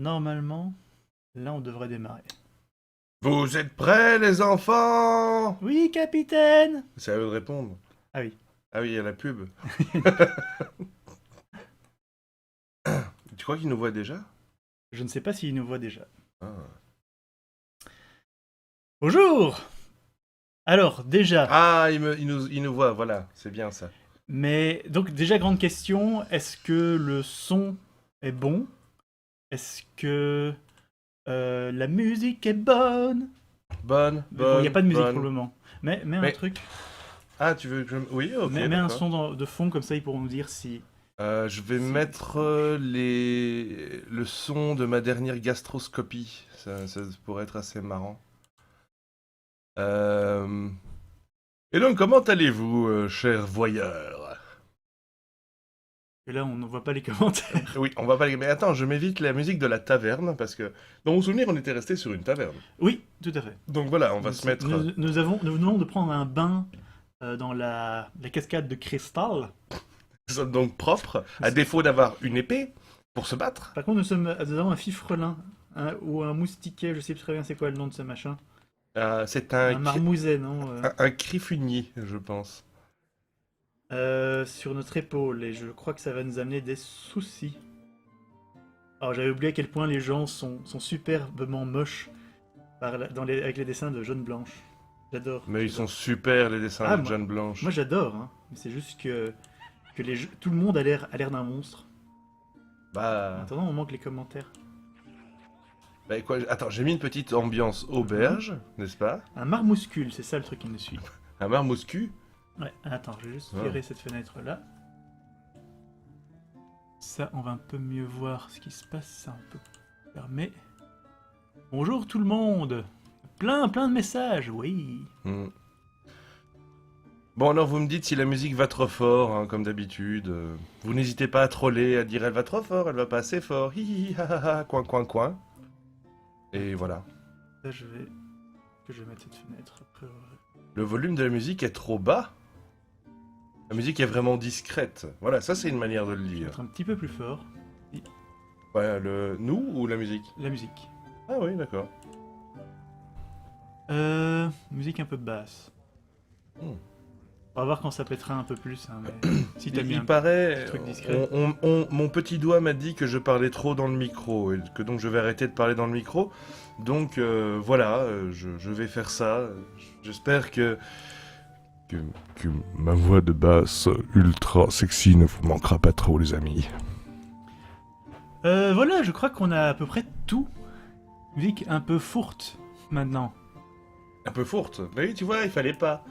normalement, là on devrait démarrer. Vous êtes prêts, les enfants? Oui, capitaine! C'est à eux de répondre. Ah oui. Ah oui, il y a la pub. Tu crois qu'ils nous voient déjà? Je ne sais pas s'il nous voit déjà. Ah. Bonjour! Alors, déjà, Ah, ils nous voient, voilà, c'est bien ça. mais donc déjà grande question, est-ce que le son est bon? Est-ce que la musique est bonne? Bonne, Mais bon, il n'y a bonne, pas de musique bonne. pour le moment. Mais un Mais- truc, Ah, tu veux que je... Oui, ok, mets un d'accord. son de fond comme ça, ils pourront nous dire si... Je vais Si- mettre le son de ma dernière gastroscopie. Ça pourrait être assez marrant. Euh, Et donc, comment allez-vous, cher voyeur? Et là, on ne voit pas les commentaires. Oui, on va pas... Mais attends, je m'évite la musique de la taverne, parce que... Dans mon souvenir, on était resté sur une taverne. Oui, tout à fait. Donc voilà, on va se mettre... Nous venons de prendre un bain dans la cascade de cristal. Nous sommes donc propres, à défaut d'avoir une épée, pour se battre. Par contre, nous avons un fifrelin ou un moustiquet, je sais plus très bien c'est quoi le nom de ce machin. C'est Un marmouset, non un crifunier, je pense. sur notre épaule, et je crois que ça va nous amener des soucis. Alors, j'avais oublié à quel point les gens sont superbement moches avec les dessins de Jaune Blanche. J'adore. Mais ils sont super, les dessins Ah, de Jeanne Blanche. Moi, j'adore, hein. Mais c'est juste que tout le monde a l'air d'un monstre. En Bah... attendant, on manque les commentaires. Bah quoi, attends, j'ai mis une petite ambiance auberge, n'est-ce pas? Un marmouscule, c'est ça le truc qui nous suit. Un marmouscu. Ouais, attends, je vais juste Ah. virer cette fenêtre-là. Ça, on va un peu mieux voir ce qui se passe. Ça, on peut fermer. Bonjour tout le monde! Plein de messages, oui! Hmm. Bon, alors vous me dites si la musique va trop fort, hein, comme d'habitude. Vous n'hésitez pas à troller, à dire elle va trop fort, elle va pas assez fort. Hi hi hi, ha ha ha, coin coin coin. Et voilà. Là, je vais mettre cette fenêtre. Après, Le volume de la musique est trop bas. La musique est vraiment discrète. Voilà, ça c'est une manière de le je vais dire. mettre un petit peu plus fort. Ouais, nous ou la musique? La musique. Ah oui, d'accord. Musique un peu basse. Hmm. On va voir quand ça pètera un peu plus. Hein, mais si t'as mis Il un paraît, truc discret. mon petit doigt m'a dit que je parlais trop dans le micro et que donc je vais arrêter de parler dans le micro. Donc voilà, je vais faire ça. J'espère que ma voix de basse ultra sexy ne vous manquera pas trop, les amis. Voilà, je crois qu'on a à peu près tout. Musique un peu fourte maintenant. Un peu fourte. Mais oui, tu vois, il fallait pas.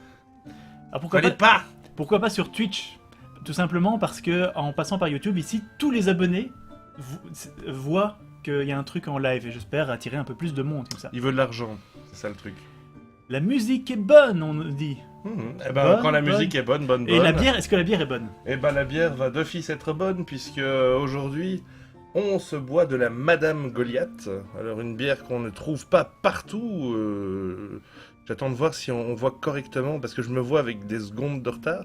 Ah, pourquoi pas Pourquoi pas sur Twitch? Tout simplement parce que en passant par YouTube, ici, tous les abonnés voient qu'il y a un truc en live et j'espère attirer un peu plus de monde comme ça. Il veut de l'argent, c'est ça le truc. La musique est bonne, on nous dit. Eh ben, Bonne, quand la bonne. musique est bonne. Et la bière, est-ce que la bière est bonne? Eh ben, la bière va d'office être bonne, puisque aujourd'hui, on se boit de la Madame Goliath. Alors, une bière qu'on ne trouve pas partout. J'attends de voir si on voit correctement, parce que je me vois avec des secondes de retard.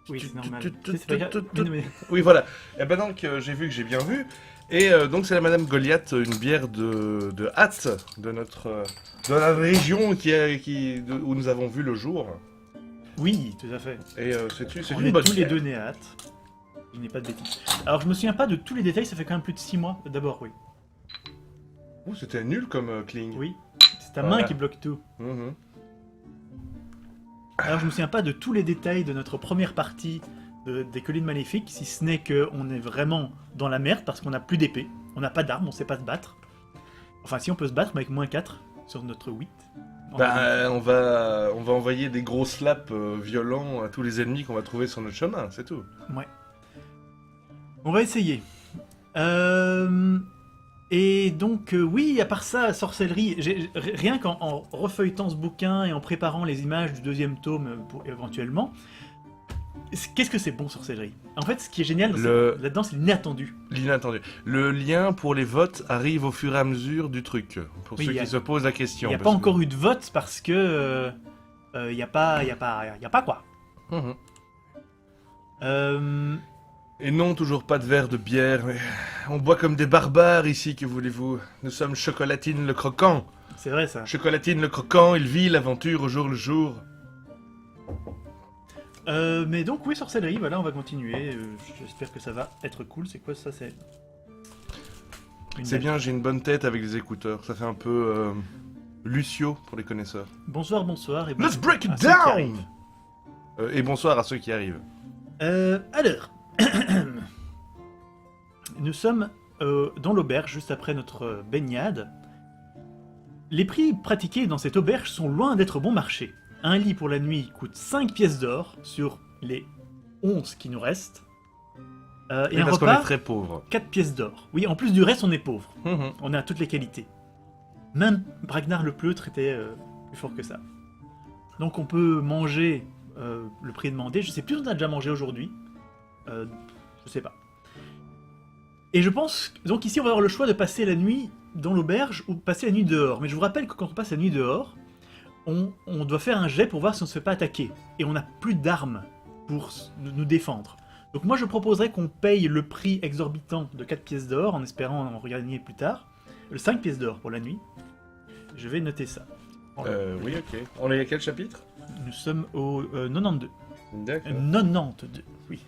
Oui, c'est normal. tu- C'est pas grave. tu- Mais- Oui, voilà. Et ben donc, j'ai vu que j'ai bien vu. Et donc, c'est la Madame Goliath, une bière de hâte de de la région où nous avons vu le jour. Oui, tout à fait. Et c'est On une est bonne tous les bière. deux nés à hâte. Je n'ai pas de bêtises. Alors, je me souviens pas de tous les détails, ça fait quand même plus de 6 mois. D'abord, oui. Ouh, c'était nul comme cling. Oui. C'est ta Voilà. main qui bloque tout. Mhm. Alors je me souviens pas de tous les détails de notre première partie des collines maléfiques, si ce n'est qu'on est vraiment dans la merde parce qu'on n'a plus d'épée, on n'a pas d'armes, on sait pas se battre. Enfin si on peut se battre mais avec -4 sur notre 8. Bah, on va envoyer des gros slaps violents à tous les ennemis qu'on va trouver sur notre chemin, c'est tout. Ouais. On va essayer. Et donc oui, à part ça, sorcellerie, rien qu'en refeuilletant ce bouquin et en préparant les images du deuxième tome pour éventuellement, qu'est-ce que c'est bon sorcellerie? En fait, ce qui est génial là-dedans, c'est l'inattendu. L'inattendu. Le lien pour les votes arrive au fur et à mesure du truc, pour Oui, ceux y a- qui se posent la Il question. n'y a pas parce que- encore eu de vote parce que il y a pas quoi. Mhm. Euh, Et non, toujours pas de verre de bière, mais on boit comme des barbares ici, que voulez-vous? Nous sommes Chocolatine le Croquant. C'est vrai ça. Chocolatine le Croquant, il vit l'aventure au jour le jour. Mais donc oui, sorcellerie, voilà, on va continuer. J'espère que ça va être cool. C'est quoi ça? C'est C'est bien, j'ai une bonne tête avec les écouteurs. Ça fait un peu Lucio pour les connaisseurs. Bonsoir, bonsoir et Let's break it à ceux qui down. arrivent. Et bonsoir à ceux qui arrivent. Alors, nous sommes dans l'auberge juste après notre baignade. Les prix pratiqués dans cette auberge sont loin d'être bon marché. Un lit pour la nuit coûte 5 pièces d'or sur les 11 qui nous restent. Et Oui, un parce qu'on repas, est très pauvres. 4 pièces d'or. Oui, en plus du reste, on est pauvre. Mhm. On a toutes les qualités. Même Bragnar le Pleutre était plus fort que ça. Donc on peut manger le prix demandé. Je sais plus si on a déjà mangé aujourd'hui. Je sais pas. Et je pense... Donc ici, on va avoir le choix de passer la nuit dans l'auberge ou passer la nuit dehors. Mais je vous rappelle que quand on passe la nuit dehors, on doit faire un jet pour voir si on ne se fait pas attaquer. Et on n'a plus d'armes pour nous défendre. Donc moi, je proposerais qu'on paye le prix exorbitant de 4 pièces d'or, en espérant en regagner plus tard. Le 5 pièces d'or pour la nuit. Je vais noter ça. Oui, ok. On est à quel chapitre? Nous sommes au 92. D'accord. 92, oui.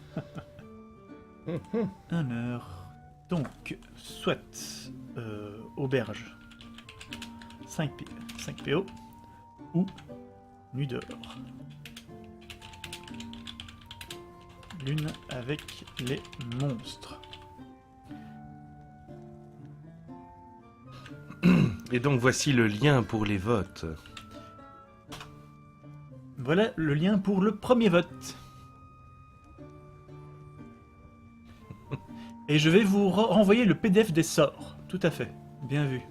Mhm. Alors, donc, soit auberge 5 PO ou nuit dehors. Lune avec les monstres. Et donc voici le lien pour les votes. Voilà le lien pour le premier vote. Et je vais vous renvoyer le PDF des sorts. Tout à fait. Bien vu.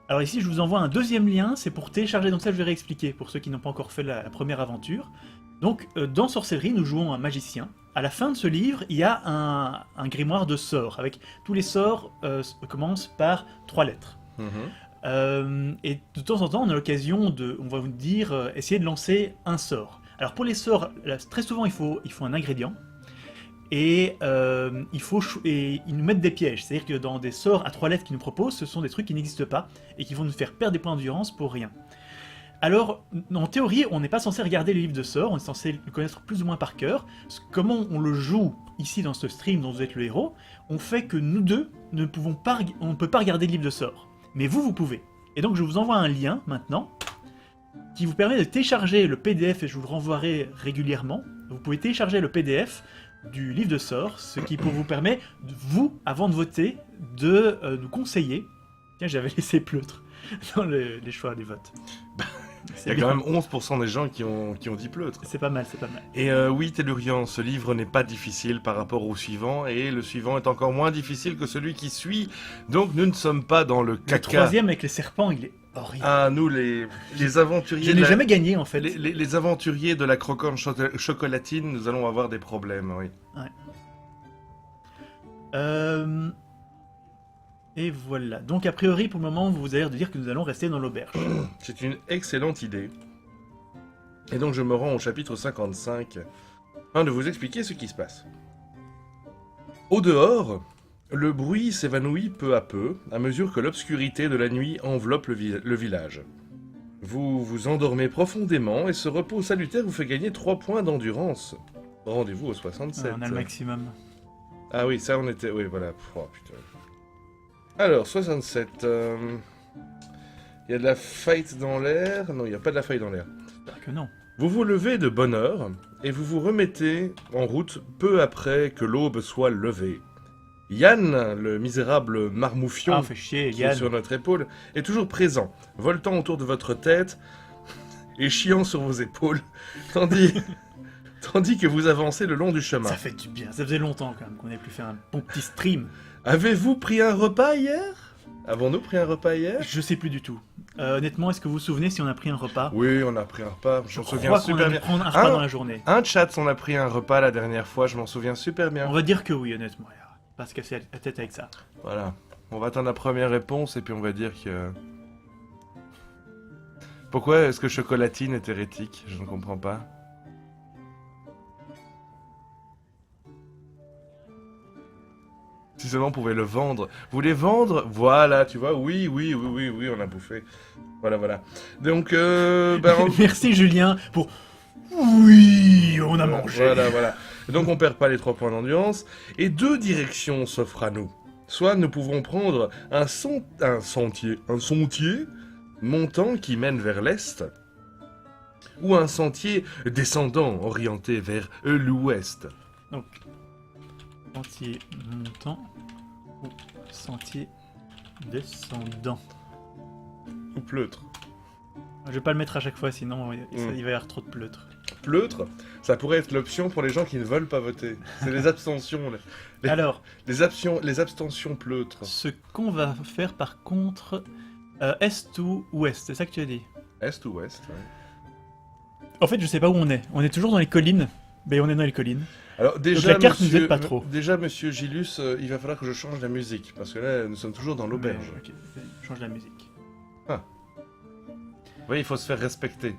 Alors ici, je vous envoie un deuxième lien. C'est pour télécharger. Donc ça, je vais réexpliquer pour ceux qui n'ont pas encore fait la première aventure. Donc, dans Sorcellerie, nous jouons un magicien. À la fin de ce livre, il y a un grimoire de sorts. Avec tous les sorts commencent par 3 lettres. Et de temps en temps, on a l'occasion de, on va vous dire, essayer de lancer un sort. Alors pour les sorts, là, très souvent il faut un ingrédient et ils nous mettent des pièges. C'est-à-dire que dans des sorts à 3 lettres qu'ils nous proposent, ce sont des trucs qui n'existent pas et qui vont nous faire perdre des points d'endurance pour rien. Alors, en théorie, on n'est pas censé regarder les livres de sorts, on est censé le connaître plus ou moins par cœur. Comment on le joue ici dans ce stream dont vous êtes le héros, on fait que nous deux on ne peut pas regarder le livre de sorts. Mais vous pouvez. Et donc je vous envoie un lien maintenant qui vous permet de télécharger le PDF et je vous le renvoierai régulièrement. Vous pouvez télécharger le PDF du livre de sorts, ce qui vous permet, vous, avant de voter, de nous conseiller. Tiens, j'avais laissé Pleutre dans les choix des votes. Il y a quand même 11% des gens qui ont dit Pleutre. C'est pas mal, c'est pas mal. Et oui, Tellurian, ce livre n'est pas difficile par rapport au suivant, et le suivant est encore moins difficile que celui qui suit, donc nous ne sommes pas dans le Le caca. troisième avec les serpents, il est horrible. Ah, nous, les aventuriers... Je n'ai jamais gagné en fait. Les aventuriers de la croquante chocolatine, nous allons avoir des problèmes, oui. Et voilà. Donc a priori, pour le moment, vous avez l'air de dire que nous allons rester dans l'auberge. C'est une excellente idée. Et donc je me rends au chapitre 55, afin de vous expliquer ce qui se passe. Au dehors, le bruit s'évanouit peu à peu, à mesure que l'obscurité de la nuit enveloppe le village. Vous vous endormez profondément et ce repos salutaire vous fait gagner 3 points d'endurance. Rendez-vous au 67. On a le maximum. Ah oui, ça on était... Oui, voilà. Oh, putain. Alors, 67. Il y a de la fight dans l'air. Non, il n'y a pas de la fight dans l'air. J'espère que non. Vous vous levez de bonne heure et vous vous remettez en route peu après que l'aube soit levée. Yann, le misérable marmouffion Ah, fait chier, qui est Yann. sur notre épaule, est toujours présent, voltant autour de votre tête et chiant sur vos épaules, tandis que vous avancez le long du chemin. Ça fait du bien. Ça faisait longtemps quand même qu'on n'ait plus fait un bon petit stream. Avez-vous pris un repas hier? Avons-nous pris un repas hier? Je sais plus du tout. Honnêtement, est-ce que vous vous souvenez si on a pris un repas? Oui, on a pris un repas, je m'en Je souviens crois qu'on a super dû bien. prendre un repas dans la journée. Un chat, on a pris un repas la dernière fois, je m'en souviens super bien. On va dire que oui, honnêtement. Pas se casser la tête avec ça. Voilà. On va attendre la première réponse et puis on va dire que... Pourquoi est-ce que chocolatine est hérétique? Je ne comprends pas. Si seulement on pouvait le vendre. Vous voulez vendre? Voilà, tu vois, oui, on a bouffé. Voilà. Donc, Merci Julien pour... Oui, on a mangé. Voilà. Donc on perd pas les 3 points d'endurance. Et 2 directions s'offrent à nous. Soit nous pouvons prendre un sentier montant qui mène vers l'est, ou un sentier descendant orienté vers l'ouest. Donc, sentier montant ou sentier descendant. Ou pleutre. Je vais pas le mettre à chaque fois, sinon il va y avoir trop de pleutre. Pleutre, ça pourrait être l'option pour les gens qui ne veulent pas voter. C'est les abstentions. Alors, les abstentions pleutres. ce qu'on va faire par contre, est ou ouest, c'est ça que tu as dit? Est ou ouest, ouais. En fait, je sais pas où on est. On est toujours dans les collines. Ben, on est dans les collines. Alors déjà, donc la carte nous aide pas trop. Déjà, monsieur Gilus, il va falloir que je change la musique, parce que là, nous sommes toujours dans l'auberge. Ok, vas-y, change la musique. Oui, il faut se faire respecter.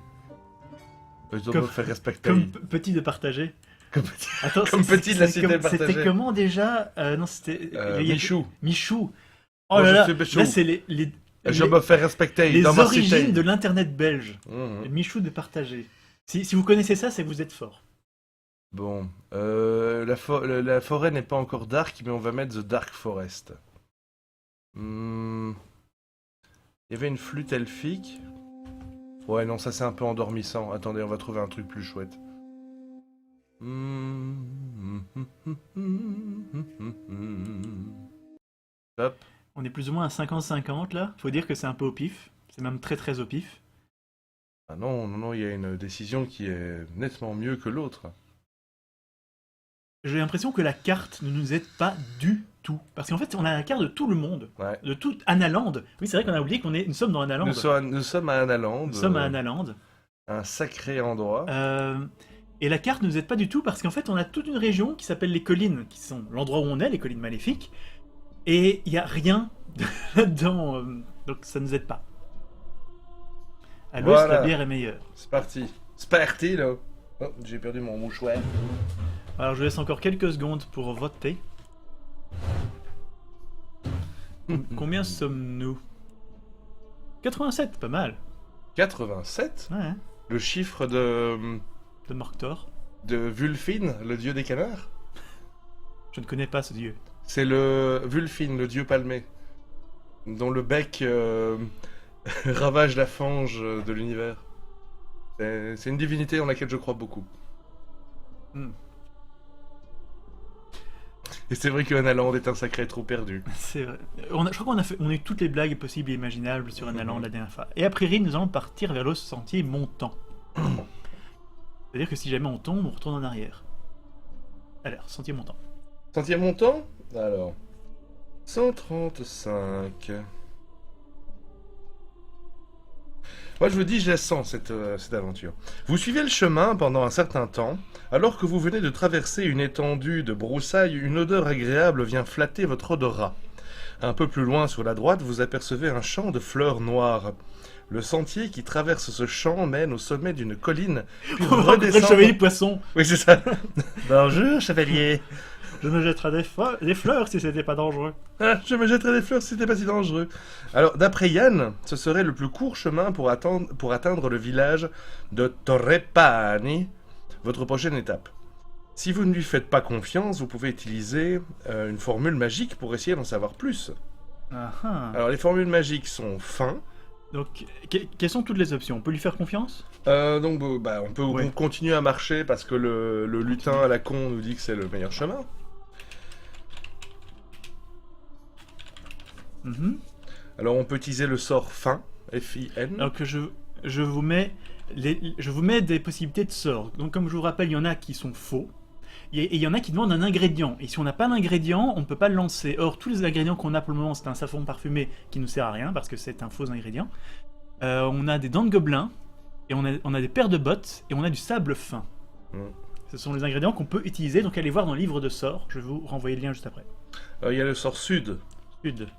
Il faut Comme- faire respecter. Comme petit de partager. Comme petit. Attends, Comme petit de la cité C'était partagée. comment déjà? Non, c'était... Michou. Michou. Oh Moi, là je là, suis Michou. là c'est Je me fais respecter les dans ma origines cité. de l'internet belge. Mhm. Michou de partager. Si vous connaissez ça, c'est que vous êtes fort. Bon, la forêt n'est pas encore dark, mais on va mettre The Dark Forest. Il y avait une flûte elfique. Ouais, non, ça c'est un peu endormissant. Attendez, on va trouver un truc plus chouette. Hop. On est plus ou moins à 50-50 là. Faut dire que c'est un peu au pif. C'est même très très au pif. Ah non, il y a une décision qui est nettement mieux que l'autre. J'ai l'impression que la carte ne nous aide pas du tout. Parce qu'en fait, on a la carte de tout le monde. Ouais. De tout Analand. Oui, c'est vrai qu'on a oublié nous sommes dans Analand. Nous sommes à Analand. Nous sommes à Analand. Un sacré endroit. Et la carte ne nous aide pas du tout parce qu'en fait, on a toute une région qui s'appelle les collines, qui sont l'endroit où on est, les collines maléfiques. Et il n'y a rien là-dedans. Donc ça ne nous aide pas. À l'ouest, Voilà. la bière est meilleure. C'est parti. C'est parti, là. Oh, j'ai perdu mon mouchoir. Alors je laisse encore quelques secondes pour voter. Combien sommes-nous? 87, pas mal. 87 Ouais, hein, Le chiffre de Morctor. Vulfin, le dieu des canards? Je ne connais pas ce dieu. C'est le Vulfin, le dieu palmé, dont le bec ravage la fange de l'univers. C'est une divinité en laquelle je crois beaucoup. Hmm. Et c'est vrai que Analand est un sacré trou perdu. C'est vrai. Je crois qu'on a eu toutes les blagues possibles et imaginables sur Analand la dernière fois. Et a priori, nous allons partir vers le sentier montant. C'est-à-dire que si jamais on tombe, on retourne en arrière. Alors, sentier montant. Sentier montant? Alors, 135. Moi je vous dis, je la sens cette aventure. Vous suivez le chemin pendant un certain temps. Alors que vous venez de traverser une étendue de broussailles, une odeur agréable vient flatter votre odorat. Un peu plus loin sur la droite, vous apercevez un champ de fleurs noires. Le sentier qui traverse ce champ mène au sommet d'une colline, puis Le redescend... chevalier poisson. Oui, c'est ça. Bonjour, chevalier. Je me jetterais des fleurs si c'était pas dangereux. Ah, je me jetterais des fleurs si c'était pas si dangereux. Alors, d'après Yann, ce serait le plus court chemin pour atteindre le village de Torrepani, votre prochaine étape. Si vous ne lui faites pas confiance, vous pouvez utiliser une formule magique pour essayer d'en savoir plus. Ah, ah. Alors, les formules magiques sont fin. Donc, quelles sont toutes les options? On peut lui faire confiance? Donc, on peut Ouais. continuer à marcher parce que le lutin à la con nous dit que c'est le meilleur chemin. Mhm. Alors, on peut utiliser le sort fin, F-I-N. Alors que je vous mets des possibilités de sorts. Donc comme je vous rappelle, il y en a qui sont faux. Et il y en a qui demandent un ingrédient. Et si on n'a pas l'ingrédient, on ne peut pas le lancer. Or, tous les ingrédients qu'on a pour le moment, c'est un savon parfumé qui ne nous sert à rien parce que c'est un faux ingrédient. On a des dents de gobelin, et on a des paires de bottes, et on a du sable fin. Mm. Ce sont les ingrédients qu'on peut utiliser, donc allez voir dans le livre de sorts. Je vais vous renvoyer le lien juste après. Il y a le sort sud. Sud.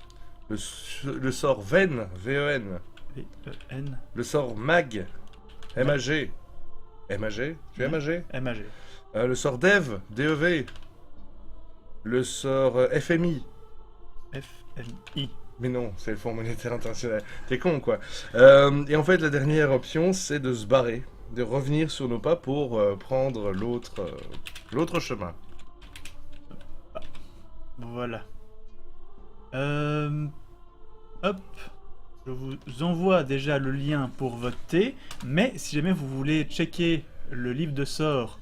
Le sort Ven, V-E-N. V-E-N. Le sort MAG. M-A-G. M-A-G. Tu es M-A-G? M-A-G. Le sort DEV. D-E-V. Le sort FMI. F-M-I. Mais non, c'est le Fonds monétaire international. T'es con, quoi. Et en fait, la dernière option, c'est de se barrer, de revenir sur nos pas pour prendre l'autre chemin. Voilà. Hop. Je vous envoie déjà le lien pour voter, mais si jamais vous voulez checker le livre de sorts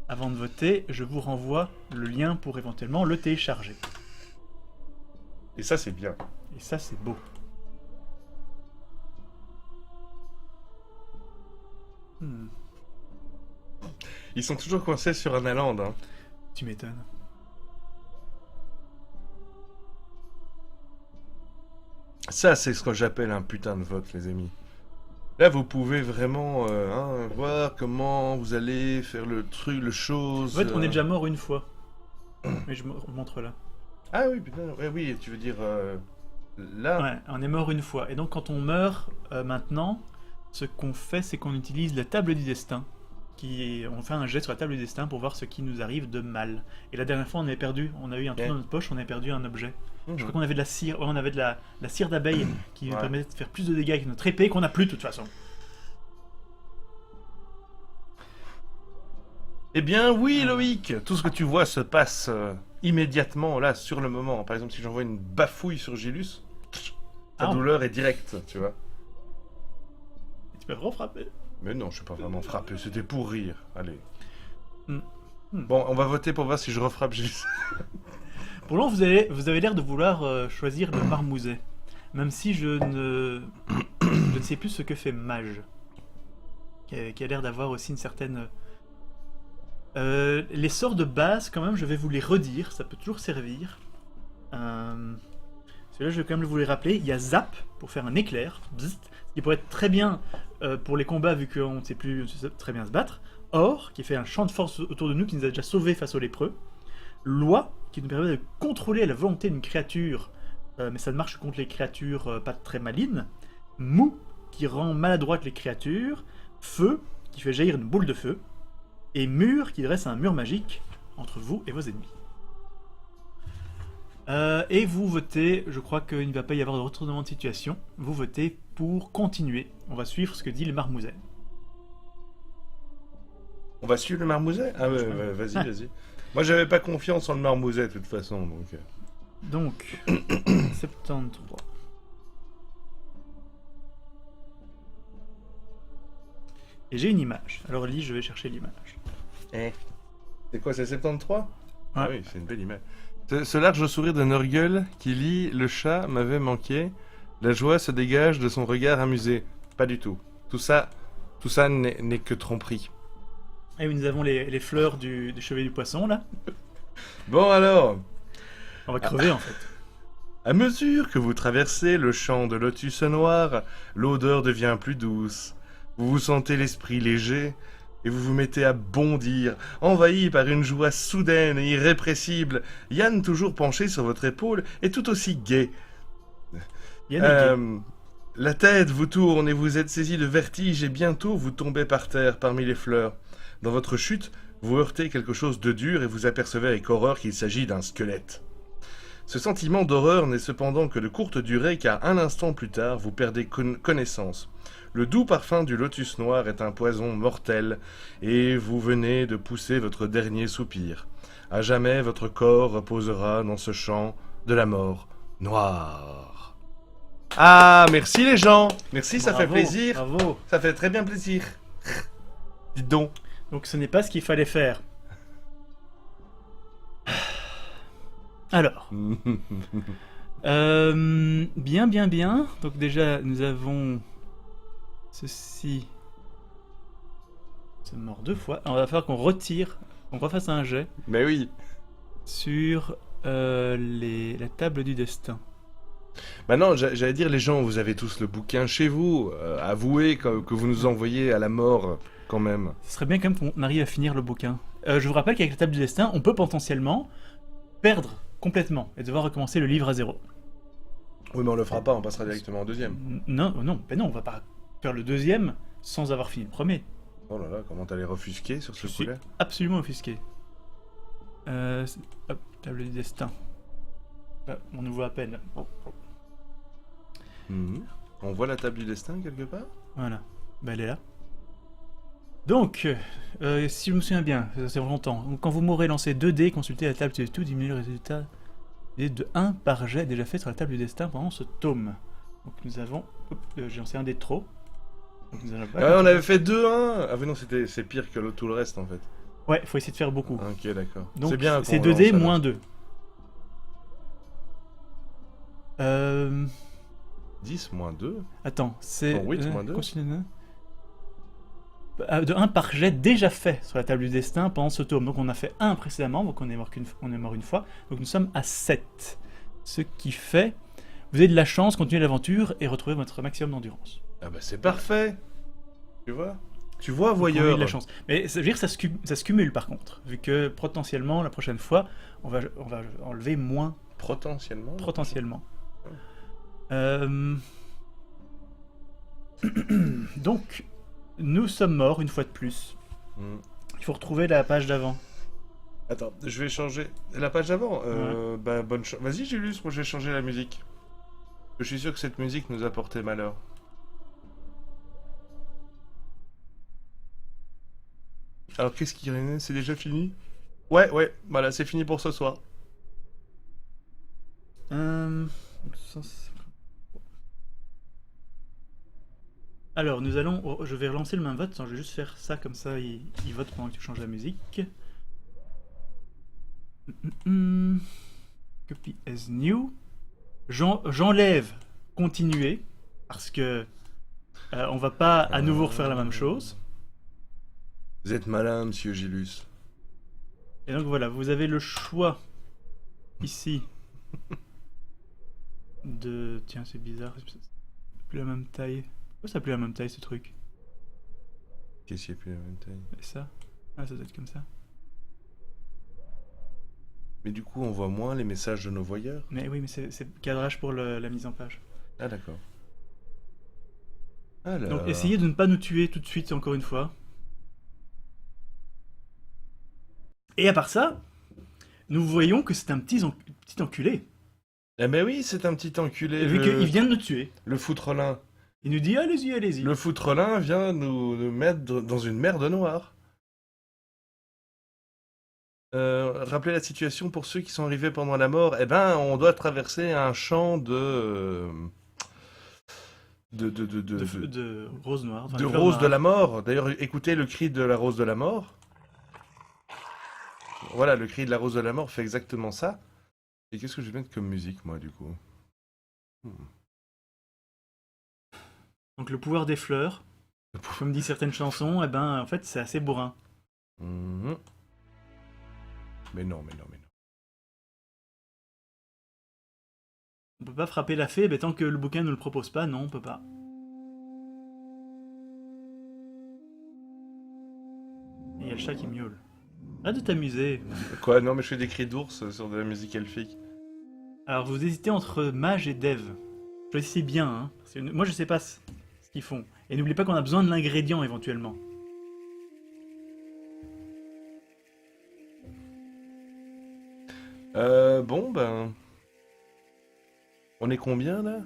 avant de voter, je vous renvoie le lien pour éventuellement le télécharger. Et ça, c'est bien. Et ça, c'est beau. Ils sont toujours coincés sur un Aland, hein. Tu m'étonnes. Ça, c'est ce que j'appelle un putain de vote, les amis. Là, vous pouvez vraiment voir comment vous allez faire le truc, le chose. En fait, on est déjà mort une fois. Mais je me montre là. Ah oui, putain, ouais, oui, tu veux dire là. Ouais, on est mort une fois. Et donc, quand on meurt maintenant, ce qu'on fait, c'est qu'on utilise la table du destin. On fait un jet sur la table du destin pour voir ce qui nous arrive de mal. Et la dernière fois, on avait perdu. On a eu un trou dans notre poche, on a perdu un objet. Je crois qu'on avait de la cire. Ouais, on avait de la cire d'abeille qui nous permettait de faire plus de dégâts avec notre épée qu'on n'a plus de toute façon. Eh bien, oui, Loïc, tout ce que tu vois se passe immédiatement, là, sur le moment. Par exemple, si j'envoie une bafouille sur Gilus, ta douleur est directe, tu vois. Et tu peux vraiment frapper. Mais non, je suis pas vraiment frappé, c'était pour rire. Allez. Bon, on va voter pour voir si je refrappe Gilus. Pour l'instant, vous avez l'air de vouloir choisir le marmouset. Même si je ne sais plus ce que fait Mage. Qui a l'air d'avoir aussi une certaine... les sorts de base, quand même, je vais vous les redire. Ça peut toujours servir. Celui-là, je vais quand même vous les rappeler. Il y a Zap, pour faire un éclair. Bzzt, qui pourrait être très bien pour les combats, vu qu'on ne sait plus très bien se battre. Or, qui fait un champ de force autour de nous, qui nous a déjà sauvés face aux lépreux. Loi, qui nous permet de contrôler la volonté d'une créature, mais ça ne marche contre les créatures pas très malines. Mou, qui rend maladroite les créatures. Feu, qui fait jaillir une boule de feu. Et Mur, qui dresse un mur magique entre vous et vos ennemis. Et vous votez, je crois qu'il ne va pas y avoir de retournement de situation, vous votez pour continuer. On va suivre ce que dit le marmouset. On va suivre le marmouset? Ah ouais, vas-y, vas-y. Moi, j'avais pas confiance en le marmouset, de toute façon, donc... Donc, 73. Et j'ai une image. Alors, Lee, je vais chercher l'image. C'est quoi, c'est 73? Ah oui, c'est une belle image. Ce large sourire de Nurgle qui lit « Le chat m'avait manqué ». La joie se dégage de son regard amusé. Pas du tout. Tout ça n'est que tromperie. Et oui, nous avons les fleurs du chevalier du poisson, là. Bon alors, on va crever, en fait. À mesure que vous traversez le champ de lotus noir, l'odeur devient plus douce. Vous vous sentez l'esprit léger et vous vous mettez à bondir, envahi par une joie soudaine et irrépressible. Yann, toujours penché sur votre épaule, est tout aussi gai. La tête vous tourne et vous êtes saisi de vertige et bientôt vous tombez par terre parmi les fleurs. Dans votre chute, vous heurtez quelque chose de dur et vous apercevez avec horreur qu'il s'agit d'un squelette. Ce sentiment d'horreur n'est cependant que de courte durée car un instant plus tard, vous perdez connaissance. Le doux parfum du lotus noir est un poison mortel et vous venez de pousser votre dernier soupir. À jamais, votre corps reposera dans ce champ de la mort noire. Ah, merci les gens. Merci, ça fait plaisir. Bravo. Ça fait très bien plaisir. Dites donc. Donc ce n'est pas ce qu'il fallait faire. Alors. Bien. Donc déjà, nous avons ceci. C'est mort 2 fois. Alors, il va falloir qu'on retire, qu'on refasse un jet. Mais oui. Sur la table du destin. Bah non, j'allais dire, les gens, vous avez tous le bouquin chez vous. Avouez que vous nous envoyez à la mort, quand même. Ce serait bien quand même qu'on arrive à finir le bouquin. Je vous rappelle qu'avec la table du destin, on peut potentiellement perdre complètement et devoir recommencer le livre à 0. Oui, mais on le fera pas, on passera directement au deuxième. Non, non, ben non, on va pas faire le deuxième sans avoir fini le premier. Oh là là, comment t'allais refusquer sur ce Je suis coup-là? absolument offusqué. Hop, table du destin. Ah, on nous voit à peine. Oh, oh. Mhm. On voit la table du destin quelque part? Voilà, bah elle est là. Donc, si je me souviens bien, ça c'est longtemps. Donc, quand vous mourrez, lancez 2 dés, consultez la table du tout, diminuez le résultat des de 1 par jet déjà fait sur la table du destin pendant ce tome. Donc nous avons... j'ai lancé un dé de trop. Donc, nous allons pas Ah, on avait fait 2-1. Ah, mais non, c'est pire que tout le reste en fait. Ouais, faut essayer de faire beaucoup. Ok, d'accord. Donc C'est bien. c'est qu'on 2 lance, dés alors. moins 2. 10 moins 2. Attends, c'est... Non, 8 moins 2. De 1 par jet déjà fait sur la table du destin pendant ce tome. Donc on a fait 1 précédemment, donc on est mort une fois. Donc nous sommes à 7. Ce qui fait... Vous avez de la chance, continuez l'aventure et retrouvez votre maximum d'endurance. Ah bah c'est parfait. Tu vois? Tu vois, Donc, on a eu voyeur. de la chance. Mais ça veut dire que ça se cumule par contre. Vu que potentiellement, la prochaine fois, on va enlever moins Potentiellement. potentiellement. Donc, nous sommes morts une fois de plus. Hmm. Il faut retrouver la page d'avant. Attends, je vais changer la page d'avant. Bah bonne chance. Vas-y, Julius, moi je vais changer la musique. Je suis sûr que cette musique nous a porté malheur. Alors qu'est-ce qu'il y en a? C'est déjà fini? Ouais, voilà, c'est fini pour ce soir. Alors, nous allons... Je vais relancer le même vote. Attends, je vais juste faire ça, comme ça, il vote pendant que tu changes la musique. Copy as new. J'enlève continuer, parce que on va pas à nouveau refaire la même chose. Vous êtes malin, monsieur Gilus. Et donc voilà, vous avez le choix ici de... Tiens, c'est bizarre, c'est plus la même taille. Pourquoi ça a plus la même taille ce truc? Qu'est-ce qu'il y a plus la même taille? Et ça? Ah, ça doit être comme ça. Mais du coup, on voit moins les messages de nos voyeurs. Mais oui, mais c'est cadrage pour la mise en page. Ah d'accord. Alors... Donc essayez de ne pas nous tuer tout de suite, encore une fois. Et à part ça, nous voyons que c'est un petit enculé. Eh ben oui, c'est un petit enculé. Vu qu'il vient de nous tuer. Le foutrelin. Il nous dit allez-y, allez-y. Le foutrelin vient nous mettre dans une merde noire. Rappelez la situation pour ceux qui sont arrivés pendant la mort. Eh ben, on doit traverser un champ de rose noire. Enfin, de fleur rose noire. de la mort. D'ailleurs, écoutez le cri de la rose de la mort. Voilà, le cri de la rose de la mort fait exactement ça. Et qu'est-ce que je vais mettre comme musique, moi, du coup? Donc le pouvoir des fleurs, comme dit certaines chansons, eh ben en fait c'est assez bourrin. Mhm. Mais non. On peut pas frapper la fée, ben, tant que le bouquin ne le propose pas, non, on peut pas. Et il y a le chat qui miaule. Arrête de t'amuser. Quoi? Non, mais je fais des cris d'ours sur de la musique elfique. Alors vous hésitez entre mage et dev. Choisissez bien, hein. Parce que moi je sais pas ce qu'ils font. Et n'oubliez pas qu'on a besoin de l'ingrédient éventuellement. Bon, ben... On est combien, là?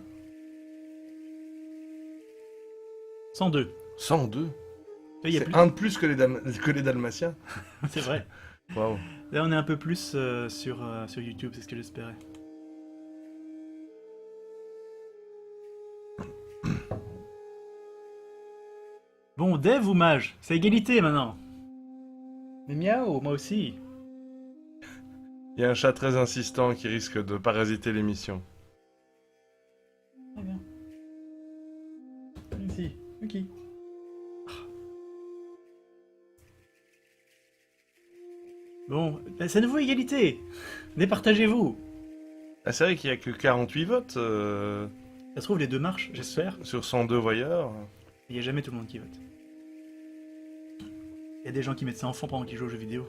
102. 102. Il y a C'est plus... un de plus que les Dalmatiens. C'est vrai. Waouh. Là on est un peu plus sur YouTube, c'est ce que j'espérais. Bon, dev ou mage? C'est égalité maintenant. Mais miaou, moi aussi. Il y a un chat très insistant qui risque de parasiter l'émission. Très bien. Ici, ok. Bon, c'est à nouveau égalité. Départagez-vous. Ah, c'est vrai qu'il n'y a que 48 votes Ça se trouve, les deux marchent, j'espère. sur 102 voyeurs. Il n'y a jamais tout le monde qui vote. Il y a des gens qui mettent ça en fond pendant qu'ils jouent aux jeux vidéo.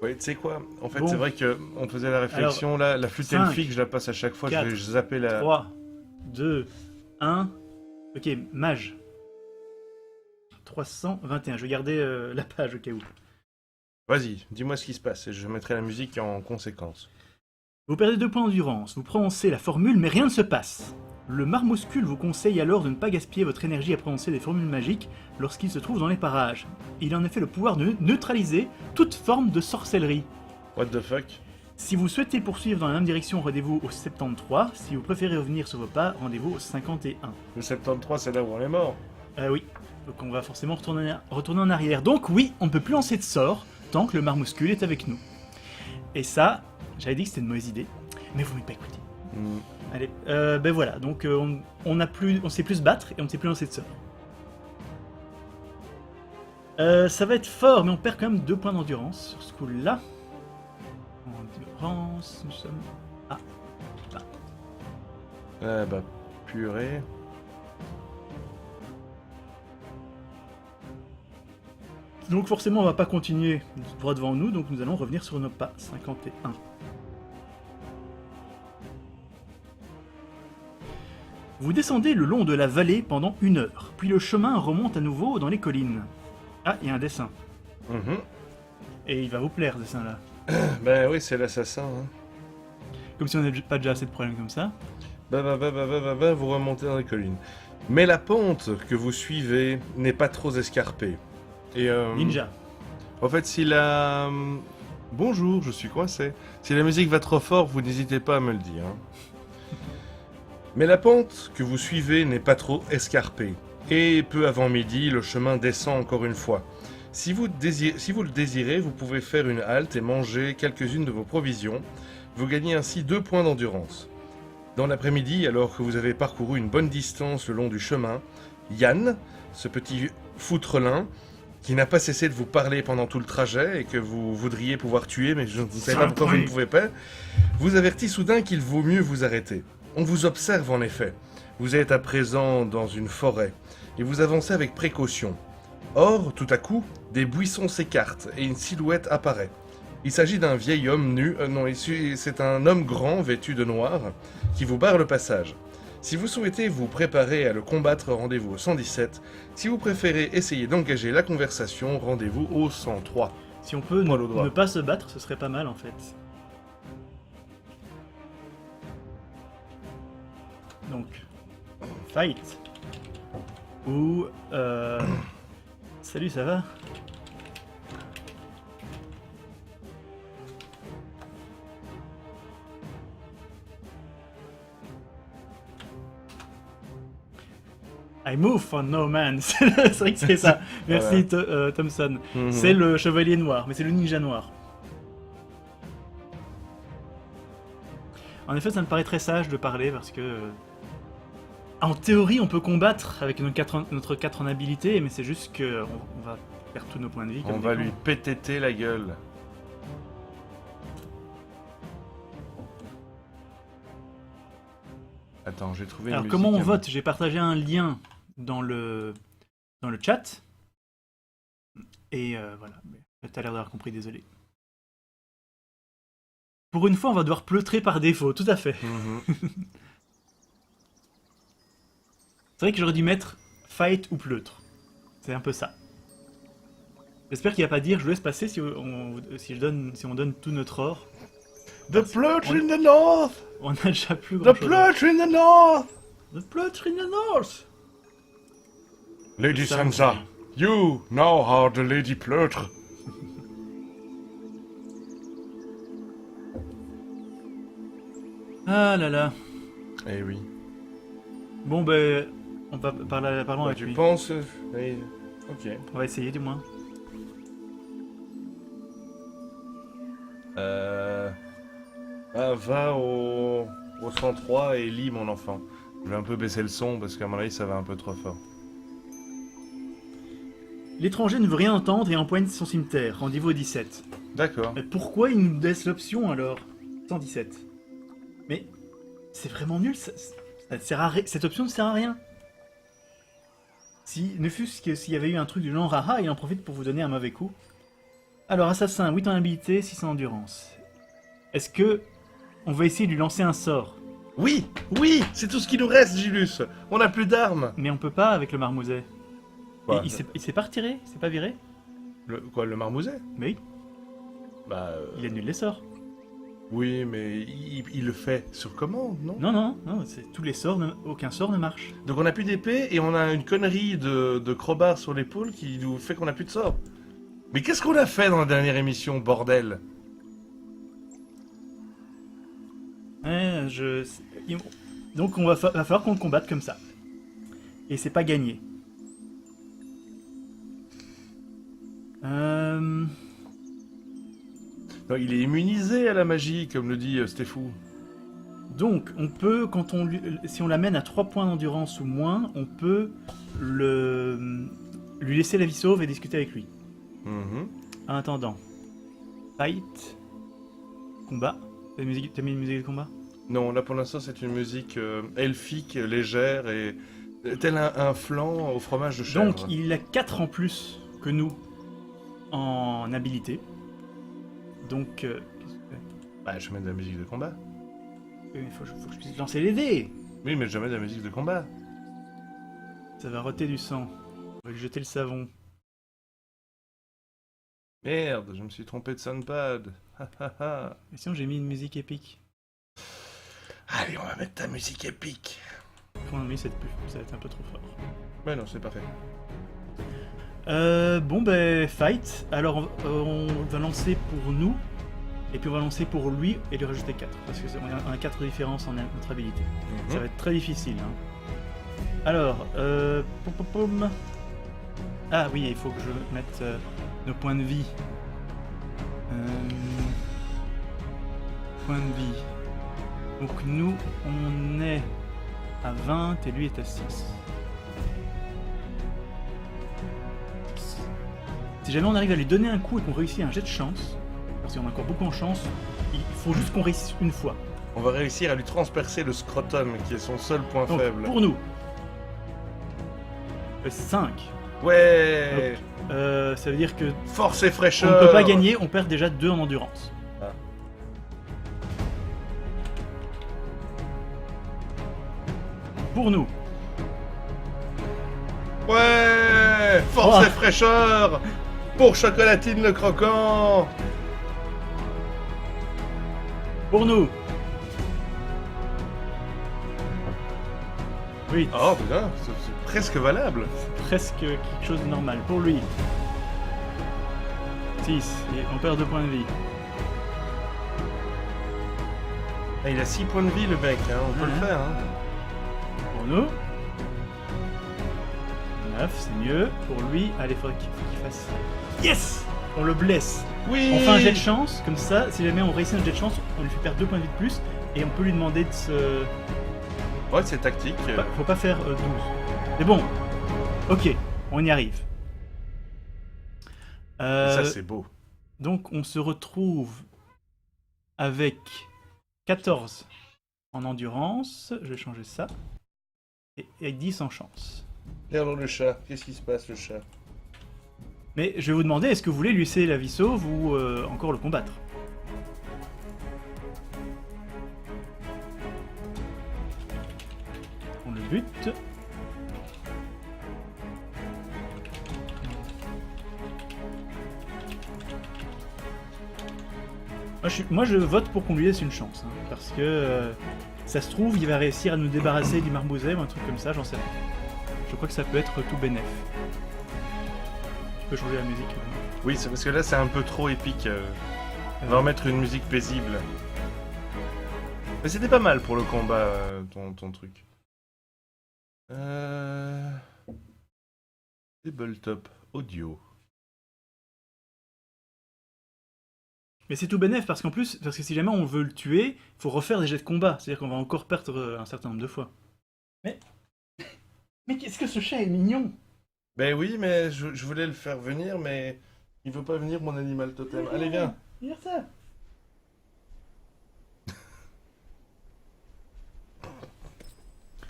Ouais, tu sais quoi? En fait, Bon. c'est vrai que on faisait la réflexion, là, la flûte 5, elfique, je la passe à chaque fois, 4, je vais zapper la... 3, 2, 1. Ok, mage. 321. Je vais garder la page au cas où. Vas-y, dis-moi ce qui se passe, et je mettrai la musique en conséquence. Vous perdez 2 points d'endurance, vous prononcez la formule, mais rien ne se passe. Le marmouscule vous conseille alors de ne pas gaspiller votre énergie à prononcer des formules magiques lorsqu'il se trouve dans les parages. Il a en effet le pouvoir de neutraliser toute forme de sorcellerie. What the fuck? Si vous souhaitez poursuivre dans la même direction, rendez-vous au 73. Si vous préférez revenir sur vos pas, rendez-vous au 51. Le 73, c'est là où on est mort. Oui, donc on va forcément retourner en arrière. Donc oui, on ne peut plus lancer de sort tant que le marmouscule est avec nous. Et ça, j'avais dit que c'était une mauvaise idée, mais vous m'avez pas écouté. Allez, ben voilà, donc on sait plus se battre et on ne sait plus lancer de sort. Ça va être fort, mais on perd quand même 2 points d'endurance sur ce coup-là. Endurance, nous sommes... Ah, Ah bah, purée. donc forcément on va pas continuer droit devant nous, donc nous allons revenir sur nos pas. 51. Vous descendez le long de la vallée pendant 1 heure, puis le chemin remonte à nouveau dans les collines. Ah, il y a un dessin. Mhm. Et il va vous plaire, ce dessin-là. Ben oui, c'est l'assassin. Hein. Comme si on n'avait pas déjà assez de problèmes comme ça. Vous remontez dans les collines. Mais la pente que vous suivez n'est pas trop escarpée. Et Ninja. en fait, si la... Bonjour, je suis coincé. Si la musique va trop fort, vous n'hésitez pas à me le dire. Hein. Mais la pente que vous suivez n'est pas trop escarpée. Et peu avant midi, le chemin descend encore une fois. Si vous le désirez, vous pouvez faire une halte et manger quelques-unes de vos provisions. Vous gagnez ainsi 2 points d'endurance. Dans l'après-midi, alors que vous avez parcouru une bonne distance le long du chemin, Yann, ce petit foutrelin, qui n'a pas cessé de vous parler pendant tout le trajet et que vous voudriez pouvoir tuer, mais je ne sais pas pourquoi vous ne pouvez pas, vous avertit soudain qu'il vaut mieux vous arrêter. On vous observe en effet. Vous êtes à présent dans une forêt et vous avancez avec précaution. Or, tout à coup, des buissons s'écartent et une silhouette apparaît. Il s'agit d'un vieil homme nu, c'est un homme grand vêtu de noir qui vous barre le passage. Si vous souhaitez vous préparer à le combattre, rendez-vous au 117. Si vous préférez essayer d'engager la conversation, rendez-vous au 103. Si on peut ne pas se battre, ce serait pas mal en fait. Donc, fight. Ou... Salut, ça va? I move for no man. C'est vrai que c'est ça. Merci Thompson. C'est le chevalier noir, mais c'est le ninja noir. En effet, ça me paraît très sage de parler parce que... En théorie, on peut combattre avec notre 4 en habilité, mais c'est juste que on va perdre tous nos points de vie. On va lui péter la gueule. Attends, j'ai trouvé une Alors musique comment on vote? J'ai partagé un lien dans le chat. Et voilà. T'as l'air d'avoir compris, désolé. Pour une fois, on va devoir pleutrer par défaut, tout à fait. C'est vrai que j'aurais dû mettre fight ou pleutre. C'est un peu ça. J'espère qu'il va pas dire je laisse passer si on donne tout notre or. The pleutre in the north! On a déjà plus grand chose. The pleutre in the north! The pleutre in the north! Lady Sansa, you now are the Lady Pleutre. Ah là là. Eh oui. Bon ben, on va parlons avec Tu lui. penses oui. Ok. On va essayer du moins. Va au 103 et lis mon enfant. Je vais un peu baisser le son parce qu'à mon avis ça va un peu trop fort. L'étranger ne veut rien entendre et empoigne son cimetière. Rendez-vous au 17. D'accord. Mais pourquoi il nous laisse l'option alors? 117. Mais c'est vraiment nul, ça sert à cette option ne sert à rien. Si, ne fût-ce que s'il y avait eu un truc du genre haha, il en profite pour vous donner un mauvais coup. Alors, assassin, 8 en habilité, 6 en endurance. Est-ce que on va essayer de lui lancer un sort? Oui, oui, c'est tout ce qui nous reste, Gilus. On n'a plus d'armes. Mais on peut pas avec le marmouset. Quoi, Et il s'est pas retiré? Il s'est pas viré? le marmouset? Mais oui, Bah, il annule les sorts. oui, mais il le fait sur commande, non? Non, tous les sorts, aucun sort ne marche. Donc on n'a plus d'épée et on a une connerie de crowbar sur l'épaule qui nous fait qu'on n'a plus de sort. Mais qu'est-ce qu'on a fait dans la dernière émission, bordel? Ouais, donc va falloir qu'on le combatte comme ça. Et c'est pas gagné. Non, il est immunisé à la magie, comme le dit Stéphou. Donc, on peut, si on l'amène à 3 points d'endurance ou moins, on peut lui laisser la vie sauve et discuter avec lui. Mhm. En attendant, fight, combat. T'as mis une musique de combat? Non, là pour l'instant c'est une musique elfique, légère et tel un flan au fromage de chèvre. Donc, il a 4 en plus que nous en habilité. Donc, qu'est-ce que tu fais? Bah, je mets de la musique de combat. Il faut que je puisse lancer les dés. Oui, mais je mets de la musique de combat. Ça va roter du sang. On va lui jeter le savon. Merde, je me suis trompé de soundpad. Et sinon, j'ai mis une musique épique. Allez, on va mettre ta musique épique. Comment mais ça va être un peu trop fort. Ouais, non, c'est parfait. Bon, ben, fight. Alors, on va lancer pour nous. Et puis on va lancer pour lui et lui rajouter 4. Parce qu'on a 4 différences en notre habilité. Ça va être très difficile. Hein. Alors, ah oui, il faut que je mette nos points de vie. Points de vie. Donc nous, on est à 20 et lui est à 6. Si jamais on arrive à lui donner un coup et qu'on réussit un jet de chance, parce qu'on a encore beaucoup en chance, il faut juste qu'on réussisse une fois. On va réussir à lui transpercer le scrotum, qui est son seul point Donc, faible. pour nous, 5. Ouais. Ça veut dire que Force et on fraîcheur. ne peut pas gagner, on perd déjà 2 en endurance. Ah. Pour nous, Ouais. Force Oh. et fraîcheur. Pour Chocolatine le croquant. pour nous. Oui, Oh putain, c'est presque valable. presque quelque chose de normal. Pour lui, 6, et on perd 2 points de vie. Ah, il a 6 points de vie le mec, hein. On peut le faire. Hein. Pour nous, 9, c'est mieux. Pour lui, allez, faut qu'il fasse. Yes! On le blesse. Oui. On fait un jet de chance, comme ça, si jamais on réussit un jet de chance, on lui fait perdre 2 points de vie de plus, et on peut lui demander de se... Ouais, c'est tactique. Faut pas faire 12. Mais bon, ok, on y arrive. Ça c'est beau. Donc on se retrouve avec 14 en endurance, je vais changer ça, et avec 10 en chance. Et alors le chat, qu'est-ce qui se passe le chat? Mais je vais vous demander, est-ce que vous voulez lui laisser la vie sauve ou encore le combattre? On le bute. Moi je vote pour qu'on lui laisse une chance, hein, parce que ça se trouve, il va réussir à nous débarrasser du marmouset ou un truc comme ça, j'en sais rien. Je crois que ça peut être tout bénef. Tu peux changer la musique. Oui, c'est parce que là c'est un peu trop épique. On va remettre une musique paisible. Mais c'était pas mal pour le combat, ton truc. Tabletop audio. Mais c'est tout bénef parce qu'en plus, parce que si jamais on veut le tuer, il faut refaire des jets de combat. C'est-à-dire qu'on va encore perdre un certain nombre de fois. Mais qu'est-ce que ce chat est mignon! Ben oui, mais je voulais le faire venir, mais il veut pas venir mon animal totem. Allez, viens. Regarde ça!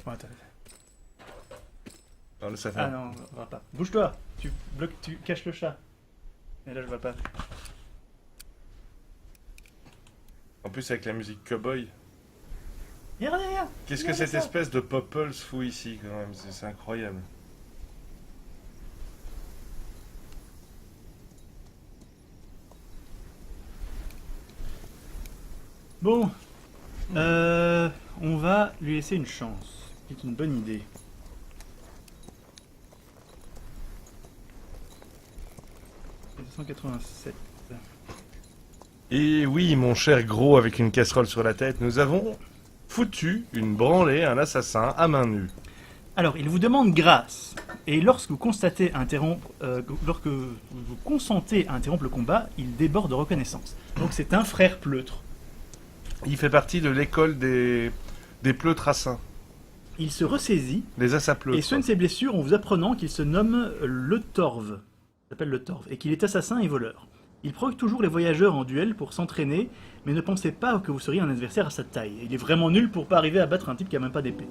Bon, attends. Non, ça fait. Ah non, on va pas. Bouge-toi! Tu bloques, tu caches le chat. Et là, je vois pas. plus avec la musique cowboy. Regardez. Qu'est-ce que Regardez cette ça. espèce de Popples fout ici quand même, c'est incroyable. Bon, on va lui laisser une chance. C'est une bonne idée. « 287. Et oui, mon cher gros avec une casserole sur la tête, nous avons foutu une branlée, un assassin à main nue. Alors, il vous demande grâce. Et lorsque vous constatez interrompre, lorsque vous consentez à interrompre le combat, il déborde de reconnaissance. Donc c'est un frère pleutre. Il fait partie de l'école des pleutres assassins, Il se ressaisit des assapleutres. et soigne ses blessures en vous apprenant qu'il se nomme le Torve. Il s'appelle le Torve. Et qu'il est assassin et voleur. Il provoque toujours les voyageurs en duel pour s'entraîner, mais ne pensez pas que vous seriez un adversaire à sa taille. Il est vraiment nul pour pas arriver à battre un type qui a même pas d'épée.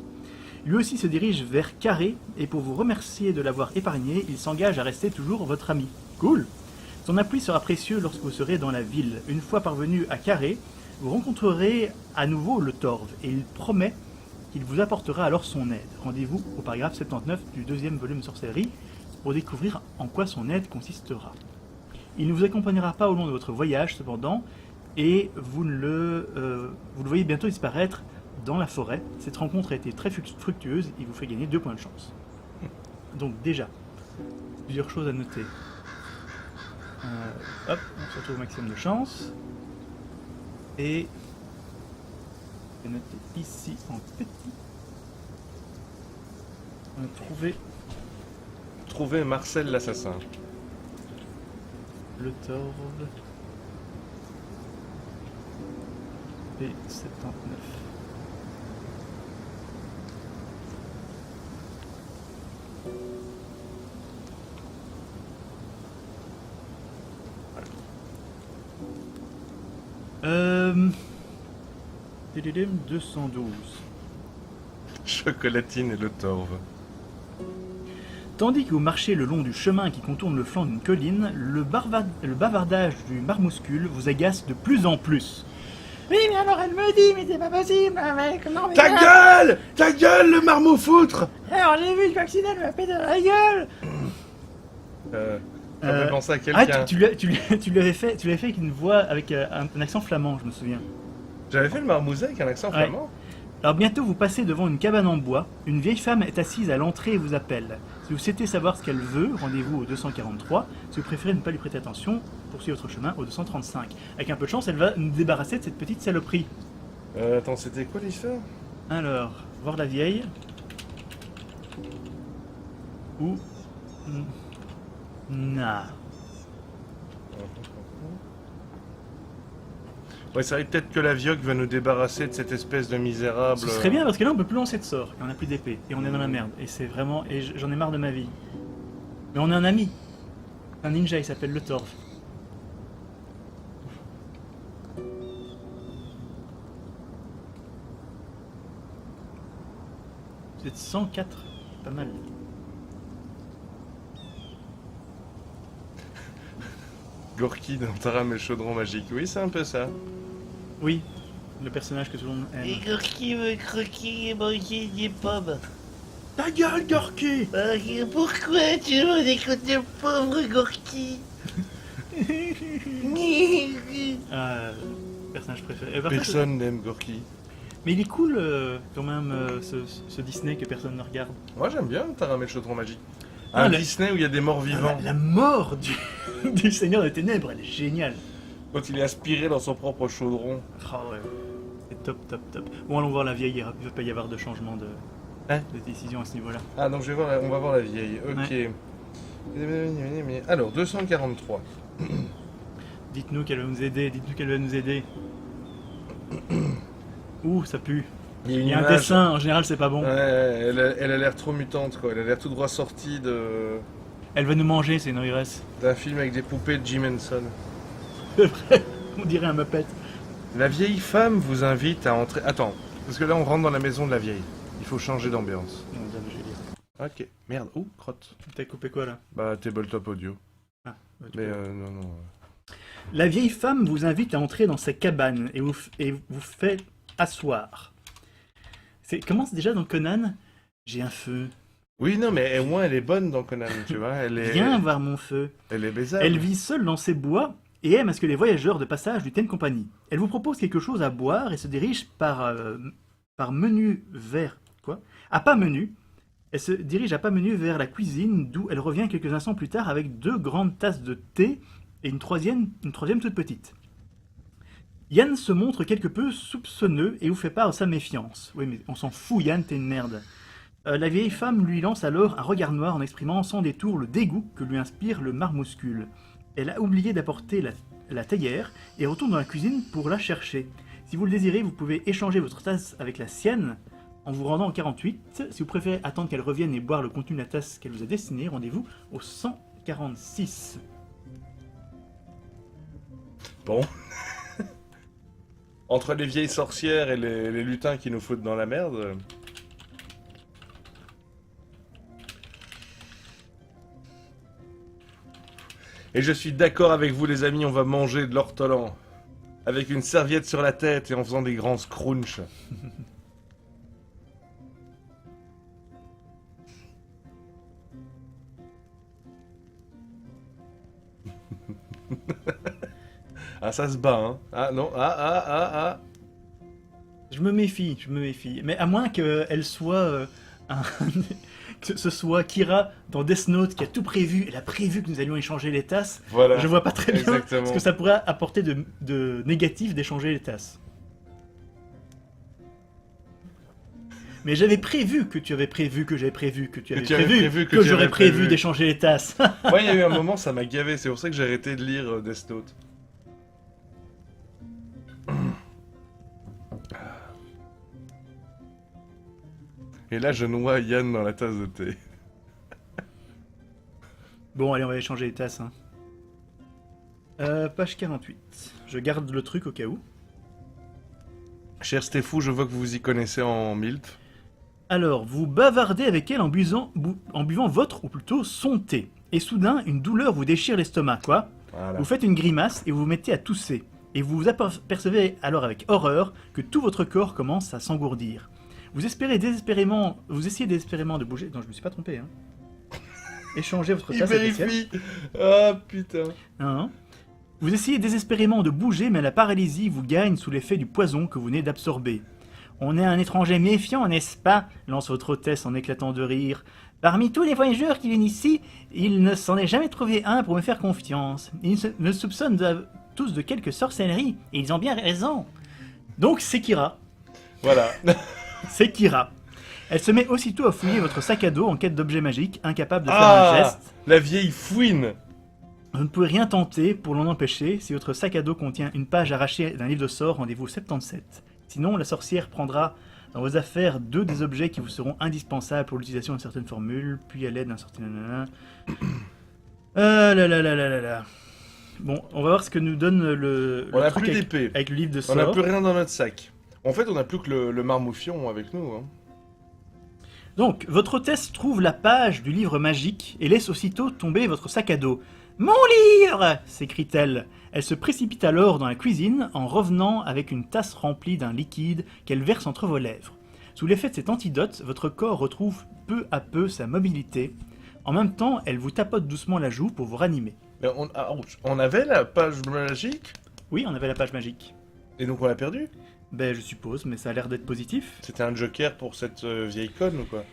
Lui aussi se dirige vers Carré, et pour vous remercier de l'avoir épargné, il s'engage à rester toujours votre ami. Cool! Son appui sera précieux lorsque vous serez dans la ville. Une fois parvenu à Carré, vous rencontrerez à nouveau le Torve, et il promet qu'il vous apportera alors son aide. Rendez-vous au paragraphe 79 du deuxième volume Sorcellerie pour découvrir en quoi son aide consistera. Il ne vous accompagnera pas au long de votre voyage cependant, et vous le voyez bientôt disparaître dans la forêt. Cette rencontre a été très fructueuse, il vous fait gagner 2 points de chance. Donc déjà, plusieurs choses à noter. Hop, on se retrouve au maximum de chance. Et je vais noter ici en petit. On a trouvé Trouver Marcel l'assassin. le Torve. P79. Voilà. 212. Chocolatine et le torve. Tandis que vous marchez le long du chemin qui contourne le flanc d'une colline, le bavardage du marmouscule vous agace de plus en plus. Oui, mais alors elle me dit, mais c'est pas possible, mec, non, mais... Ta gueule! Ta gueule, le marmot-foutre! Alors j'ai vu le vaccinal me péter dans la gueule. Ça me fait penser à Ah, quelqu'un. tu l'avais fait avec une voix, avec un accent flamand, je me souviens. J'avais fait le marmouset avec un accent Ouais. flamand. Alors bientôt vous passez devant une cabane en bois, une vieille femme est assise à l'entrée et vous appelle. Si vous souhaitez savoir ce qu'elle veut, rendez-vous au 243. Si vous préférez ne pas lui prêter attention, poursuivez votre chemin au 235. Avec un peu de chance, elle va nous débarrasser de cette petite saloperie. Attends, c'était quoi l'histoire? Alors, voir la vieille. Ou... Nah. Ouais, c'est vrai peut-être que la Vioque va nous débarrasser de cette espèce de misérable. Ce serait bien parce que là on peut plus lancer de sorts, et on a plus d'épée, et on est dans la merde. Et c'est vraiment... Et j'en ai marre de ma vie. Mais on a un ami. Un ninja, il s'appelle le Torf. Vous êtes 104, pas mal. Gorky dans Taram et le chaudron magique. Oui, c'est un peu ça. Oui, le personnage que tout le monde aime. Et Gorky veut croquer et manger des pommes. Ta gueule, Gorky! Pourquoi tu m'en écoutes le pauvre Gorky? Personnage préféré. Personne n'aime Gorky. Mais il est cool quand même ce Disney que personne ne regarde. Moi j'aime bien Taram et le chaudron magique. Ah, Un la- Disney où il y a des morts vivants. La mort du Seigneur des Ténèbres, elle est géniale. Quand il est aspiré dans son propre chaudron. Ah ouais, c'est top, top, top. Bon, allons voir la vieille, il ne va pas y avoir de changement de décision à ce niveau-là. Ah donc on va voir la vieille. Ok. Alors 243. Dites-nous qu'elle va nous aider, dites-nous qu'elle va nous aider. Ouh, ça pue. Il y a un image. dessin, en général c'est pas bon. Ouais, elle a l'air trop mutante quoi. Elle a l'air tout droit sortie Elle va nous manger, c'est une ogresse. d'un film avec des poupées de Jim Henson. On dirait un Muppet. La vieille femme vous invite à entrer. Attends, parce que là on rentre dans la maison de la vieille. Il faut changer d'ambiance. Non, je vais lire. Ok, merde. Ouh, crotte. T'as coupé quoi là? Bah, tabletop audio. Ah, bah, tu Mais peux- non. La vieille femme vous invite à entrer dans sa cabane et vous fait asseoir. Comment c'est déjà dans Conan? J'ai un feu. Oui, non, mais au moins elle est bonne dans Conan, tu vois. Viens voir mon feu. Elle est baisable. Elle vit seule dans ses bois et aime à ce que les voyageurs de passage lui tiennent compagnie. Elle vous propose quelque chose à boire et se dirige par menu vers... Quoi? À pas menu. Elle se dirige à pas menu vers la cuisine, d'où elle revient quelques instants plus tard avec 2 grandes tasses de thé et une troisième toute petite. Yann se montre quelque peu soupçonneux et vous fait part de sa méfiance. Oui, mais on s'en fout, Yann, t'es une merde. La vieille femme lui lance alors un regard noir en exprimant sans détour le dégoût que lui inspire le marmouscule. Elle a oublié d'apporter la théière et retourne dans la cuisine pour la chercher. Si vous le désirez, vous pouvez échanger votre tasse avec la sienne en vous rendant au 48. Si vous préférez attendre qu'elle revienne et boire le contenu de la tasse qu'elle vous a destinée, rendez-vous au 146. Bon. Entre les vieilles sorcières et les lutins qui nous foutent dans la merde... Et je suis d'accord avec vous les amis, on va manger de l'ortolan. Avec une serviette sur la tête et en faisant des grands scrunchs. Ah, ça se bat, hein. Ah, non, ah. Je me méfie. Mais à moins qu'elle soit que ce soit Kira dans Death Note qui a tout prévu, elle a prévu que nous allions échanger les tasses. Voilà. Je vois pas très bien Exactement. ce que ça pourrait apporter de négatif d'échanger les tasses. Mais j'avais prévu que tu avais prévu que j'avais prévu que tu avais prévu que j'aurais prévu d'échanger les tasses. Moi, il y a eu un moment, ça m'a gavé. C'est pour ça que j'ai arrêté de lire Death Note. Et là, je noie Yann dans la tasse de thé. Bon, allez, on va échanger les tasses. Hein. Page 48. Je garde le truc au cas où. Cher Stéphou, je vois que vous vous y connaissez en MILF. Alors, vous bavardez avec elle en buvant votre, ou plutôt son thé. Et soudain, une douleur vous déchire l'estomac, quoi. Voilà. Vous faites une grimace et vous vous mettez à tousser. Et vous vous apercevez alors avec horreur que tout votre corps commence à s'engourdir. Vous essayez désespérément de bouger. Non, je me suis pas trompé. Hein. Échangez votre Il tasse avec elle. vérifie. Ah, putain. Hein. Vous essayez désespérément de bouger, mais la paralysie vous gagne sous l'effet du poison que vous venez d'absorber. On est un étranger méfiant, n'est-ce pas? Lance votre hôtesse en éclatant de rire. Parmi tous les voyageurs qui viennent ici, il ne s'en est jamais trouvé un pour me faire confiance. Ils me soupçonnent tous de quelque sorcellerie, et ils ont bien raison. Donc c'est Kira. Voilà. C'est Kira. Elle se met aussitôt à fouiller votre sac à dos en quête d'objets magiques, incapable de faire un geste. La vieille fouine. Vous ne pouvez rien tenter pour l'en empêcher. Si votre sac à dos contient une page arrachée d'un livre de sorts, rendez-vous 77. Sinon, la sorcière prendra dans vos affaires 2 des objets qui vous seront indispensables pour l'utilisation d'une certaine formule, puis à l'aide d'un certain... là. Bon, on va voir ce que nous donne le On n'a truc plus d'épée. avec le livre de sorts. On n'a plus rien dans notre sac. En fait, on n'a plus que le marmouffion avec nous. Hein. Donc, votre hôtesse trouve la page du livre magique et laisse aussitôt tomber votre sac à dos. « Mon livre !» s'écrie-t-elle. Elle se précipite alors dans la cuisine en revenant avec une tasse remplie d'un liquide qu'elle verse entre vos lèvres. Sous l'effet de cet antidote, votre corps retrouve peu à peu sa mobilité. En même temps, elle vous tapote doucement la joue pour vous ranimer. Mais on avait la page magique. Oui, on avait la page magique. Et donc on l'a perdue. Ben, je suppose, mais ça a l'air d'être positif. C'était un joker pour cette vieille conne ou quoi?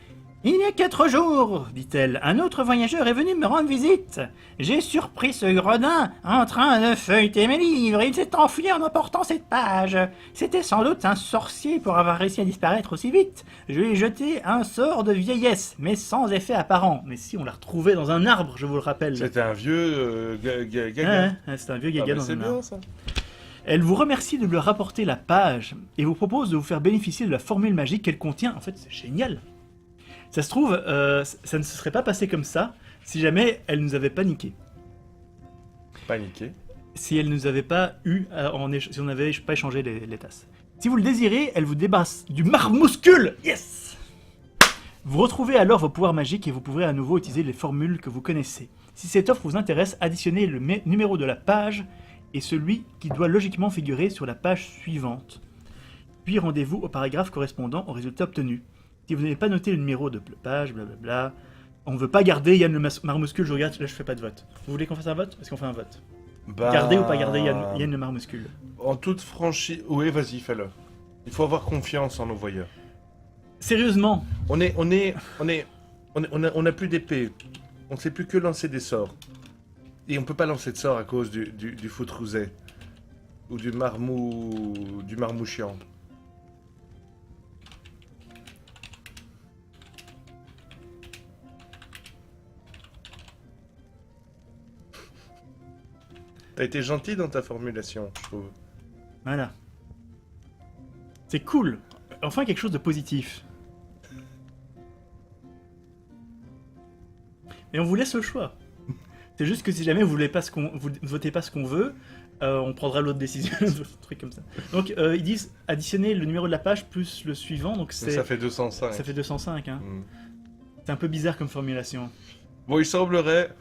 Il y a 4 jours, dit-elle, un autre voyageur est venu me rendre visite. J'ai surpris ce gredin en train de feuilleter mes livres. Il s'est enfui en emportant cette page. C'était sans doute un sorcier pour avoir réussi à disparaître aussi vite. Je lui ai jeté un sort de vieillesse, mais sans effet apparent. Mais si, on l'a retrouvé dans un arbre, je vous le rappelle. C'était un vieux gaga. C'était un vieux gaga dans c'est un bien arbre. ça. Elle vous remercie de lui rapporter la page et vous propose de vous faire bénéficier de la formule magique qu'elle contient. En fait, c'est génial. Ça se trouve, ça ne se serait pas passé comme ça si jamais elle nous avait paniqué. Paniqué. Si elle nous avait pas eu, si on n'avait pas échangé les tasses. Si vous le désirez, elle vous débarrasse du marmouscule. Yes. Vous retrouvez alors vos pouvoirs magiques et vous pourrez à nouveau utiliser les formules que vous connaissez. Si cette offre vous intéresse, additionnez le numéro de la page est celui qui doit logiquement figurer sur la page suivante. Puis rendez-vous au paragraphe correspondant au résultat obtenu. Si vous n'avez pas noté le numéro de page, blablabla, on ne veut pas garder Yann le marmouscule, je regarde, là je fais pas de vote. Vous voulez qu'on fasse un vote? Est-ce qu'on fait un vote? Bah, Garder ou pas garder Yann le marmouscule? En toute franchise... Oui, vas-y, fais-le. Il faut avoir confiance en nos voyeurs. Sérieusement, On a plus d'épée. On ne sait plus que lancer des sorts. Et on peut pas lancer de sorts à cause du foutrouset. Ou du marmouchian. T'as été gentil dans ta formulation, je trouve. voilà. C'est cool. Enfin quelque chose de positif. Et on vous laisse le choix. C'est juste que si jamais vous voulez pas vous votez pas ce qu'on veut, on prendra l'autre décision, un truc comme ça. Donc ils disent additionner le numéro de la page plus le suivant, donc Mais ça fait 205. ça fait 205. Hein. Mm. C'est un peu bizarre comme formulation. Bon, il semblerait...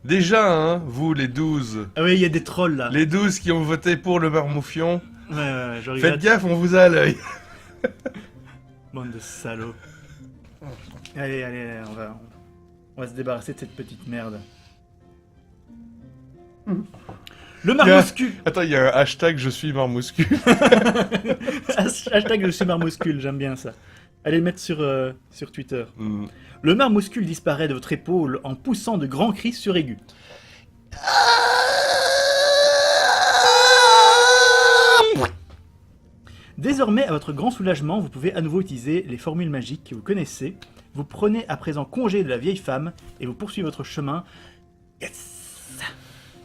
Déjà, hein, vous, les 12... Ah oui, il y a des trolls là. Les 12 qui ont voté pour le marmouffion, Ouais, je regrette. faites gaffe, on vous a à l'œil. Bande de salauds. Allez, on va se débarrasser de cette petite merde. Le marmouscule. Attends, il y a un hashtag je suis marmouscule. Hashtag je suis marmouscule, j'aime bien ça. Allez le mettre sur Twitter. Mm. Le marmouscule disparaît de votre épaule en poussant de grands cris suraigus. Désormais, à votre grand soulagement, vous pouvez à nouveau utiliser les formules magiques que vous connaissez. Vous prenez à présent congé de la vieille femme et vous poursuivez votre chemin. Yes!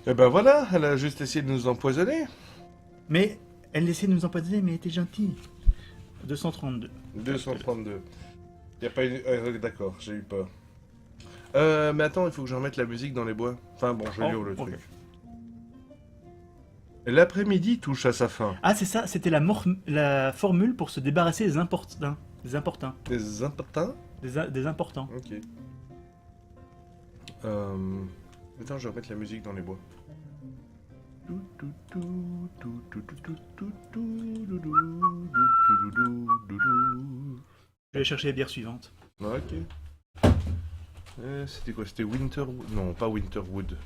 Et ben voilà, elle a juste essayé de nous empoisonner. Mais elle essaie de nous empoisonner, mais elle était gentille. 232. 232. Y a pas une... d'accord, j'ai eu peur. Mais attends, il faut que je remette la musique dans les bois. Enfin bon, je vais lire le ok. truc. L'après-midi touche à sa fin. Ah, c'est ça, c'était la formule pour se débarrasser des importuns. Des importuns. Des importants. Des importants. Ok. Attends, je vais remettre la musique dans les bois. Je vais chercher les bières suivantes. Ok. C'était quoi? C'était Winterwood? Non, pas Winterwood.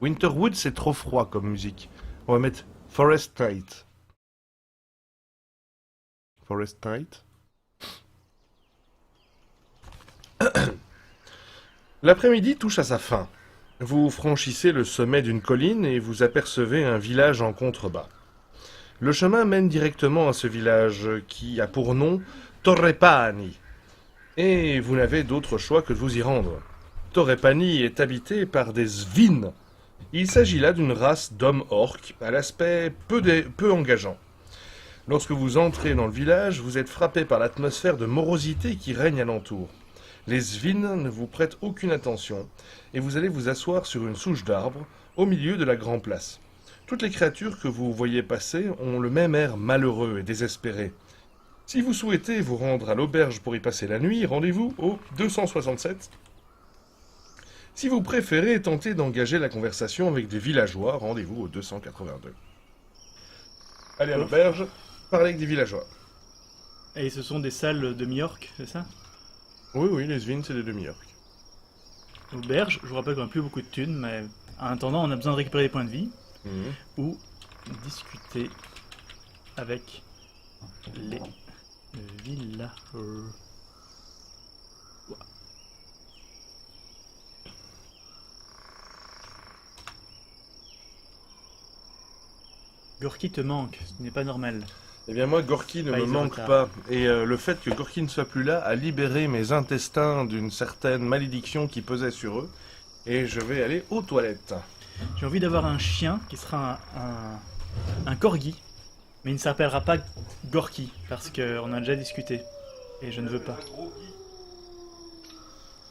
Winterwood, c'est trop froid comme musique. On va mettre Forest Night. Forest Night. L'après-midi touche à sa fin. Vous franchissez le sommet d'une colline et vous apercevez un village en contrebas. Le chemin mène directement à ce village qui a pour nom Torrepani. Et vous n'avez d'autre choix que de vous y rendre. Torrepani est habité par des Svin. Il s'agit là d'une race d'hommes orques à l'aspect peu engageant. Lorsque vous entrez dans le village, vous êtes frappé par l'atmosphère de morosité qui règne alentour. Les Svin ne vous prêtent aucune attention et vous allez vous asseoir sur une souche d'arbre au milieu de la grande place. Toutes les créatures que vous voyez passer ont le même air malheureux et désespéré. Si vous souhaitez vous rendre à l'auberge pour y passer la nuit, rendez-vous au 267. Si vous préférez tenter d'engager la conversation avec des villageois, rendez-vous au 282. Allez à l'auberge, parlez avec des villageois. Et ce sont des salles de Miorque, c'est ça? Oui, les Svin, c'est des demi-orques. Auberge, je vous rappelle qu'on n'a plus beaucoup de thunes, mais en attendant, on a besoin de récupérer des points de vie Mhm. ou discuter avec les villageois. Gorky te manque, ce n'est pas normal. Eh bien moi, Gorky ne Ah, me ils ont manque retard. pas. Et le fait que Gorky ne soit plus là a libéré mes intestins d'une certaine malédiction qui pesait sur eux. Et je vais aller aux toilettes. J'ai envie d'avoir un chien qui sera un corgi, mais il ne s'appellera pas Gorky, parce qu'on a déjà discuté, et je ne veux pas.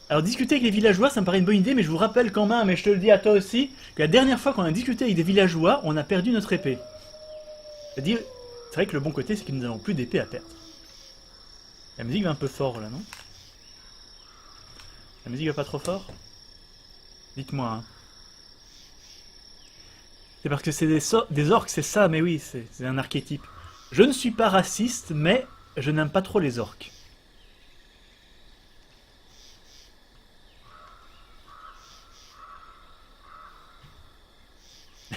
Alors discuter avec les villageois, ça me paraît une bonne idée, mais je vous rappelle quand même, et je te le dis à toi aussi, que la dernière fois qu'on a discuté avec des villageois, on a perdu notre épée. C'est-à-dire, c'est vrai que le bon côté, c'est que nous n'avons plus d'épée à perdre. La musique va un peu fort, là, non? La musique va pas trop fort? Dites-moi, hein. C'est parce que c'est des orques, c'est ça, mais oui, c'est un archétype. Je ne suis pas raciste, mais je n'aime pas trop les orques.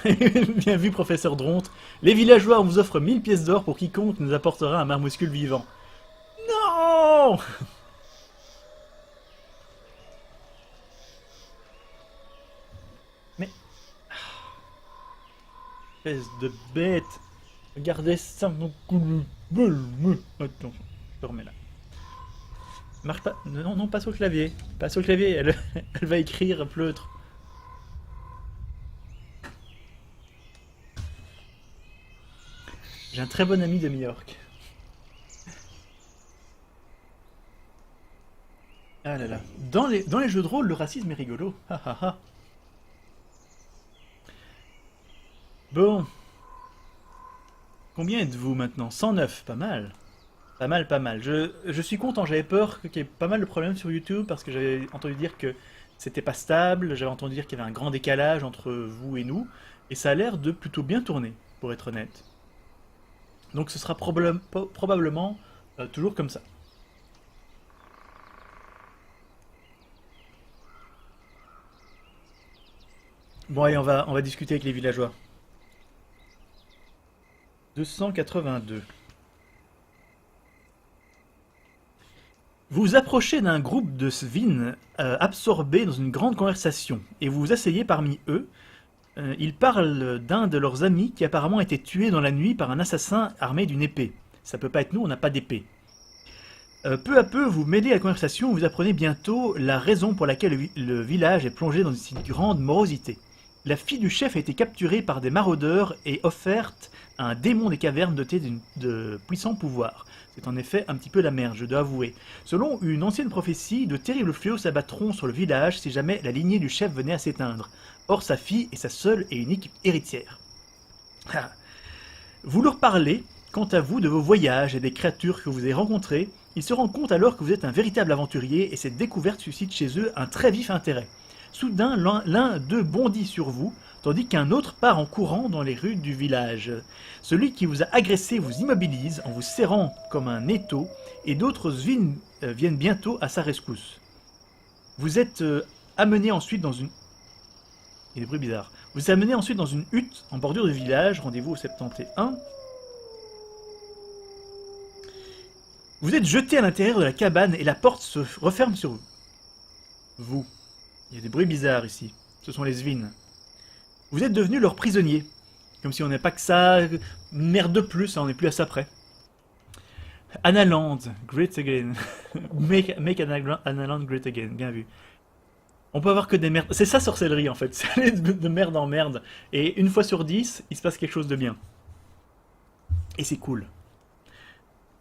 Bien vu, professeur Dronte. Les villageois, on vous offre 1000 pièces d'or pour quiconque nous apportera un marmouscule vivant. Non! Mais... Espèce de bête. Regardez ça, mon cul. Attends, je te remets là. Marche pas. Non, non, pas sur le clavier. Pas sur le clavier, elle va écrire pleutre. J'ai un très bon ami de New York. Ah là là. Dans les jeux de rôle, le racisme est rigolo. Ha ha ha. Bon. Combien êtes-vous maintenant? 109, pas mal. Pas mal, pas mal. Je suis content, j'avais peur qu'il y ait pas mal de problèmes sur YouTube parce que j'avais entendu dire que c'était pas stable, j'avais entendu dire qu'il y avait un grand décalage entre vous et nous, et ça a l'air de plutôt bien tourner, pour être honnête. Donc ce sera probablement toujours comme ça. Bon allez, on va discuter avec les villageois. 282. Vous vous approchez d'un groupe de Svin absorbés dans une grande conversation, et vous vous asseyez parmi eux. Ils parlent d'un de leurs amis qui apparemment a été tué dans la nuit par un assassin armé d'une épée. Ça peut pas être nous, on n'a pas d'épée. Peu à peu, vous mêlez à la conversation, vous apprenez bientôt la raison pour laquelle le village est plongé dans une si grande morosité. La fille du chef a été capturée par des maraudeurs et offerte à un démon des cavernes doté de puissants pouvoirs. C'est en effet un petit peu la merde, je dois avouer. Selon une ancienne prophétie, de terribles fléaux s'abattront sur le village si jamais la lignée du chef venait à s'éteindre. Or, sa fille est sa seule et unique héritière. Ah. Vous leur parlez, quant à vous, de vos voyages et des créatures que vous avez rencontrées. Ils se rendent compte alors que vous êtes un véritable aventurier et cette découverte suscite chez eux un très vif intérêt. Soudain, l'un d'eux bondit sur vous, tandis qu'un autre part en courant dans les rues du village. Celui qui vous a agressé vous immobilise en vous serrant comme un étau, et d'autres viennent bientôt à sa rescousse. Vous êtes amené ensuite dans une... Il y a des bruits bizarres. Vous êtes amené ensuite dans une hutte en bordure du village, rendez-vous au 71. Vous êtes jeté à l'intérieur de la cabane et la porte se referme sur vous. Il y a des bruits bizarres ici. Ce sont les Svin. Vous êtes devenu leur prisonnier. Comme si on n'est pas que ça. Une merde de plus, hein, on n'est plus à ça près. Analand, great again. make Analand great again, bien vu. On peut avoir que des merdes. C'est ça sorcellerie en fait, c'est aller de merde en merde. Et une fois sur 10, il se passe quelque chose de bien. Et c'est cool.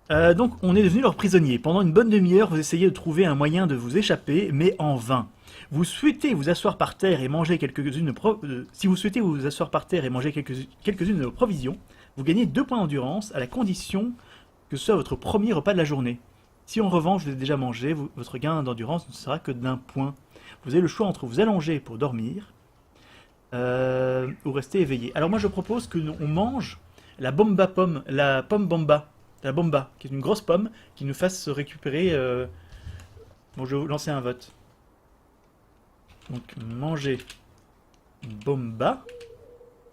Donc on est devenu leur prisonnier. Pendant une bonne demi-heure, vous essayez de trouver un moyen de vous échapper, mais en vain. Vous souhaitez vous asseoir par terre et manger quelques-unes si vous souhaitez vous asseoir par terre et manger quelques-unes de vos provisions, vous gagnez 2 points d'endurance à la condition que ce soit votre premier repas de la journée. Si en revanche vous avez déjà mangé, votre gain d'endurance ne sera que d'1 point. Vous avez le choix entre vous allonger pour dormir ou rester éveillé. Alors moi je propose que on mange la pomme bomba, qui est une grosse pomme qui nous fasse récupérer. Bon, je vais vous lancer un vote. Donc manger bomba,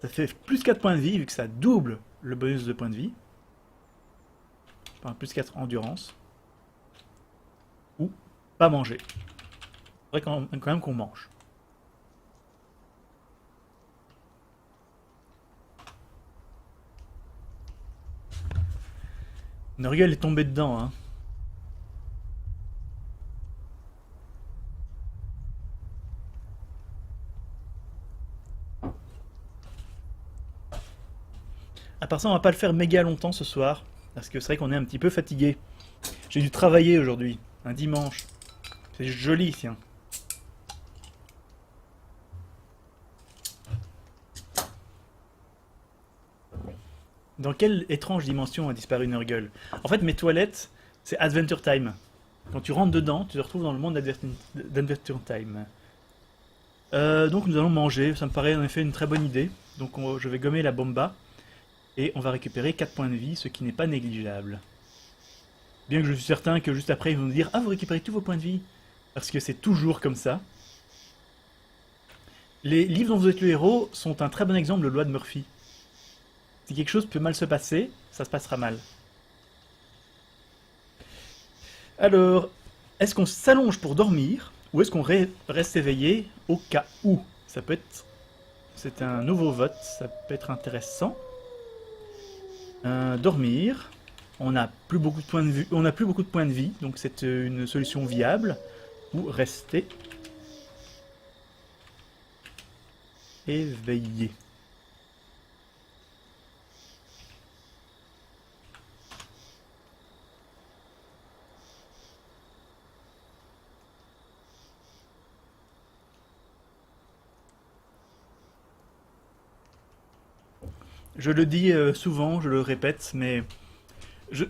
ça fait plus 4 points de vie vu que ça double le bonus de points de vie. Enfin, plus 4 endurance. Ou pas manger. Il faudrait quand même qu'on mange. Noriel est tombé dedans, hein. À part ça, on va pas le faire méga longtemps ce soir, parce que c'est vrai qu'on est un petit peu fatigué. J'ai dû travailler aujourd'hui, un dimanche. C'est joli, tiens. Dans quelle étrange dimension a disparu Nurgle? En fait, mes toilettes, c'est Adventure Time. Quand tu rentres dedans, tu te retrouves dans le monde d'Adventure Time. Donc nous allons manger, ça me paraît en effet une très bonne idée. Donc je vais gommer la bomba et on va récupérer 4 points de vie, ce qui n'est pas négligeable. Bien que je suis certain que juste après ils vont nous dire « Ah, vous récupérez tous vos points de vie !» Parce que c'est toujours comme ça. Les livres dont vous êtes le héros sont un très bon exemple de loi de Murphy. Si quelque chose peut mal se passer, ça se passera mal. Alors, est-ce qu'on s'allonge pour dormir ou est-ce qu'on reste éveillé au cas où? Ça peut être... C'est un nouveau vote, ça peut être intéressant. Dormir. On n'a plus beaucoup de points de vue, on n'a plus beaucoup de points de vie, donc c'est une solution viable. Ou rester éveillé. Je le dis souvent, je le répète, mais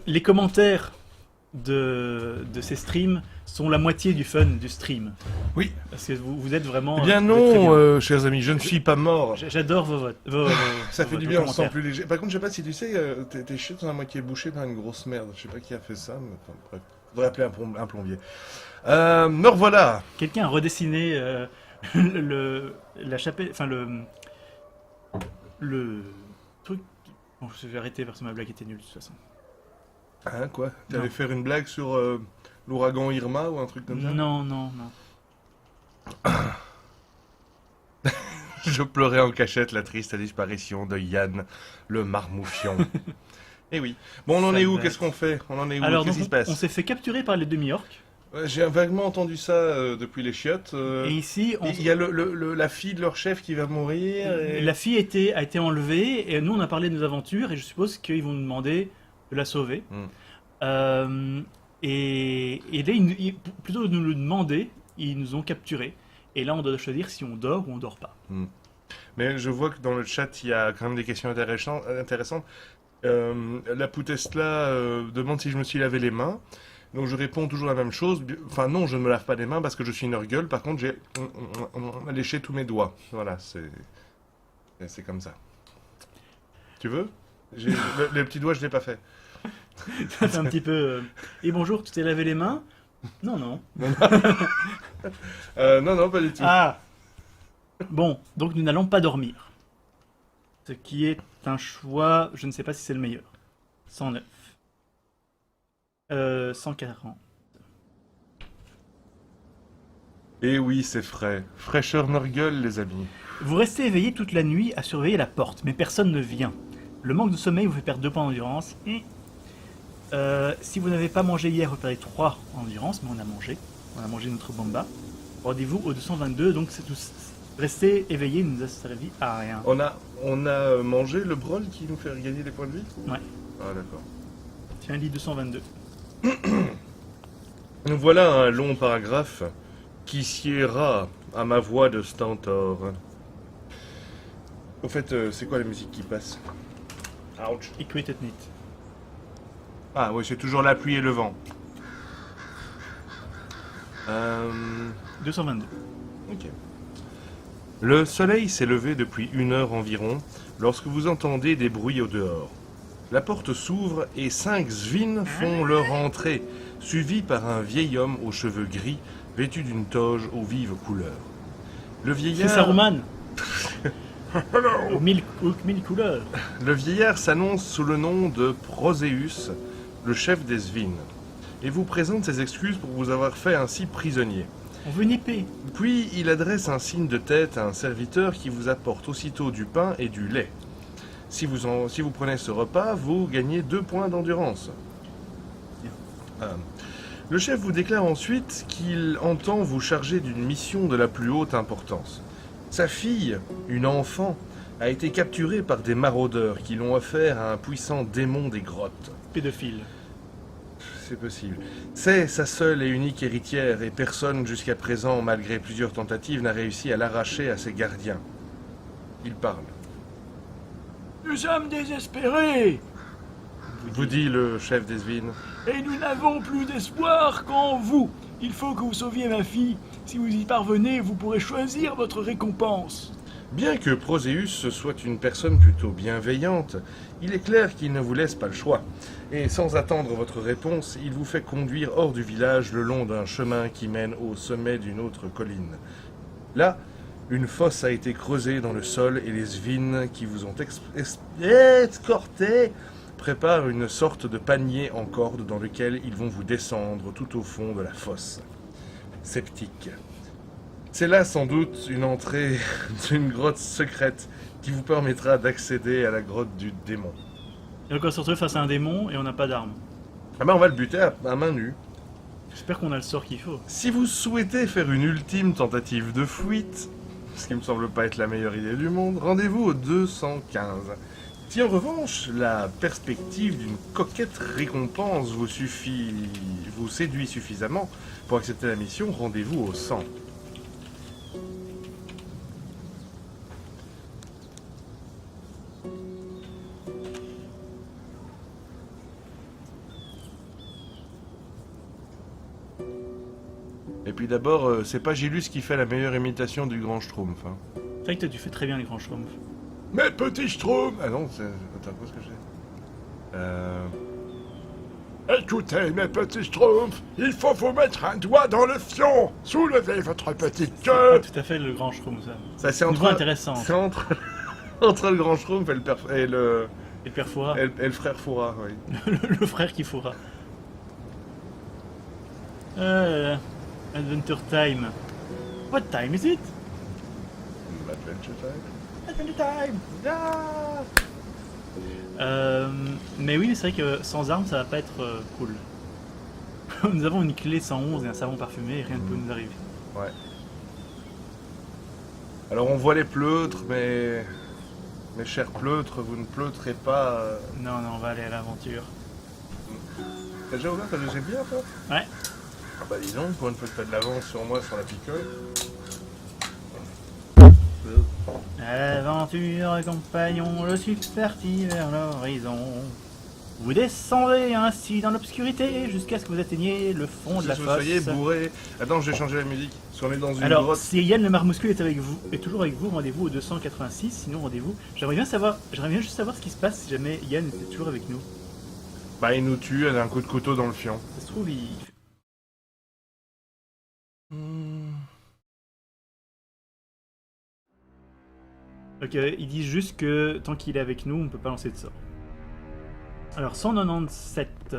les commentaires de ces streams sont la moitié du fun du stream. Oui. Parce que vous êtes vraiment... Eh bien vous êtes très bien. non, chers amis, je ne suis pas mort. J'adore vos votes. Ça fait vos du bien, on se sent commentaires. plus léger. Par contre, je sais pas si tu sais, tes chiottes sont à moitié bouchées par une grosse merde. Je sais pas qui a fait ça, mais enfin, bref. Faudrait appeler un plombier. Me revoilà. Quelqu'un a redessiné la chapelle... Enfin, le truc... Bon, je vais arrêter parce que ma blague était nulle de toute façon. Hein, quoi? T'allais Non. faire une blague sur l'ouragan Irma ou un truc comme ça? Non, non, non. Je pleurais en cachette la triste disparition de Yann, le marmoufion. Eh oui. Bon, on en Ça est où? va. Qu'est-ce qu'on fait? On en est où? Alors, Qu'est-ce donc, qui se passe? on s'est fait capturer par les demi-orques. Ouais, j'ai vaguement entendu ça depuis les chiottes. Et ici, Il y a la fille de leur chef qui va mourir. Et... la fille a été enlevée, et nous on a parlé de nos aventures, et je suppose qu'ils vont nous demander de la sauver. Et là, plutôt que de nous le demander, ils nous ont capturés. Et là, on doit choisir si on dort ou on dort pas. Mais je vois que dans le chat, il y a quand même des questions intéressantes. La Poutestla demande si je me suis lavé les mains. Donc je réponds toujours la même chose. Enfin non, je ne me lave pas les mains parce que je suis une orgueule. Par contre, j'ai léché tous mes doigts. Voilà, c'est comme ça. Tu veux? Les petits doigts, je l'ai pas fait. C'est un petit peu... Et bonjour, tu t'es lavé les mains? Non, non. Non, pas du tout. Ah! Bon, donc nous n'allons pas dormir. Ce qui est un choix, je ne sais pas si c'est le meilleur. 109. 140. Et oui, c'est frais. Fraîcheur Norgueul, les amis. Vous restez éveillé toute la nuit à surveiller la porte, mais personne ne vient. Le manque de sommeil vous fait perdre 2 points d'endurance. Si vous n'avez pas mangé hier, vous perdez 3 en endurance, mais on a mangé. On a mangé notre bomba. Rendez-vous au 222, donc c'est tout. Rester éveillé ne nous a servi à rien. On a mangé le brol qui nous fait gagner des points de vie? Ouais. Ah, d'accord. Tiens, lit 222. Nous voilà un long paragraphe qui siera à ma voix de stentor. Au fait, c'est quoi la musique qui passe? Ouch. Equate et Nit. Ah oui, c'est toujours la pluie et le vent. 222. Ok. Le soleil s'est levé depuis 1 heure environ lorsque vous entendez des bruits au dehors. La porte s'ouvre et 5 svins font leur entrée, suivis par un vieil homme aux cheveux gris, vêtu d'une toge aux vives couleurs. Le C'est vieillard... Saruman. aux mille couleurs. Le vieillard s'annonce sous le nom de Proséus, le chef des Svins, et vous présente ses excuses pour vous avoir fait ainsi prisonnier. On veut une épée. Puis il adresse un signe de tête à un serviteur qui vous apporte aussitôt du pain et du lait. Si vous prenez ce repas, vous gagnez 2 points d'endurance. Le chef vous déclare ensuite qu'il entend vous charger d'une mission de la plus haute importance. Sa fille, une enfant, a été capturée par des maraudeurs qui l'ont offert à un puissant démon des grottes. Pédophile. C'est possible. C'est sa seule et unique héritière et personne jusqu'à présent, malgré plusieurs tentatives, n'a réussi à l'arracher à ses gardiens. Il parle. Nous sommes désespérés. Vous dit le chef des Svins. Et nous n'avons plus d'espoir qu'en vous. Il faut que vous sauviez ma fille. Si vous y parvenez, vous pourrez choisir votre récompense. Bien que Proséus soit une personne plutôt bienveillante, il est clair qu'il ne vous laisse pas le choix. Et sans attendre votre réponse, il vous fait conduire hors du village le long d'un chemin qui mène au sommet d'une autre colline. Là, une fosse a été creusée dans le sol et les svines qui vous ont escorté préparent une sorte de panier en corde dans lequel ils vont vous descendre tout au fond de la fosse. Sceptique. C'est là sans doute une entrée d'une grotte secrète qui vous permettra d'accéder à la grotte du démon. Et donc on se retrouve face à un démon et on n'a pas d'arme. Ah ben on va le buter à main nue. J'espère qu'on a le sort qu'il faut. Si vous souhaitez faire une ultime tentative de fuite, ce qui me semble pas être la meilleure idée du monde, rendez-vous au 215. Si en revanche la perspective d'une coquette récompense vous séduit suffisamment pour accepter la mission, rendez-vous au 100. Et puis d'abord, c'est pas Gilus qui fait la meilleure imitation du grand Schtroumpf. Hein. C'est vrai que toi, tu fais très bien les grands schtroumpfs. Mais petit Schtroumpf. Ah non, c'est... Attends, qu'est-ce que j'ai Écoutez, mes petits schtroumpfs, il faut vous mettre un doigt dans le fion. Soulevez votre petite C'est pas queue. tout à fait le grand schtroumpf, ça. Ça, c'est Une entre... voix intéressante. C'est entre... entre le grand Schtroumpf et le, Et le père Foura, et le frère Foura, oui. le frère qui fourra. Adventure time. What time is it? Adventure Time. Adventure time! Mais oui, c'est vrai que sans armes, ça va pas être cool. Nous avons une clé 111 et un savon parfumé et rien ne peut nous arriver. Ouais. Alors on voit les pleutres, mais... Mes chers pleutres, vous ne pleutrez pas... Non, non, on va aller à l'aventure. T'as déjà ouvert ta deuxième bière, toi? Ouais. Ah bah dis donc, pour une fois que t'as de l'avance sur moi, sur la picole. Aventure, compagnon, je suis parti vers l'horizon. Vous descendez ainsi dans l'obscurité jusqu'à ce que vous atteigniez le fond de la Si vous fosse. soyez bourré... Attends, je vais changer la musique. Parce qu'on est dans une Alors, grotte... si Yann le Marmouscule est avec vous, est toujours avec vous, rendez-vous au 286, sinon rendez-vous. J'aimerais bien juste savoir ce qui se passe si jamais Yann était toujours avec nous. Bah il nous tue, elle a un coup de couteau dans le fion. Ça se trouve, il... Ok, ils disent juste que tant qu'il est avec nous, on peut pas lancer de sort. Alors, 197.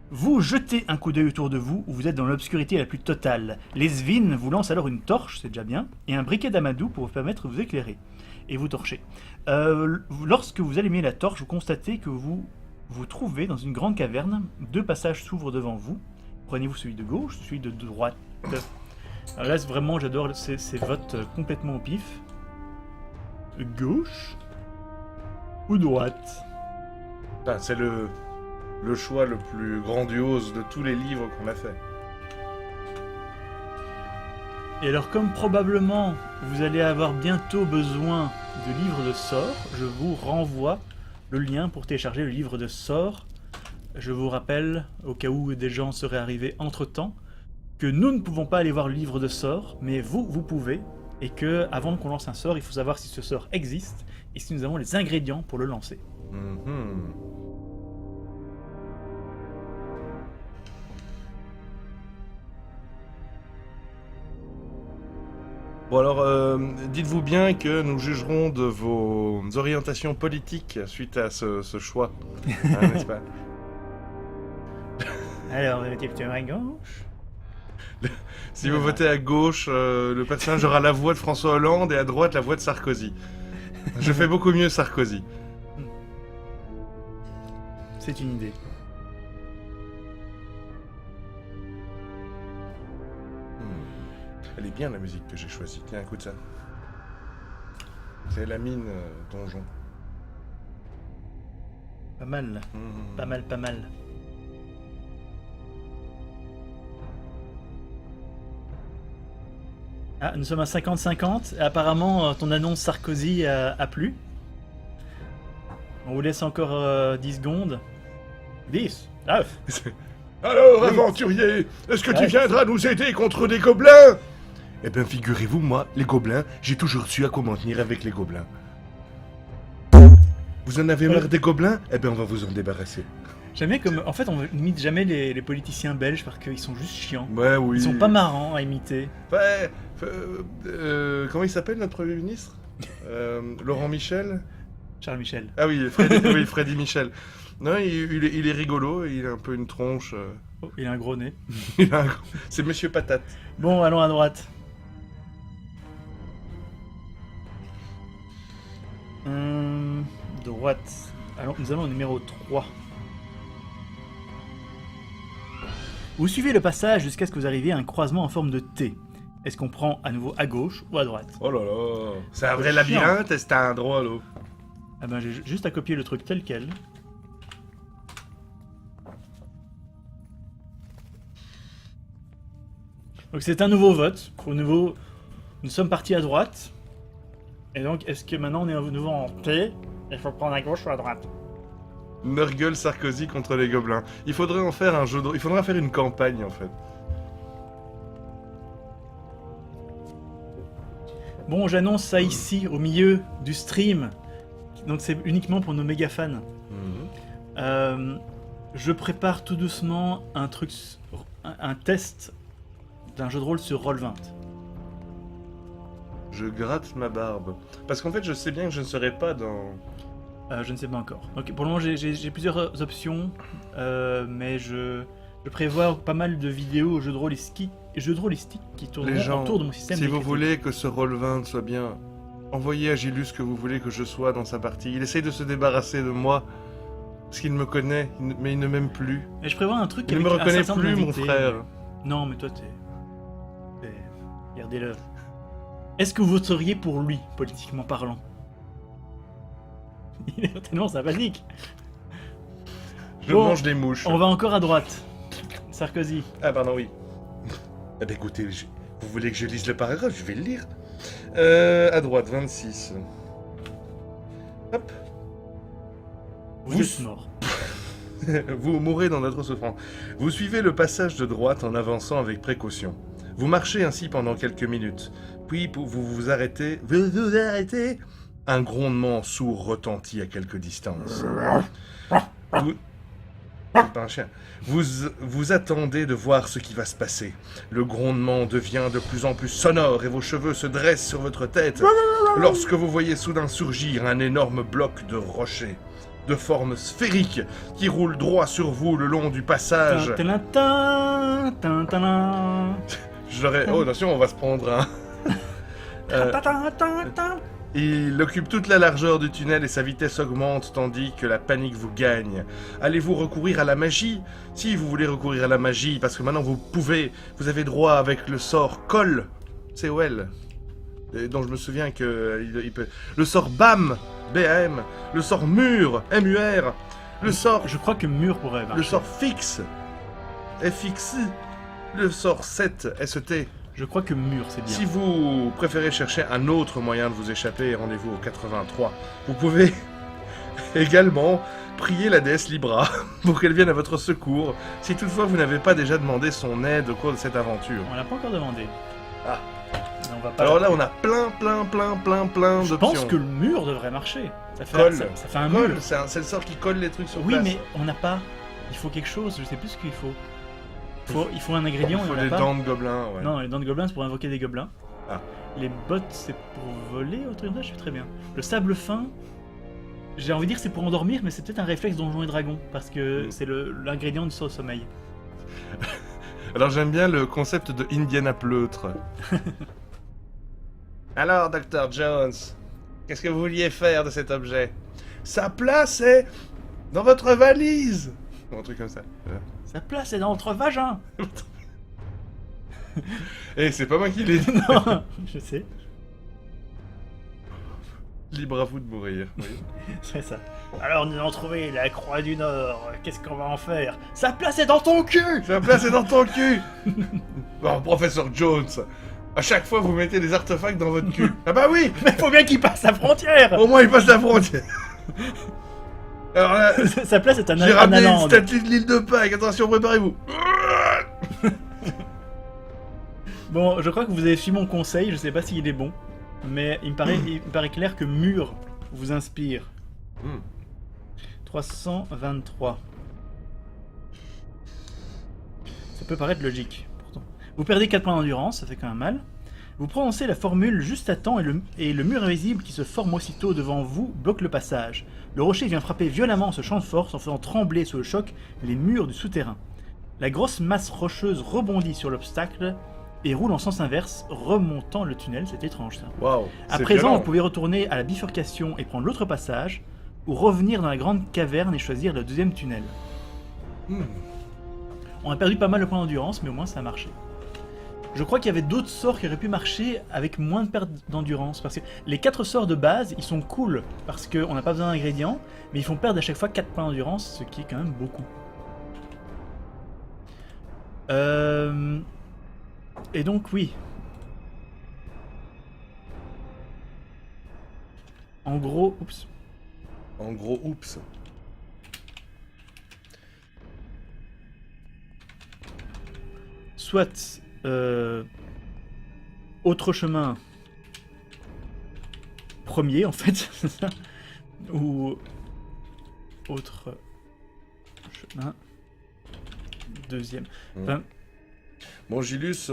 Vous jetez un coup d'œil autour de vous, où vous êtes dans l'obscurité la plus totale. Les Svines vous lancent alors une torche, c'est déjà bien, et un briquet d'amadou pour vous permettre de vous éclairer. Et vous torchez. Lorsque vous allumez la torche, vous constatez que vous vous trouvez dans une grande caverne. 2 passages s'ouvrent devant vous. Prenez-vous celui de gauche, celui de droite. Alors là, vraiment, j'adore ces votes complètement au pif. Gauche ou droite? Putain, c'est le choix le plus grandiose de tous les livres qu'on a fait. Et alors, comme probablement vous allez avoir bientôt besoin de livres de sorts, je vous renvoie le lien pour télécharger le livre de sorts. Je vous rappelle, au cas où des gens seraient arrivés entre-temps, que nous ne pouvons pas aller voir le livre de sorts, mais vous pouvez, et que avant qu'on lance un sort, il faut savoir si ce sort existe, et si nous avons les ingrédients pour le lancer. Bon alors, dites-vous bien que nous jugerons de vos orientations politiques suite à ce choix, hein, n'est-ce pas? Alors, vous mettez plutôt à gauche. Si vous votez à gauche, le personnage aura la voix de François Hollande et à droite la voix de Sarkozy. Je fais beaucoup mieux Sarkozy. C'est une idée. Elle est bien la musique que j'ai choisie. Tiens, écoute ça. C'est la mine donjon. Pas mal. Pas mal, pas mal. Ah, nous sommes à 50-50. Apparemment, ton annonce Sarkozy a plu. On vous laisse encore 10 secondes. 10, Ah, Alors, Oui. aventurier, est-ce que tu Ouais. viendras nous aider contre des gobelins? Eh bien, figurez-vous, moi, les gobelins, j'ai toujours su à quoi m'en tenir avec les gobelins. Vous en avez marre des gobelins? Eh bien, on va vous en débarrasser. j'aime bien comme. En fait, on imite jamais les politiciens belges parce qu'ils sont juste chiants. Ouais, oui. Ils sont pas marrants à imiter. Ouais, comment il s'appelle notre Premier ministre Laurent Michel. Charles Michel. Ah oui, oui, Freddy Michel. Non, il est rigolo, il a un peu une tronche. Oh, il a un gros nez. C'est Monsieur Patate. Bon, allons à droite. Droite. Alors, nous allons au numéro 3. Vous suivez le passage jusqu'à ce que vous arriviez à un croisement en forme de T. Est-ce qu'on prend à nouveau à gauche ou à droite? Oh là là. C'est un vrai Chiant. labyrinthe et c'est un droit là. Ah ben, j'ai juste à copier le truc tel quel. Donc c'est un nouveau vote. Nous sommes partis à droite. Et donc, est-ce que maintenant on est à nouveau en T? Il faut prendre à gauche ou à droite? Nurgle Sarkozy contre les gobelins. Il faudrait en faire un jeu de... Il faudrait faire une campagne en fait. Bon, j'annonce ça ici, au milieu du stream. Donc c'est uniquement pour nos méga fans. Je prépare tout doucement un test d'un jeu de rôle sur Roll20. Je gratte ma barbe. Parce qu'en fait, je sais bien que je ne serai pas dans... Je ne sais pas encore. Donc pour le moment, j'ai plusieurs options, mais je prévois pas mal de vidéos jeux de rôle qui tournent Les gens, autour de mon système. si vous d'écriture. voulez que ce Roll20 soit bien, envoyez à Gilus que vous voulez que je sois dans sa partie. Il essaye de se débarrasser de moi, parce qu'il me connaît, mais il ne m'aime plus. Mais je prévois un truc Il ne avec me un reconnaît certain plus, nombre mon d'invités. frère. Non, mais toi, Regardez-le. Est-ce que vous voteriez pour lui, politiquement parlant? Il est tellement sympathique. Je Bon, mange des mouches. On va encore à droite. Sarkozy. Ah, pardon, oui. Eh ben écoutez, vous voulez que je lise le paragraphe? Je vais le lire. À droite, 26. Hop. Vous êtes mort. Vous mourrez dans notre souffrance. Vous suivez le passage de droite en avançant avec précaution. Vous marchez ainsi pendant quelques minutes. Puis vous vous arrêtez. Vous arrêtez. Un grondement sourd retentit à quelque distance. Vous... C'est pas un chien. Vous attendez de voir ce qui va se passer. Le grondement devient de plus en plus sonore et vos cheveux se dressent sur votre tête lorsque vous voyez soudain surgir un énorme bloc de rocher de forme sphérique qui roule droit sur vous le long du passage. Oh, attention, on va se prendre un... Il occupe toute la largeur du tunnel et sa vitesse augmente tandis que la panique vous gagne. Allez-vous recourir à la magie? Si vous voulez recourir à la magie, parce que maintenant vous avez droit avec le sort Col, C-O-L, dont je me souviens que il peut... Le sort BAM, B-A-M, le sort Mur, M-U-R, le sort... Je crois que mur pourrait marcher. Le sort Fixe, F-X-I, le sort 7, S-E-T. Je crois que mur, c'est bien. Si vous préférez chercher un autre moyen de vous échapper, rendez-vous au 83. Vous pouvez également prier la déesse Libra pour qu'elle vienne à votre secours, si toutefois vous n'avez pas déjà demandé son aide au cours de cette aventure. On l'a pas encore demandé. Ah. Mais on va pas Alors là, l'appeler. on a plein Je d'options. pense que le mur devrait marcher. Ça fait, Colle. ça fait un Colle, mur. c'est le sort qui colle les trucs sur Oui, place. mais on n'a pas. Il faut quelque chose, je sais plus ce qu'il faut. Il faut un ingrédient, Il faut on en a des pas. dents de gobelins, ouais. Non, les dents de gobelins, c'est pour invoquer des gobelins. Ah. Les bottes, c'est pour voler, autre chose, je suis très bien. Le sable fin, j'ai envie de dire c'est pour endormir, mais c'est peut-être un réflexe Donjons et Dragons, parce que c'est l'ingrédient du sommeil. Alors j'aime bien le concept de Indiana pleutre. Alors, Dr. Jones, qu'est-ce que vous vouliez faire de cet objet? Sa place est dans votre valise. Ou un truc comme ça. Sa place est dans votre vagin. Eh, c'est pas moi qui l'ai dit. Non, je sais, Libre à vous de mourir. Oui. c'est ça. Alors nous avons trouvé la Croix du Nord, qu'est-ce qu'on va en faire? Sa place est dans ton cul. Sa place est dans ton cul. Bon, professeur Jones, à chaque fois vous mettez des artefacts dans votre cul. Ah bah oui. Mais faut bien qu'il passe la frontière. Au moins il passe la frontière. Alors là, Sa place est un j'ai ramené une Analand. statue de l'île de Pâques. Attention, préparez-vous. Bon, je crois que vous avez suivi mon conseil, je sais pas s'il est bon, mais il me paraît clair que mur vous inspire. Hmm. 323. Ça peut paraître logique, pourtant. Vous perdez 4 points d'endurance, ça fait quand même mal. Vous prononcez la formule juste à temps et le mur invisible qui se forme aussitôt devant vous bloque le passage. Le rocher vient frapper violemment ce champ de force en faisant trembler sous le choc les murs du souterrain. La grosse masse rocheuse rebondit sur l'obstacle et roule en sens inverse, remontant le tunnel. C'est étrange ça. Waouh. À c'est présent, violent. vous pouvez retourner à la bifurcation et prendre l'autre passage, ou revenir dans la grande caverne et choisir le deuxième tunnel. Hmm. On a perdu pas mal de points d'endurance, mais au moins ça a marché. Je crois qu'il y avait d'autres sorts qui auraient pu marcher avec moins de perte d'endurance, parce que les 4 sorts de base, ils sont cool, parce qu'on n'a pas besoin d'ingrédients, mais ils font perdre à chaque fois 4 points d'endurance, ce qui est quand même beaucoup. Et donc oui. En gros, oups. En gros, oups. Soit autre chemin premier en fait, c'est ça, ou autre chemin deuxième. Enfin, Bon, Gilus,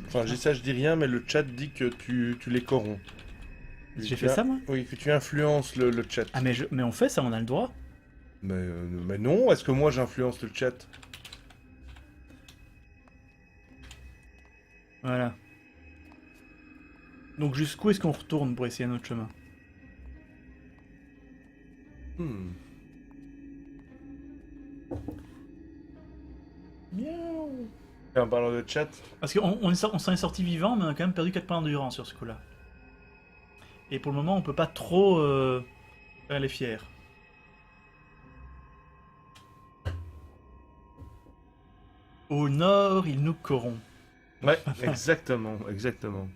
enfin, j'ai ça, je dis rien, mais le chat dit que tu les corromps. j'ai fait ça moi? Oui, que tu influences le chat. Ah mais on fait ça, on a le droit. Mais non, est-ce que moi j'influence le chat? Voilà. Donc jusqu'où est-ce qu'on retourne pour essayer un autre chemin? Hmm. Et en parlant de chat, Parce qu'on s'en est sorti vivant, mais on a quand même perdu 4 points d'endurance sur ce coup-là. Et pour le moment, on peut pas trop faire les fiers. Au nord, il nous corrompt. ouais, exactement, exactement.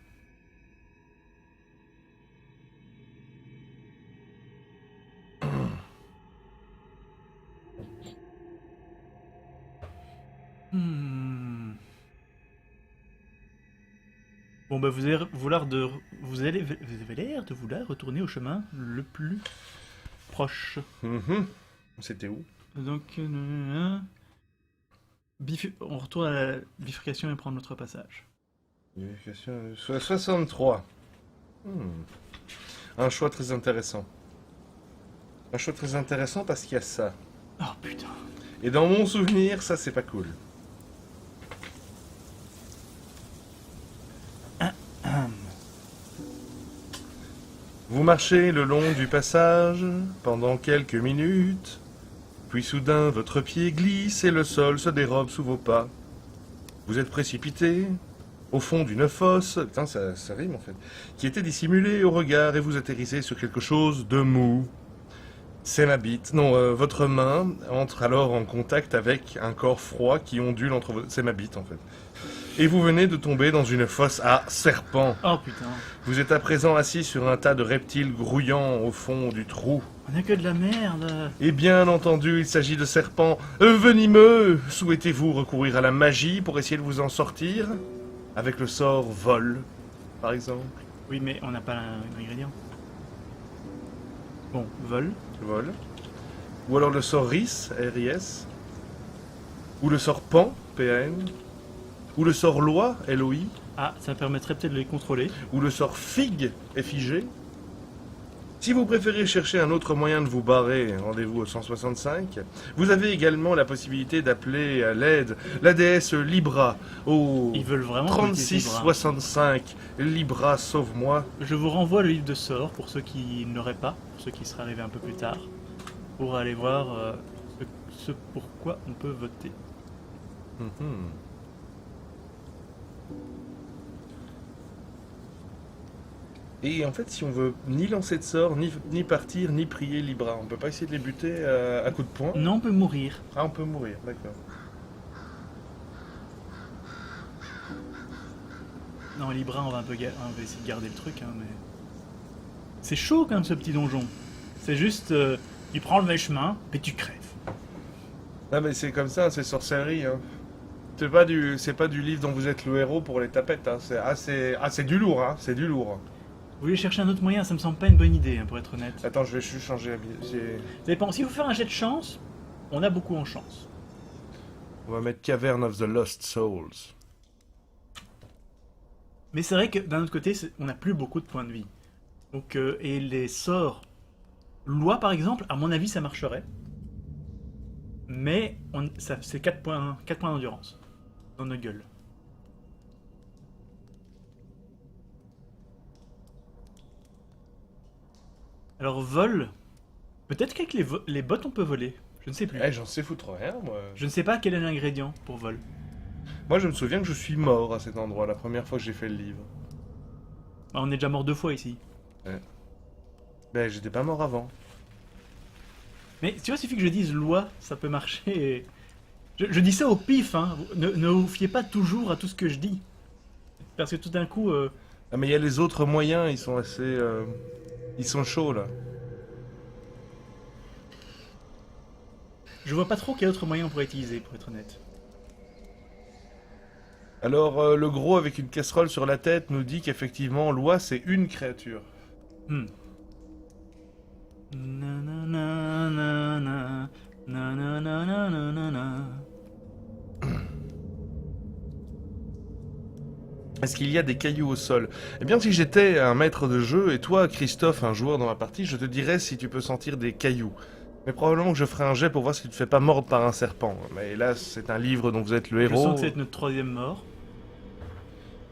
Bon bah vous avez l'air de vouloir retourner au chemin le plus proche. Mhm. C'était où? Donc on retourne à la bifurcation et prendre notre passage. Vérification, 63. Un choix très intéressant. Un choix très intéressant parce qu'il y a ça. Oh putain. Et dans mon souvenir, ça c'est pas cool. Vous marchez le long du passage pendant quelques minutes, puis soudain votre pied glisse et le sol se dérobe sous vos pas. Vous êtes précipité au fond d'une fosse, putain ça rime en fait, qui était dissimulée au regard et vous atterrissez sur quelque chose de mou. C'est ma bite. Non, votre main entre alors en contact avec un corps froid qui ondule entre vos... C'est ma bite en fait. Et vous venez de tomber dans une fosse à serpents. Oh putain. Vous êtes à présent assis sur un tas de reptiles grouillants au fond du trou. On a que de la merde. Et bien entendu, il s'agit de serpents venimeux. Souhaitez-vous recourir à la magie pour essayer de vous en sortir? Avec le sort vol, par exemple. Oui mais on n'a pas l'ingrédient. Bon, vol. Vol. Ou alors le sort RIS, R-I-S. Ou le sort PAN, P-A-N. Ou le sort loi, L-O-I. Ah, ça permettrait peut-être de les contrôler. Ou le sort FIG, F-I-G. Si vous préférez chercher un autre moyen de vous barrer, rendez-vous au 165. Vous avez également la possibilité d'appeler à l'aide la déesse Libra au Ils veulent vraiment qu'on utilise Libra. 3665. Libra, sauve-moi. Je vous renvoie le livre de sorts pour ceux qui ne l'auraient pas, pour ceux qui seraient arrivés un peu plus tard, pour aller voir ce pourquoi on peut voter. Mhm. Et en fait, si on veut ni lancer de sort, ni partir, ni prier Libra, on peut pas essayer de les buter à coups de poing? Non, on peut mourir. Ah, on peut mourir, d'accord. Non, Libra, on va essayer de garder le truc, hein, mais... C'est chaud quand même ce petit donjon. C'est juste Tu prends le mauvais chemin, et tu crèves. Non mais c'est comme ça, c'est sorcellerie. Hein. C'est pas du livre dont vous êtes le héros pour les tapettes. Hein. C'est du lourd. Hein. C'est du lourd. Vous voulez chercher un autre moyen, ça me semble pas une bonne idée, hein, pour être honnête. Attends, je vais juste changer. Ça dépend. Si vous faites un jet de chance, on a beaucoup en chance. On va mettre Cavern of the Lost Souls. Mais c'est vrai que d'un autre côté, on n'a plus beaucoup de points de vie. Donc, et les sorts loi par exemple, à mon avis, ça marcherait. Mais c'est 4 points d'endurance dans nos gueules. Alors vol, peut-être qu'avec les bottes on peut voler. Je ne sais plus. Eh, j'en sais foutre rien, moi. Je ne sais pas quel est l'ingrédient pour vol. Moi, je me souviens que je suis mort à cet endroit la première fois que j'ai fait le livre. Bah, on est déjà mort 2 fois ici. Ben, j'étais pas mort avant. Mais tu vois, il suffit que je dise loi, ça peut marcher. Je dis ça au pif, hein. Ne vous fiez pas toujours à tout ce que je dis. Parce que tout d'un coup... Ah, mais il y a les autres moyens, ils sont assez... Ils sont chauds, là. Je vois pas trop quel autre moyen on pourrait utiliser, pour être honnête. Alors, le gros avec une casserole sur la tête nous dit qu'effectivement, Loi, c'est une créature. Nananana, nananana. Est-ce qu'il y a des cailloux au sol? Eh bien, si j'étais un maître de jeu et toi, Christophe, un joueur dans la partie, je te dirais si tu peux sentir des cailloux. Mais probablement que je ferai un jet pour voir si tu te fais pas mordre par un serpent. Mais là, c'est un livre dont vous êtes le Je héros. sens que c'est notre 3e mort.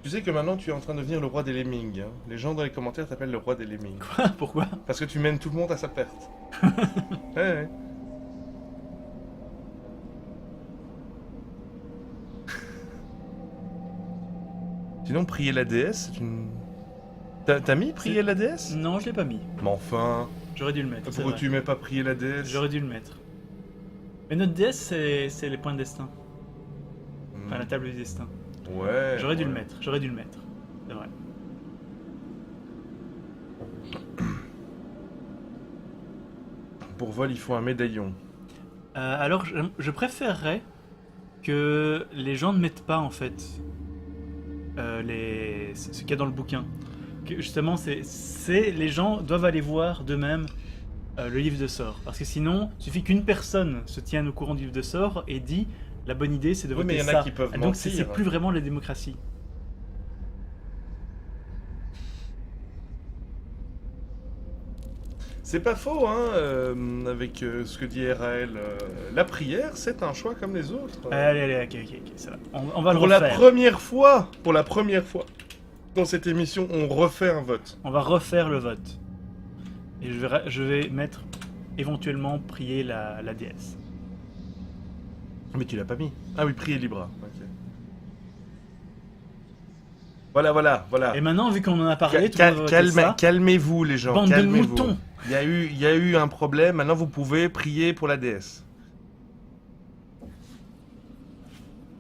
Tu sais que maintenant, tu es en train de devenir le roi des lemmings. Hein. Les gens dans les commentaires t'appellent le roi des lemmings. Quoi? Pourquoi? Parce que tu mènes tout le monde à sa perte. Ouais. Sinon, prier la déesse, c'est une... T'as mis prier la déesse? Non, je l'ai pas mis. Mais enfin... J'aurais dû le mettre. c'est Pourquoi vrai. tu mets pas prier la déesse? J'aurais dû le mettre. Mais notre déesse, c'est les points de destin. Enfin, la table du destin. Ouais. J'aurais dû ouais. le mettre. J'aurais dû le mettre. C'est vrai. Pour vol, il faut un médaillon. Alors, je préférerais que les gens ne mettent pas, en fait, ce qu'il y a dans le bouquin. Que, justement, les gens doivent aller voir d'eux-mêmes le livre de sorts. Parce que sinon, il suffit qu'une personne se tienne au courant du livre de sorts et dit la bonne idée, c'est de Oui, voter mais il y en ça. a qui peuvent Et donc, c'est mentir. plus vraiment la démocratie. C'est pas faux, hein, avec ce que dit RL. La prière, c'est un choix comme les autres. Allez, ok, ça va. On va le Pour refaire. la première fois, dans cette émission, on refait un vote. On va refaire le vote. Et je vais mettre éventuellement prier la déesse. Mais tu l'as pas mis. Ah oui, prier Libra. Ok. Voilà. Et maintenant, vu qu'on en a parlé, tout le monde va voter ça. Calmez-vous, les gens. Bande de calmez-vous. moutons. Il y a eu un problème. Maintenant, vous pouvez prier pour la déesse.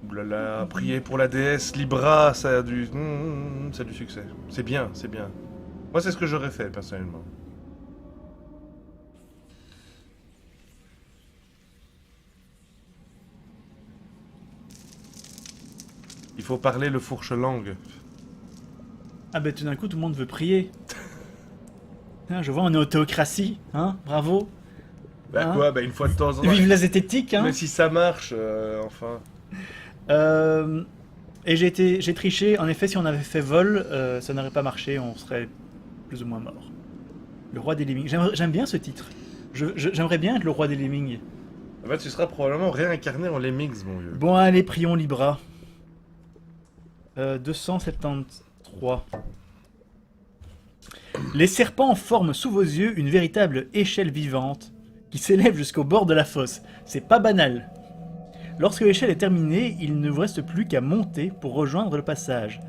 Oulala, prier pour la déesse Libra, ça a du succès. C'est bien. Moi, c'est ce que j'aurais fait, personnellement. Il faut parler le fourche-langue. Ah ben tout d'un coup, tout le monde veut prier. Hein, je vois, on est au théocratie, hein, bravo. Bah Hein quoi, bah une fois de temps en temps. Vive la zététique, hein. Mais si ça marche, enfin. Et j'ai triché, en effet, si on avait fait vol, ça n'aurait pas marché, on serait plus ou moins mort. Le roi des lemmings. J'aime bien ce titre. J'aimerais bien être le roi des lemmings. En fait, tu seras probablement réincarné en Lemmings, mon vieux. Bon, allez, prions Libra. 273. Les serpents forment sous vos yeux une véritable échelle vivante qui s'élève jusqu'au bord de la fosse. C'est pas banal. Lorsque l'échelle est terminée, il ne vous reste plus qu'à monter pour rejoindre le passage.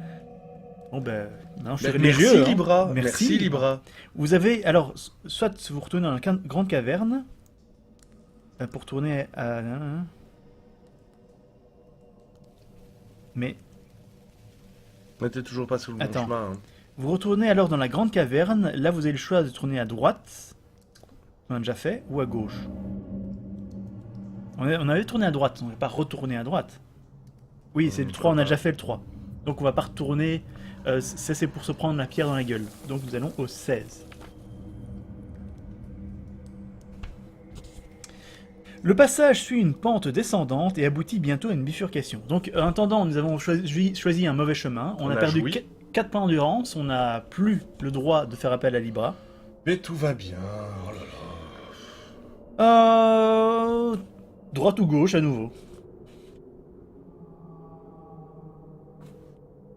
Bon ben, non, je suis Merci religieux, hein. Libra. Merci, Merci Libra. Vous avez, alors, soit vous retournez dans la grande caverne, pour tourner à... Mais, Mais t'es toujours pas sur le bon Attends. chemin. Hein. vous retournez alors dans la grande caverne, là vous avez le choix de tourner à droite, On a déjà fait, ou à gauche. On avait tourné à droite, on ne va pas retourner à droite. Oui, c'est le 3, on a déjà fait le 3. Donc on va pas retourner, ça c'est pour se prendre la pierre dans la gueule. Donc nous allons au 16. Le passage suit une pente descendante et aboutit bientôt à une bifurcation. Donc en attendant, nous avons choisi un mauvais chemin, on a perdu joui. 4 points d'endurance, on n'a plus le droit de faire appel à Libra. Mais tout va bien, oh là là. Droite ou gauche à nouveau.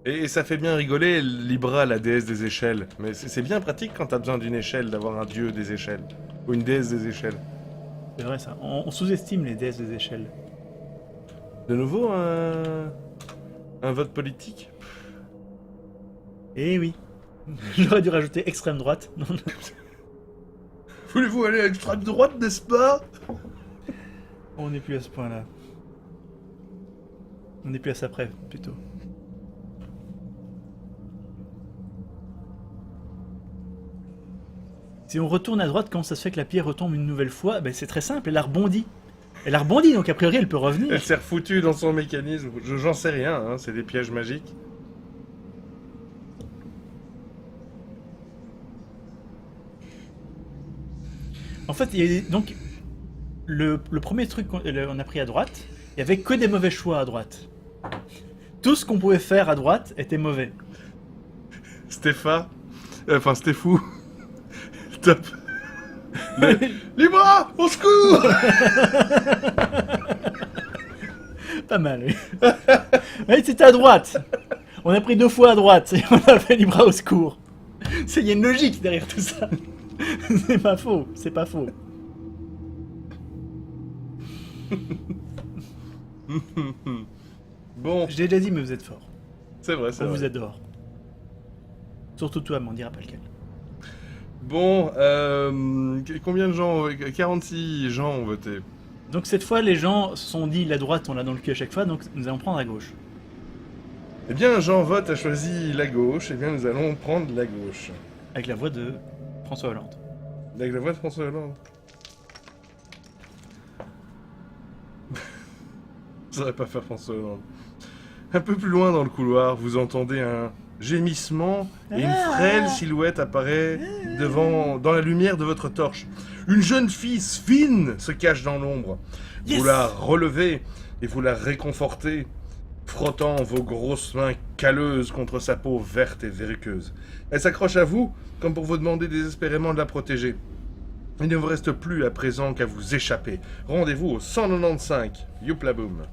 Et ça fait bien rigoler Libra, la déesse des échelles. Mais c'est bien pratique quand t'as besoin d'une échelle, d'avoir un dieu des échelles. Ou une déesse des échelles. C'est vrai ça, on sous-estime les déesses des échelles. De nouveau, un vote politique. Eh oui. J'aurais dû rajouter extrême droite. Non, non. Voulez-vous aller à l'extrême droite, n'est-ce pas? On n'est plus à ce point-là. On n'est plus à ça près, plutôt. Si on retourne à droite, comment ça se fait que la pierre retombe une nouvelle fois? Ben c'est très simple, elle a rebondi. Elle a rebondi, donc a priori elle peut revenir. Elle s'est refoutue dans son mécanisme. J'en sais rien, hein, c'est des pièges magiques. En fait, il y a donc le premier truc qu'on a pris à droite, il y avait que des mauvais choix à droite. Tout ce qu'on pouvait faire à droite était mauvais. Stéphou. Top. Libra, au secours. Pas mal, oui. Ouais, c'était à droite. On a pris 2 fois à droite et on a fait Libra au secours. Il y a une logique derrière tout ça. C'est pas faux, c'est pas faux. Bon, Je l'ai déjà dit, mais vous êtes fort. c'est vrai, c'est On vrai. vous adore. Surtout toi, mais on dira pas lequel. Bon, combien de gens 46 gens ont voté. Donc cette fois, les gens se sont dit la droite, on l'a dans le cul à chaque fois, donc nous allons prendre à gauche. Eh bien, Jean Vote a choisi la gauche, eh bien nous allons prendre la gauche. Avec la voix de François Hollande. Avec la voix de François Hollande. Ça aurait pas faire François Hollande. Un peu plus loin dans le couloir, vous entendez un gémissement et une frêle silhouette apparaît dans la lumière de votre torche. Une jeune fille fine se cache dans l'ombre. Yes. Vous la relevez et vous la réconfortez, frottant vos grosses mains calleuses contre sa peau verte et verruqueuse. Elle s'accroche à vous comme pour vous demander désespérément de la protéger. Il ne vous reste plus à présent qu'à vous échapper. Rendez-vous au 195, youpla boum.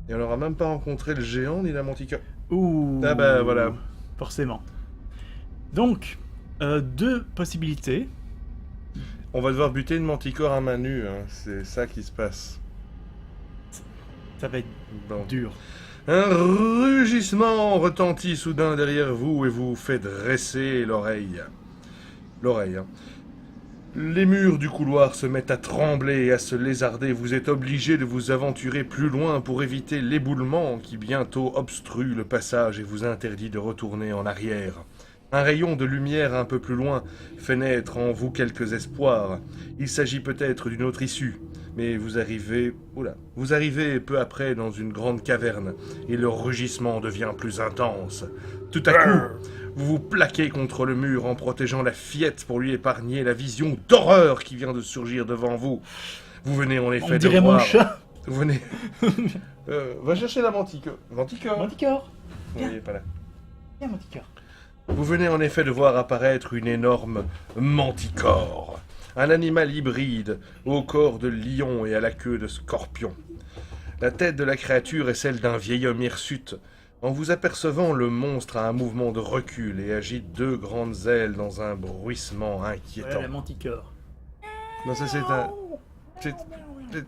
Et on n'aura même pas rencontré le géant ni la manticore. Ouh. Ah bah voilà. Forcément. Donc, 2 possibilités. On va devoir buter une manticore à main nue, hein. C'est ça qui se passe. Ça va être Bon. dur. Un rugissement retentit soudain derrière vous et vous fait dresser l'oreille. L'oreille, hein. Les murs du couloir se mettent à trembler et à se lézarder. Vous êtes obligé de vous aventurer plus loin pour éviter l'éboulement qui bientôt obstrue le passage et vous interdit de retourner en arrière. Un rayon de lumière un peu plus loin fait naître en vous quelques espoirs. Il s'agit peut-être d'une autre issue, mais vous arrivez peu après dans une grande caverne et le rugissement devient plus intense. Tout à coup, vous vous plaquez contre le mur en protégeant la fillette pour lui épargner la vision d'horreur qui vient de surgir devant vous. Vous venez en effet On dirait de voir... mon chat. Vous venez... va chercher la manticore. Manticore. Manticore. Oui, elle est pas là. Viens, Manticore. Vous venez en effet de voir apparaître une énorme manticore. Un animal hybride, au corps de lion et à la queue de scorpion. La tête de la créature est celle d'un vieil homme hirsute. En vous apercevant, le monstre a un mouvement de recul et agite 2 grandes ailes dans un bruissement inquiétant. Voilà la Manticore. Non, ça c'est un...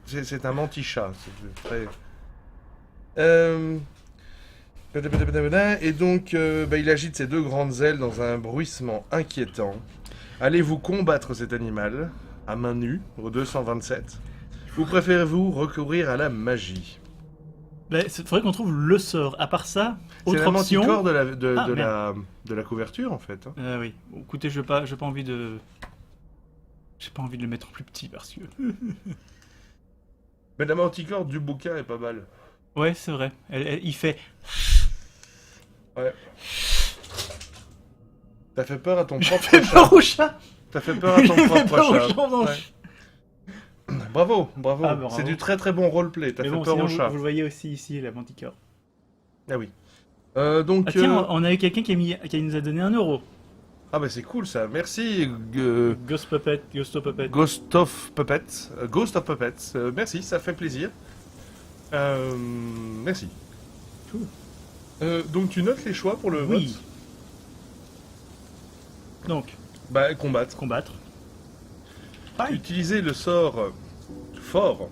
C'est un mantichat. C'est très... Et donc, il agite ses 2 grandes ailes dans un bruissement inquiétant. Allez-vous combattre cet animal à main nue, au 227 ou préférez-vous recourir à la magie? Il faudrait qu'on trouve le sort. À part ça, C'est autre la option. manticore Ah, de la couverture, en fait. Hein. Oui. Écoutez, je n'ai pas envie de... J'ai pas envie de le mettre en plus petit parce que... Mais la manticore du bouquin est pas mal. Ouais, c'est vrai. Il fait... Ouais. T'as fait peur à ton propre Fais chat. peur au chat. T'as fait peur à ton J'ai fait propre peur au chat. chat en faisant- Ouais. Bravo, bravo. Ah, bravo. C'est du très très bon roleplay. T'as Mais fait bon, peur sinon, au chat. vous le voyez aussi ici, la manticore. Ah oui. Donc. Ah tiens, on a eu quelqu'un qui nous a donné 1 euro. Ah bah c'est cool ça. Merci. Ghost Puppet, Ghosto Puppet. Ghost of Puppets. Ghost of Puppets. Merci, ça fait plaisir. Merci. Cool. Donc tu notes les choix pour le Oui. vote. Donc, Bah combattre. combattre. Pareil. Utiliser le sort fort.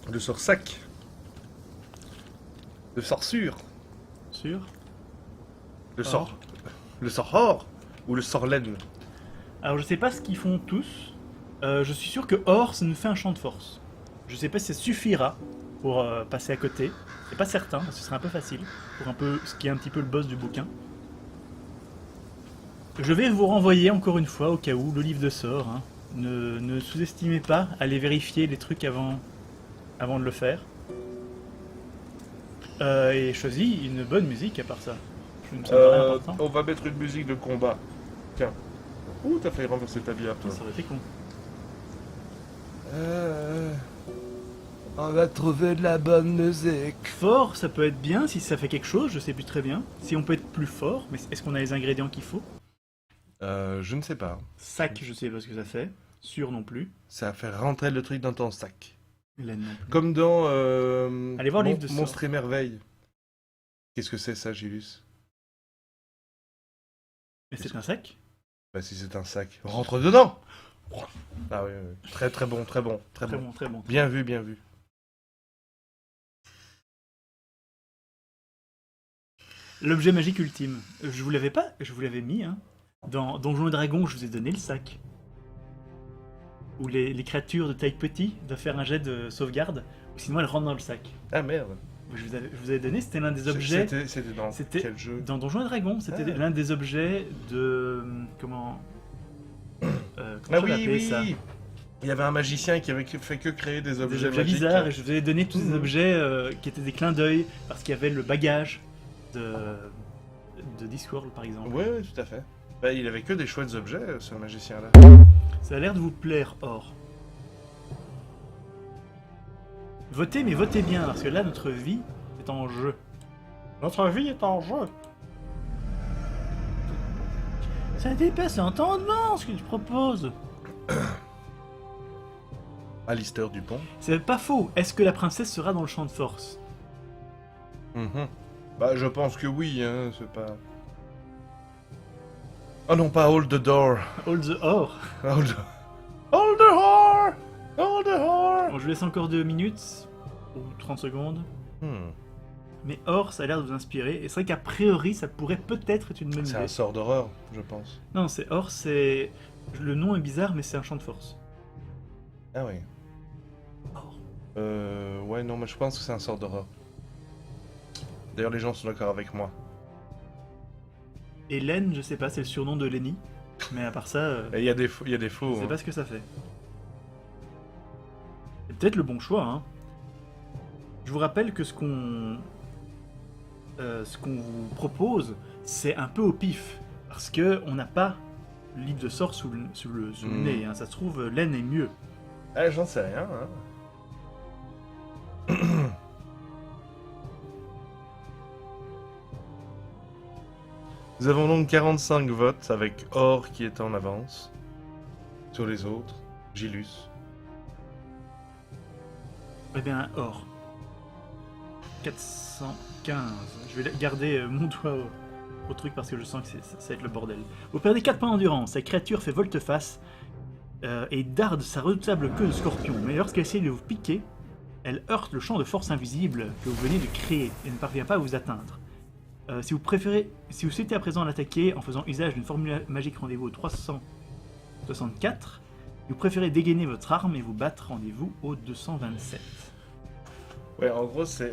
Le sort sac. Le sort sûr. Sûr. Le Or. sort. Le sort or. Ou le sort laine. Alors je sais pas ce qu'ils font tous. Je suis sûr que Or, ça nous fait un champ de force. Je sais pas si ça suffira pour passer à côté. C'est pas certain, ce serait un peu facile. Pour un peu ce qui est un petit peu le boss du bouquin. Je vais vous renvoyer encore une fois au cas où le livre de sort. Hein. Ne sous-estimez pas, allez vérifier les trucs avant de le faire. Et choisis une bonne musique à part ça. Je ne me semble pas important. On va mettre une musique de combat. Tiens. Ouh, t'as failli renverser ta bière, toi. Ça aurait été con. On va trouver de la bonne musique. Fort, ça peut être bien si ça fait quelque chose, je sais plus très bien. Si on peut être plus fort, mais est-ce qu'on a les ingrédients qu'il faut? Je ne sais pas. Sac, je sais pas ce que ça fait. Sûr non plus. Ça va faire rentrer le truc dans ton sac. Laine non plus. Comme dans Allez voir le livre de sort. Monstre et Merveille. Qu'est-ce que c'est ça, Gilus? Mais c'est un sac? Bah si c'est un sac. Rentre dedans. Ah oui, oui. Très très bon, très bon, très Très bon. bon, très bon. Bien vu, bien vu. L'objet magique ultime. Je vous l'avais pas, je vous l'avais mis, hein. Dans Donjons et Dragons, je vous ai donné le sac. Où les créatures de taille petit doivent faire un jet de sauvegarde, ou sinon elles rentrent dans le sac. Ah merde. Je vous avais donné, c'était l'un des objets. C'était dans C'était quel jeu? dans Donjons et Dragons, c'était Ah. l'un des objets de... Comment Ah on oui, l'appelait, oui. ça Il y avait un magicien qui avait fait que créer des objets, Des objets magiques. bizarres, et je vous avais donné tous ces Mhm. objets qui étaient des clins d'œil, parce qu'il y avait le bagage de Discworld par exemple. Oui, oui, tout à fait. Bah, il avait que des chouettes objets, ce magicien-là. Ça a l'air de vous plaire, Or. Votez, mais votez bien, parce que là, notre vie est en jeu. Notre vie est en jeu. Ça dépasse l'entendement, ce que tu proposes. Alistair Dupont. C'est pas faux. Est-ce que la princesse sera dans le champ de force? Mhm. Bah, je pense que oui, hein, c'est pas... Oh non, pas Hold the Door. All the Or. Hold the... Hold the Whore! Hold the Whore! Bon, je laisse encore 2 minutes, ou 30 secondes. Hmm. Mais Or, ça a l'air de vous inspirer. Et c'est vrai qu'a priori, ça pourrait peut-être être une bonne C'est idée. un sort d'horreur, je pense. Non, c'est Or, c'est... Le nom est bizarre, mais c'est un champ de force. Ah oui. Or. Ouais, non, mais je pense que c'est un sort d'horreur. D'ailleurs, les gens sont d'accord avec moi. Et Len, je sais pas, c'est le surnom de Lenny. Mais à part ça, Et il y a des faux, je sais hein. pas ce que ça fait. C'est peut-être le bon choix, hein. Je vous rappelle que ce qu'on vous propose, c'est un peu au pif. Parce que on n'a pas le livre de sort sous le nez. Hein. Ça se trouve, Len est mieux. Ah, j'en sais rien, hein. Nous avons donc 45 votes avec Or qui est en avance sur les autres. Gilus. Eh bien, Or. 415. Je vais garder mon doigt au truc parce que je sens que ça va être le bordel. Vous perdez 4 points d'endurance. La créature fait volte-face et darde sa redoutable queue de scorpion. Mais lorsqu'elle essaie de vous piquer, elle heurte le champ de force invisible que vous venez de créer et ne parvient pas à vous atteindre. Si vous souhaitez à présent l'attaquer en faisant usage d'une formule magique rendez-vous au 364, vous préférez dégainer votre arme et vous battre rendez-vous au 227. Ouais, en gros, c'est...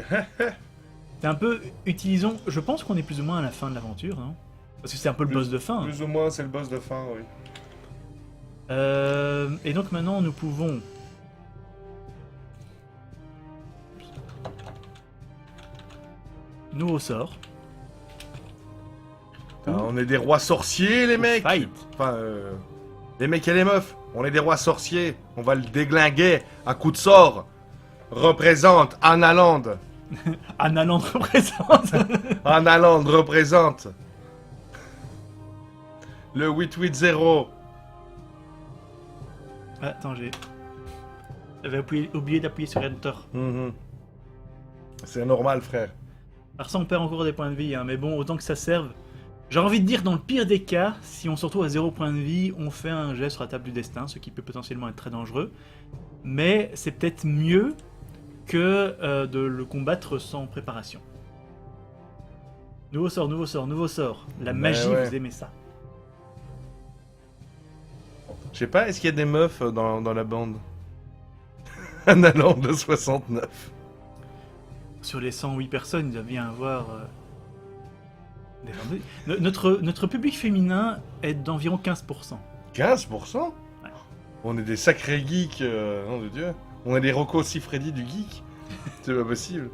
C'est un peu... Utilisons... Je pense qu'on est plus ou moins à la fin de l'aventure, non? Parce que c'est un peu le boss de fin. Hein. Plus ou moins, c'est le boss de fin, oui. Et donc maintenant, nous pouvons... Nouveau sort. Putain, on est des rois sorciers, les mecs. Fight. Enfin, les mecs et les meufs, on est des rois sorciers. On va le déglinguer à coups de sort. Représente Annaland. Annaland représente. Annaland représente. Le 880. Ah, attends, j'avais oublié d'appuyer sur Enter. Mhm. C'est normal, frère. Alors ça, on perd encore des points de vie, hein, mais bon, autant que ça serve. J'ai envie de dire, dans le pire des cas, si on se retrouve à 0 points de vie, on fait un jet sur la table du destin, ce qui peut potentiellement être très dangereux. Mais c'est peut-être mieux que de le combattre sans préparation. Nouveau sort, nouveau sort, nouveau sort. La Mais magie, ouais. vous aimez ça. Je sais pas, est-ce qu'il y a des meufs dans la bande? Annaland de 69. Sur les 108 personnes, il doit bien avoir... des femmes. Notre public féminin est d'environ 15%. 15%? On est des sacrés geeks, nom de Dieu. On est les Rocco Siffredi du geek. C'est pas possible.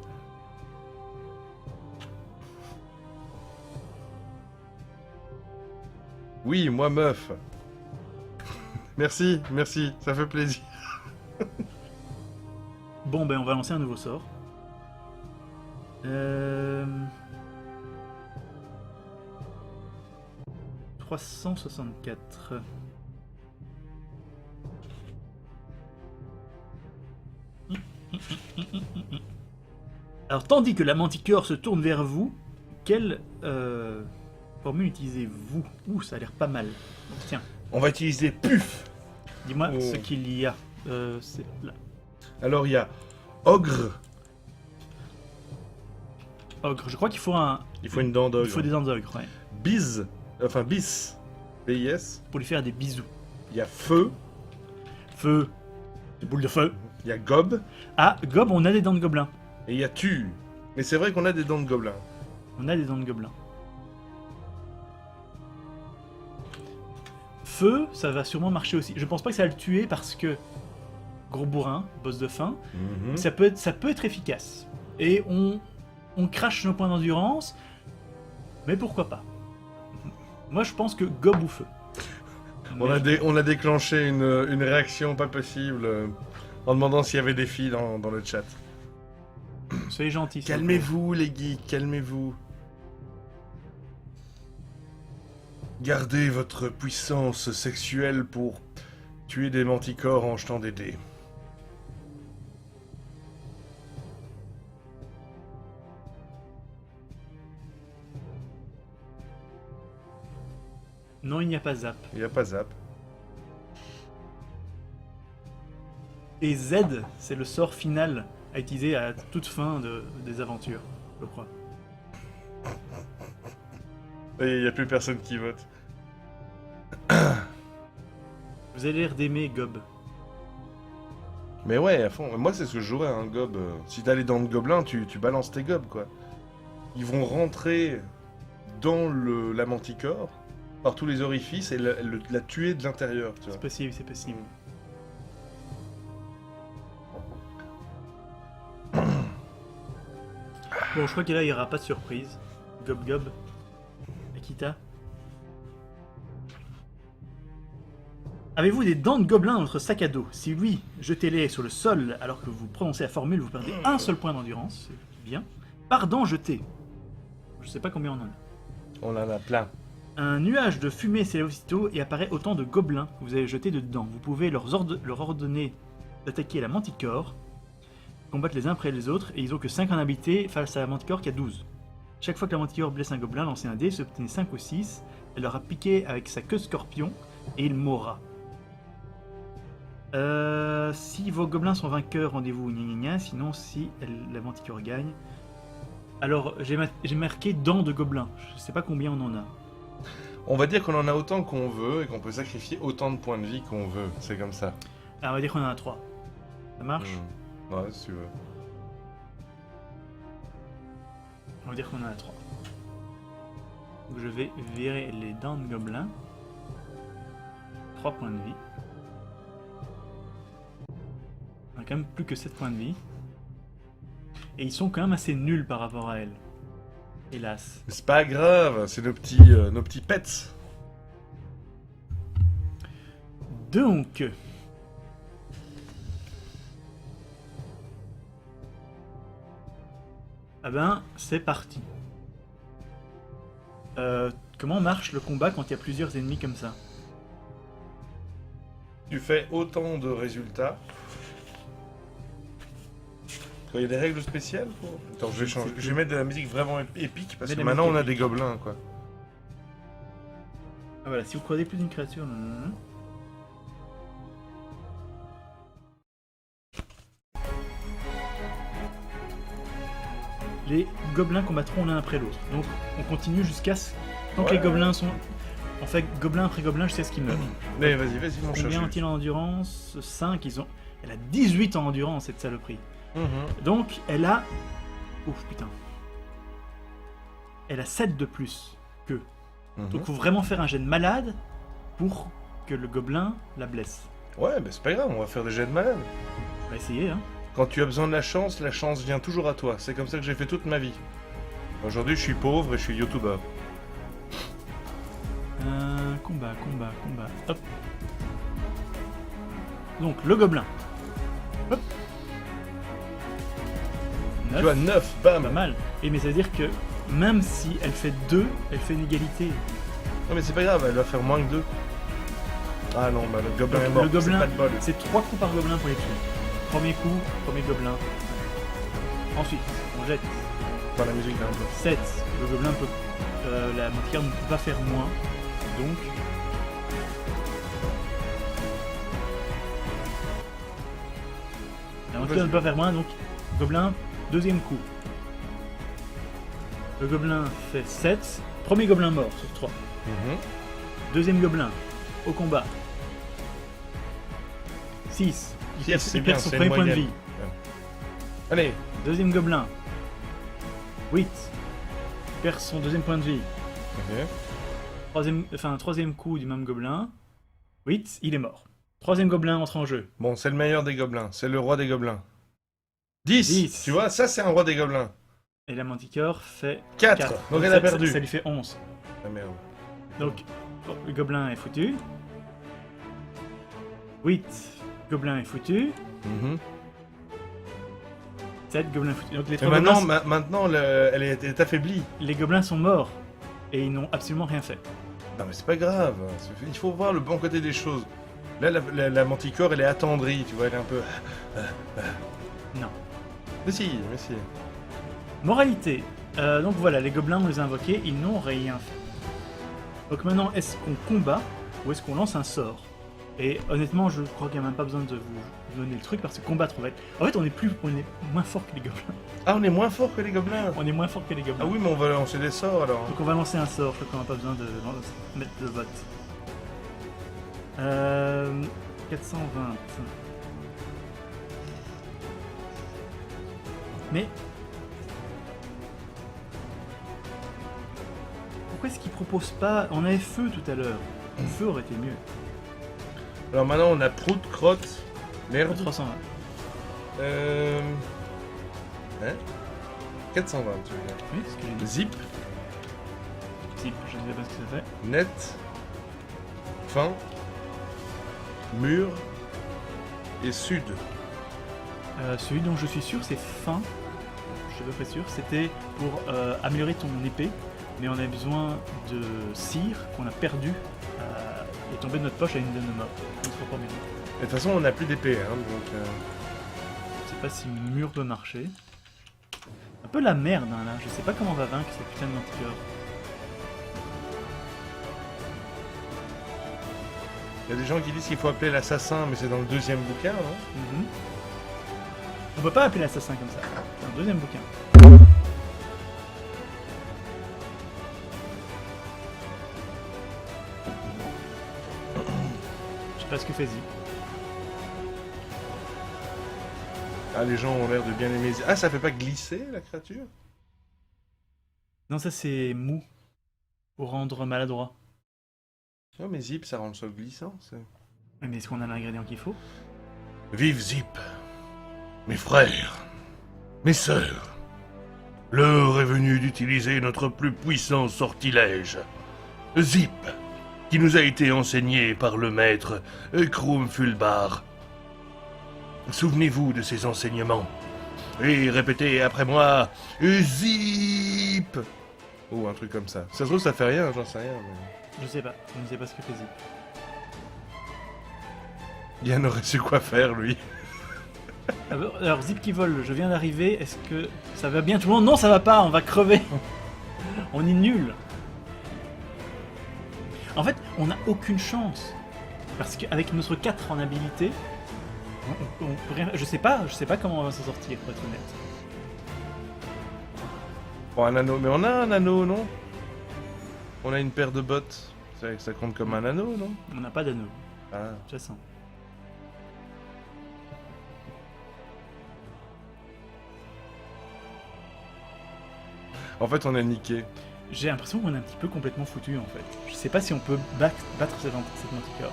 Oui, moi meuf. Merci, merci, ça fait plaisir. Bon, ben on va lancer un nouveau sort. 364. Alors, tandis que la manticore se tourne vers vous, quelle formule utilisez-vous? Ouh, ça a l'air pas mal. Donc, tiens, On va utiliser PUF. dis-moi Oh. ce qu'il y a. C'est là. Alors il y a Ogre. Ogre. Je crois qu'il faut Il faut une dent il d'ogre. faut des dents d'ogre, ouais, Bise. Enfin bis. BIS. pour lui faire des bisous. Il y a Feu. Feu. Des boules de feu. Il y a Gob. Ah, Gob, on a des dents de gobelin. Et il y a Tu. Mais c'est vrai qu'on a des dents de gobelin. On a des dents de gobelin. Feu, ça va sûrement marcher aussi. Je pense pas que ça va le tuer parce que gros bourrin, boss de fin, Mhm. ça peut être efficace. Et on crache nos points d'endurance, mais pourquoi pas. Moi, je pense que Gob ou Feu. On a déclenché une réaction pas possible en demandant s'il y avait des filles dans le chat. Soyez gentils. s'il vous plaît. Calmez-vous les geeks, calmez-vous. Gardez votre puissance sexuelle pour tuer des manticores en jetant des dés. Non, il n'y a pas zap. Il n'y a pas zap. Et Z, c'est le sort final à utiliser à toute fin des aventures, je crois. Il n'y a plus personne qui vote. Vous avez l'air d'aimer Gob. Mais ouais, à fond. Moi, c'est ce que je jouerais, un gob. Si t'as les dents de gobelin, tu balances tes gobs, quoi. Ils vont rentrer dans la manticore par tous les orifices et la tuer de l'intérieur, tu vois. C'est possible, c'est possible. Bon, je crois que là, il n'y aura pas de surprise. Gob Gob. Akita. Avez-vous des dents de gobelin dans votre sac à dos? Si oui, jetez-les sur le sol alors que vous prononcez la formule, vous perdez un seul point d'endurance. C'est bien. Par dents jetées. Je sais pas combien on en a. On en a plein. Un nuage de fumée s'élève aussitôt et apparaît autant de gobelins que vous avez jetés dedans. Vous pouvez leur ordonner d'attaquer la manticore, combattre les uns après les autres, et ils ont que 5 en habité face à la manticore qui a 12. Chaque fois que la manticore blesse un gobelin, lancez un dé, si vous obtenez 5 ou 6, elle leur a piqué avec sa queue scorpion, et il mourra. Si vos gobelins sont vainqueurs, rendez-vous gna gna gna, sinon si la manticore gagne... Alors, j'ai marqué dents de gobelin, je sais pas combien on en a. On va dire qu'on en a autant qu'on veut et qu'on peut sacrifier autant de points de vie qu'on veut. C'est comme ça. Ah, on va dire qu'on en a 3. Ça marche? Ouais, si tu veux. On va dire qu'on en a 3. Donc je vais virer les dents de gobelin. 3 points de vie. a quand même plus que 7 points de vie. Et ils sont quand même assez nuls par rapport à elle. Hélas. Mais c'est pas grave, c'est nos petits pets. Donc... Ah ben, c'est parti. Comment marche le combat quand il y a plusieurs ennemis comme ça? Tu fais autant de résultats. Il y a des règles spéciales pour... Attends, je vais changer. Je vais mettre de la musique vraiment épique parce Mets que de la maintenant on musique a des épique. gobelins quoi. Ah voilà, si vous croisez plus d'une créature... Les gobelins combattront l'un après l'autre. Donc on continue jusqu'à ce... Tant que Ouais. les gobelins sont... On fait gobelin après gobelin jusqu'à ce qu'ils meurent. Mais vas-y, mon Combien cherche. ont-ils en endurance? 5, ils ont... Elle a 18 en endurance, cette saloperie. Donc, elle a... Ouf, putain. Elle a 7 de plus qu'eux. Donc, faut vraiment faire un jet de malade pour que le gobelin la blesse. Ouais, mais c'est pas grave, on va faire des jets de malade. On va essayer, hein. Quand tu as besoin de la chance vient toujours à toi. C'est comme ça que j'ai fait toute ma vie. Aujourd'hui, je suis pauvre et je suis youtubeur. Combat. Hop. Donc, le gobelin. Hop. Tu vois, 9, bam. Pas mal. Et mais ça veut dire que même si elle fait 2, elle fait une égalité. Non, mais c'est pas grave, elle va faire moins que 2. Ah non, bah le gobelin Donc, est mort. le gobelin, c'est pas de bol. c'est 3 coups par gobelin pour les tuer. Premier coup, premier gobelin. Ensuite, on jette. Dans la musique d'un peu. 7. Le gobelin peut... la motière ne peut pas faire moins. Donc... La motière ne peut pas faire moins, donc... Gobelin, deuxième coup. Le gobelin fait 7. Premier gobelin mort sur 3. Deuxième gobelin, au combat. 6. Six, c'est Il bien, perd son c'est premier une point de moyenne. vie. Allez, Deuxième gobelin. 8. Il perd son deuxième point de vie. Troisième coup du même gobelin. 8, il est mort. Troisième gobelin entre en jeu. Bon, c'est le meilleur des gobelins, c'est le roi des gobelins. 10. 10. Tu vois, ça c'est un roi des gobelins. Et la manticore fait 4. 4. Donc elle a perdu. Ça lui fait 11. Ah merde. Donc, le gobelin est foutu. 8. Gobelin est foutu. 7. Gobelin est foutu. Donc les Et trois maintenant, gobelins, maintenant elle est affaiblie. les gobelins sont morts. Et ils n'ont absolument rien fait. Non mais c'est pas grave, il faut voir le bon côté des choses. Là, la manticore, elle est attendrie, tu vois, elle est un peu... Non. Mais si. Moralité. Donc voilà, les gobelins, on les a invoqués, ils n'ont rien fait. Donc maintenant, est-ce qu'on combat ou est-ce qu'on lance un sort? Et honnêtement, je crois qu'il n'y a même pas besoin de vous donner le truc parce que combattre, en fait, on est moins fort que les gobelins. Ah, on est moins fort que les gobelins. On est moins fort que les gobelins. Ah oui, mais on va lancer des sorts alors. Donc on va lancer un sort, je crois qu'on n'a pas besoin de mettre le vote. 420. Mais... Pourquoi est-ce qu'ils proposent pas... On avait feu tout à l'heure. Le feu aurait été mieux. Alors maintenant, on a prout, crotte, merde. 320. Hein 420, tu veux dire. Oui, ce que j'ai dit. Zip, Si, je ne sais pas ce que ça fait. net, fin, mur et sud. Celui dont je suis sûr, c'est fin. Je suis à peu près sûr. C'était pour améliorer ton épée. Mais on avait besoin de cire qu'on a perdu et tombé de notre poche à une de nos morts. Une fois par minute. Et de toute façon, on n'a plus d'épée, hein, donc... Je sais pas si mur peut marcher. Un peu la merde, hein, là. Je sais pas comment on va vaincre cette putain de manticore. Il y a des gens qui disent qu'il faut appeler l'assassin, mais c'est dans le deuxième bouquin, non? On peut pas appeler l'assassin comme ça. C'est un deuxième bouquin. Je sais pas ce que fait Zip. Ah, les gens ont l'air de bien aimer... Ah, ça fait pas glisser, la créature? Non, ça c'est mou. Pour rendre maladroit. Non, mais Zip, ça rend le sol glissant, c'est... Mais est-ce qu'on a l'ingrédient qu'il faut? Vive Zip! Mes frères, mes sœurs, l'heure est venue d'utiliser notre plus puissant sortilège, Zip, qui nous a été enseigné par le maître Krumfulbar. Souvenez-vous de ces enseignements et répétez après moi Zip. Ou un truc comme ça. Ça se trouve, ça fait rien, j'en sais rien. Mais... Je sais pas, je ne sais pas ce que fait Zip. Yann aurait su quoi faire, lui. Alors, Zip qui vole, je viens d'arriver, est-ce que ça va bien tout le monde? Non, ça va pas, on va crever. On est nul. En fait, on n'a aucune chance. Parce qu'avec notre 4 en habilité, on peut rien... je sais pas comment on va s'en sortir, pour être honnête. Bon, un anneau. Mais on a un anneau, non? On a une paire de bottes. Ça compte comme un anneau, non? On n'a pas d'anneau, Ah. je sens. En fait, on est niqué. J'ai l'impression qu'on est un petit peu complètement foutu en fait. Je sais pas si on peut battre cette manticore.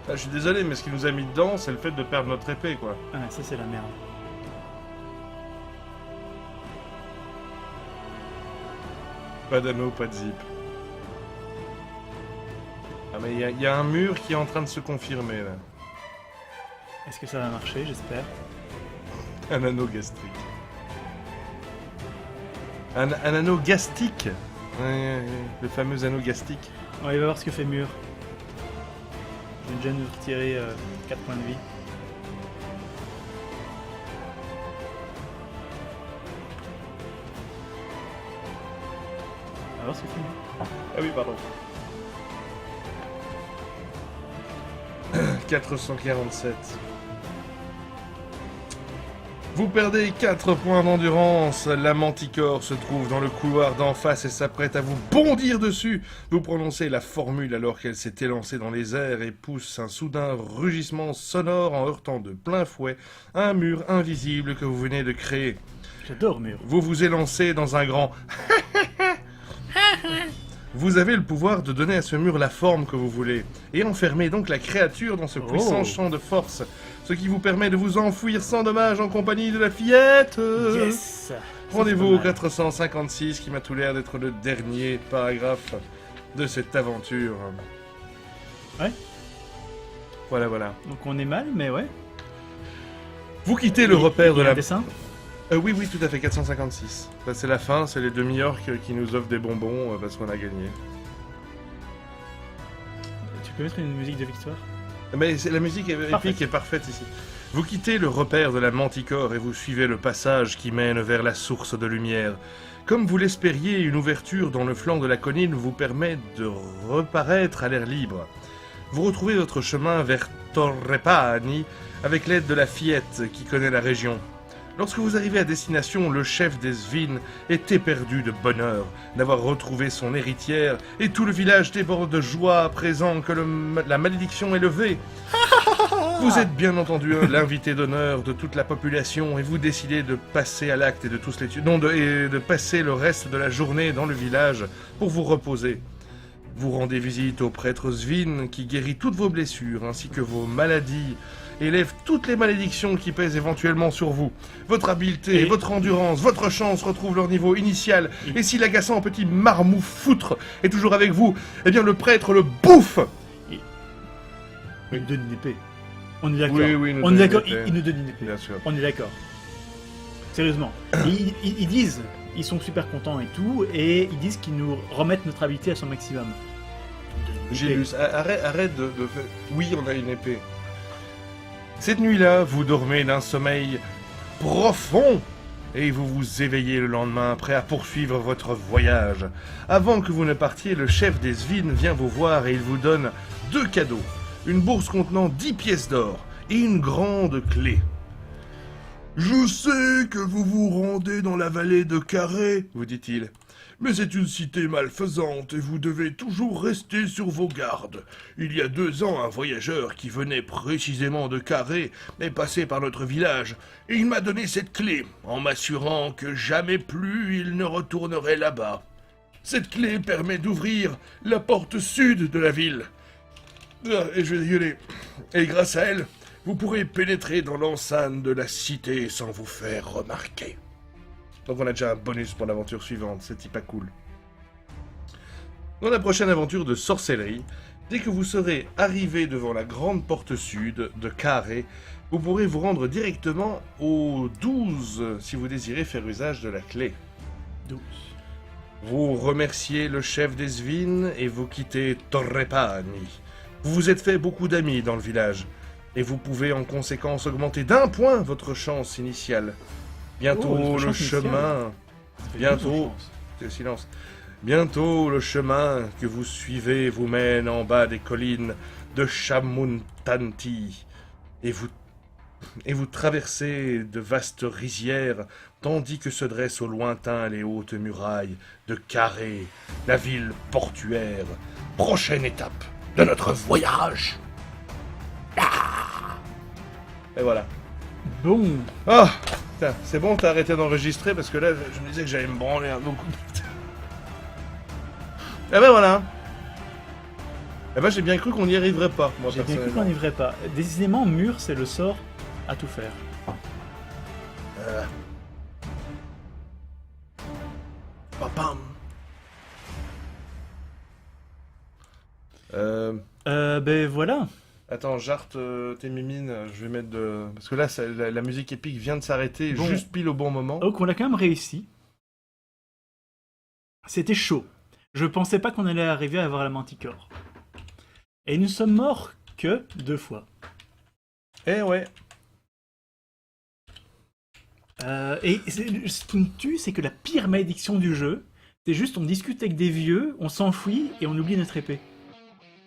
Ah, je suis désolé, mais ce qui nous a mis dedans, c'est le fait de perdre notre épée, quoi. Ah, ça c'est la merde. Pas d'anneau, pas de zip. Ah, mais il y a un mur qui est en train de se confirmer, là. Est-ce que ça va marcher? J'espère. Un anneau gastrique. Un anneau gastique. Ouais, le fameux anneau gastique. On va voir ce que fait Mur. Je viens déjà de nous retirer 4 points de vie. On va voir ce que fait Mur. Ah oui, pardon. 447. Vous perdez 4 points d'endurance. La manticore se trouve dans le couloir d'en face et s'apprête à vous bondir dessus. Vous prononcez la formule alors qu'elle s'est élancée dans les airs et pousse un soudain rugissement sonore en heurtant de plein fouet un mur invisible que vous venez de créer. J'adore Mur. Vous vous élancez dans un grand... Vous avez le pouvoir de donner à ce mur la forme que vous voulez, et enfermer donc la créature dans ce puissant champ de force, ce qui vous permet de vous enfouir sans dommage en compagnie de la fillette. Yes. Rendez-vous au Ça, c'est pas mal. 456, qui m'a tout l'air d'être le dernier paragraphe de cette aventure. Ouais. Voilà, voilà. Donc on est mal, mais ouais. Vous quittez le repère de Il y a un la... dessin. Oui, oui, tout à fait, 456. Là, c'est la fin, c'est les demi-orques qui nous offrent des bonbons parce qu'on a gagné. Tu peux mettre une musique de victoire? Mais la musique Parfait. épique est parfaite ici. Vous quittez le repère de la manticore et vous suivez le passage qui mène vers la source de lumière. Comme vous l'espériez, une ouverture dans le flanc de la colline vous permet de reparaître à l'air libre. Vous retrouvez votre chemin vers Torrepani avec l'aide de la fillette qui connaît la région. Lorsque vous arrivez à destination, le chef des Svin est éperdu de bonheur d'avoir retrouvé son héritière et tout le village déborde de joie à présent que la malédiction est levée. Vous êtes bien entendu l'invité d'honneur de toute la population et vous décidez de passer à l'acte et de tous les tuer. Non, et de passer le reste de la journée dans le village pour vous reposer. Vous rendez visite au prêtre Svin qui guérit toutes vos blessures ainsi que vos maladies et lève toutes les malédictions qui pèsent éventuellement sur vous. Votre habileté, Et- votre endurance, votre chance retrouvent leur niveau initial. Et si l'agaçant petit marmot foutre est toujours avec vous, eh bien le prêtre le bouffe. Il nous donne une épée. On est d'accord. Oui, oui, il nous On donne est une d'accord. épée. Il nous donne une épée. Bien sûr. On est d'accord. Sérieusement. Ils disent, ils sont super contents et tout, et ils disent qu'ils nous remettent notre habilité à son maximum. Gélus, arrête de faire... Oui, on a une épée. Cette nuit-là, vous dormez d'un sommeil profond et vous vous éveillez le lendemain, prêt à poursuivre votre voyage. Avant que vous ne partiez, le chef des Svin vient vous voir et il vous donne 2 cadeaux. Une bourse contenant 10 pièces d'or et une grande clé. Je sais que vous vous rendez dans la vallée de Carré, Vous dit-il. mais c'est une cité malfaisante et vous devez toujours rester sur vos gardes. Il y a 2 ans, un voyageur qui venait précisément de Carré est passé par notre village et il m'a donné cette clé en m'assurant que jamais plus il ne retournerait là-bas. Cette clé permet d'ouvrir la porte sud de la ville. Ah, et je vais gueuler. Et grâce à elle, vous pourrez pénétrer dans l'enceinte de la cité sans vous faire remarquer. Donc on a déjà un bonus pour l'aventure suivante, c'est pas cool. Dans la prochaine aventure de sorcellerie, dès que vous serez arrivé devant la grande porte sud de Carré, vous pourrez vous rendre directement au 12 si vous désirez faire usage de la clé. 12. Vous remerciez le chef des Svin et vous quittez Torrepani. Vous vous êtes fait beaucoup d'amis dans le village, et vous pouvez en conséquence augmenter d'1 point votre chance initiale. Bientôt Oh, notre le chance initiale. chemin... Ça fait Bientôt. 12 en chance. Le silence. Bientôt le chemin que vous suivez vous mène en bas des collines de Chamuntanti, et vous traversez de vastes rizières, tandis que se dressent au lointain les hautes murailles de Carré, la ville portuaire. Prochaine étape de notre voyage. Et voilà. Bon. Ah, putain, c'est bon, t'as arrêté d'enregistrer parce que là, je me disais que j'allais me branler un beaucoup. Et ben voilà. Eh ben j'ai bien cru qu'on n'y arriverait pas, moi J'ai bien cru qu'on personnellement. n'y arriverait pas. Décidément, mur, c'est le sort à tout faire. Papam. Ben voilà. Attends, Jarte, tes mimines, je vais mettre de... Parce que là, la musique épique vient de s'arrêter Bon. juste pile au bon moment. Donc on l'a quand même réussi. C'était chaud. Je pensais pas qu'on allait arriver à avoir la manticore. Et nous sommes morts que 2 fois. Eh ouais. Et ce qui me tue, c'est que la pire malédiction du jeu, c'est juste on discute avec des vieux, on s'enfuit et on oublie notre épée.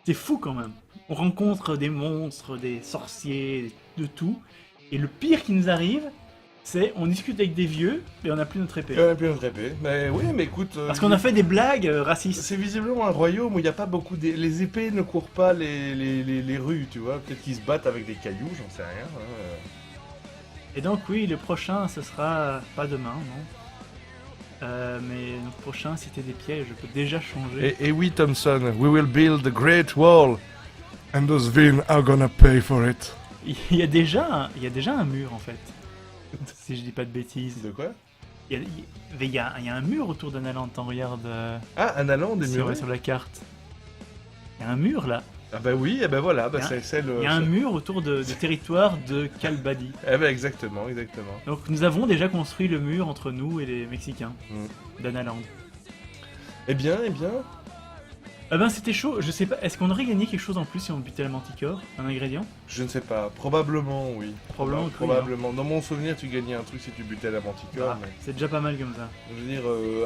C'est fou quand même. On rencontre des monstres, des sorciers, de tout. Et le pire qui nous arrive, c'est on discute avec des vieux et on n'a plus notre épée. Et on a plus notre épée. Mais oui, mais écoute... Parce qu'on a fait des blagues racistes. C'est visiblement un royaume où il n'y a pas beaucoup... Les épées ne courent pas les rues, tu vois. Peut-être qu'ils se battent avec des cailloux, j'en sais rien. Hein. Et donc oui, le prochain, ce sera pas demain, non. Mais le prochain, c'était des pièges, je peux déjà changer. Et oui, Thompson, we will build a great wall. And those Vin are gonna pay for it. Il y a déjà un mur en fait. Si je dis pas de bêtises. De quoi? Il y a un mur autour d'Analand, t'en regardes Ah, un allant des murs. sur la carte. Il y a un mur là. Ah bah oui, et ben voilà, bah Il y a c'est le... Il y a un mur autour du territoire de Kalbadi. Eh ben exactement, exactement. Donc nous avons déjà construit le mur entre nous et les Mexicains d'Analand. Eh bien, Ah ben c'était chaud, je sais pas, est-ce qu'on aurait gagné quelque chose en plus si on butait la manticore? Un ingrédient? je ne sais pas. Probablement, oui. Probablement que oui, Probablement. Dans mon souvenir, tu gagnais un truc si tu butais la manticore, Ah, mais... c'est déjà pas mal comme ça. Je veux dire,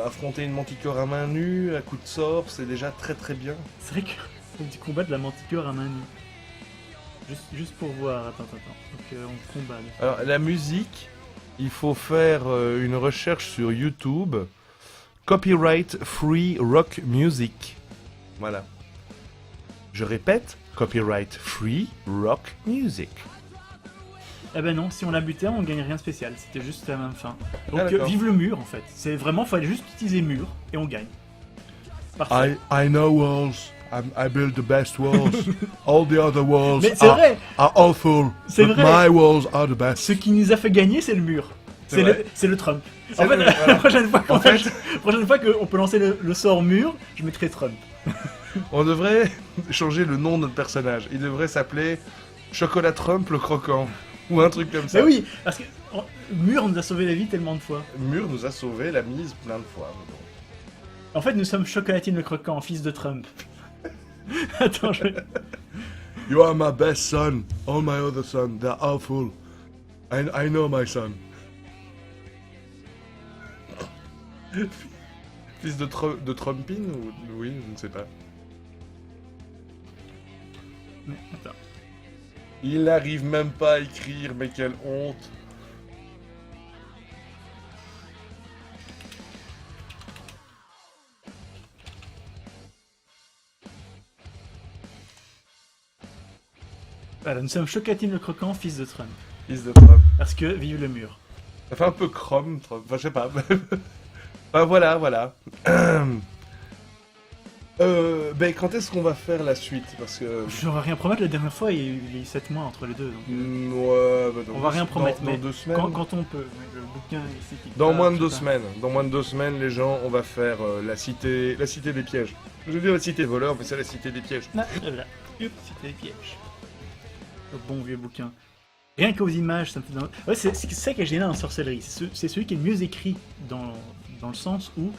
affronter une manticore à main nue, à coup de sort, c'est déjà très très bien. C'est vrai que faut que tu combattes la manticore à main nue. Juste pour voir, attends. Donc on combat. Là. Alors, la musique, il faut faire une recherche sur YouTube. Copyright Free Rock Music. Voilà. Je répète, Copyright Free Rock Music. Eh ben non, si on la butait, on gagne rien de spécial, c'était juste la même fin. Donc Ah, d'accord. vive le mur en fait. C'est vraiment, fallait juste utiliser mur et on gagne. Parfait. I know walls. I build the best walls. All the other walls Mais c'est vrai, are awful. C'est but vrai. my walls are the best. ce qui nous a fait gagner, c'est le mur. C'est vrai. C'est le Trump. C'est En fait, le- la voilà. prochaine fois En fait- prochaine fois qu'on peut lancer le sort mur, je mettrai Trump. On devrait changer le nom de notre personnage. Il devrait s'appeler Chocolat Trump le croquant. Ou un truc comme ça. Mais oui, parce que mur nous a sauvé la vie tellement de fois. Mur nous a sauvé la mise plein de fois. mais bon. En fait, nous sommes Chocolatine le croquant, fils de Trump. Attends, je vais... You are my best son. All my other sons, they're awful. I know my son. Fils de Trumpine ou... Oui, je ne sais pas. Mais, attends. Il n'arrive même pas à écrire, mais quelle honte. Voilà, nous sommes Chocolatine le croquant, fils de Trump. Fils de Trump. Parce que vive le mur. Ça fait un peu Chrome, Trump. Enfin, je sais pas. Enfin, voilà. Quand est-ce qu'on va faire la suite? Parce que... Je ne vais rien promettre, la dernière fois, il y a eu 7 mois entre les deux. Donc, Ouais, bah, on va rien promettre, dans mais 2 semaines. quand on peut. Le bouquin ici qui Dans part, moins de je 2 sais pas. semaines. Dans moins de 2 semaines, les gens, on va faire la cité des pièges. Je veux dire la cité voleur, mais c'est la cité des pièges. Ah, voilà. Hop, c'était des pièges. Le bon vieux bouquin. Rien qu'aux images, ça me fait... Ouais, c'est ça qui est génial en sorcellerie. C'est celui qui est le mieux écrit dans le sens où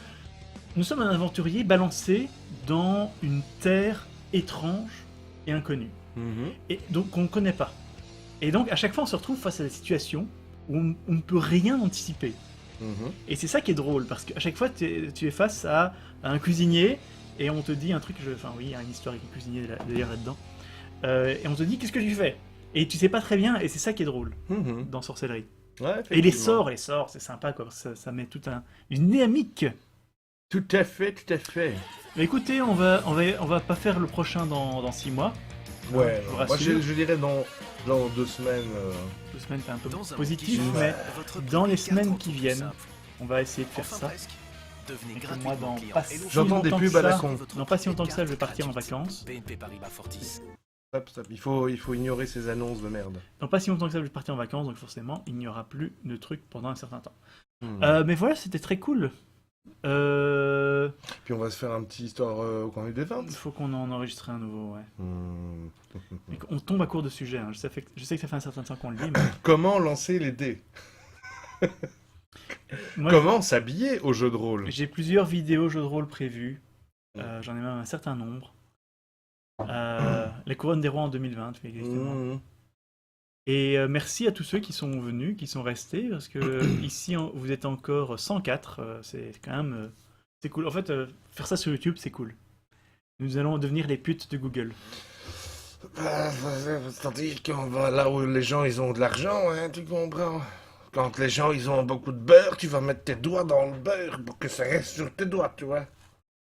nous sommes un aventurier balancé dans une terre étrange et inconnue. Et donc qu'on ne connaît pas. Et donc à chaque fois on se retrouve face à des situations où on ne peut rien anticiper. Et c'est ça qui est drôle, parce qu'à chaque fois tu es face à un cuisinier et on te dit un truc, enfin oui, il y a une histoire avec un cuisinier d'ailleurs là-dedans, et on te dit qu'est-ce que tu fais? Et tu sais pas très bien, et c'est ça qui est drôle dans Sorcellerie. Ouais, Et les effectivement. sorts, c'est sympa quoi, ça met toute une dynamique. Tout à fait, tout à fait. Mais écoutez, on va pas faire le prochain dans 6 mois. Ouais, je vous moi rassure. je dirais dans 2 semaines. 2 semaines c'est un peu Dans un positif, petit jeu, mais votre dans les premier semaines carte qui autour viennent, simple. on va essayer de faire Enfin ça. presque. Devenez Et que gratuitement moi, dans client pas Hello si J'entends des longtemps pubs que à la ça, con. Votre dans pas si longtemps que ça, je vais carte partir en gratuite. vacances. BNP Paribas Fortis. Stop, stop. Il faut ignorer ces annonces de merde. Dans pas si longtemps que ça, je vais partir en vacances, donc forcément, il n'y aura plus de trucs pendant un certain temps. Hmm. Mais voilà, c'était très cool. Puis on va se faire un petit histoire au coin des Il ventes. faut qu'on en enregistre un nouveau, ouais. Hmm. Mais on tombe à court de sujet, hein. Je sais que ça fait un certain temps qu'on le dit, mais... Comment lancer les dés? Moi, Comment s'habiller au jeu de rôle? j'ai plusieurs vidéos jeux de rôle prévues. J'en ai même un certain nombre. Les couronnes des rois en 2020, exactement. Hmm. Et merci à tous ceux qui sont venus, qui sont restés, parce que ici, vous êtes encore 104. C'est quand même... c'est cool. En fait, faire ça sur YouTube, c'est cool. Nous allons devenir les putes de Google. C'est-à-dire qu'on va là où les gens ils ont de l'argent, hein, tu comprends? Quand les gens ils ont beaucoup de beurre, tu vas mettre tes doigts dans le beurre pour que ça reste sur tes doigts, tu vois.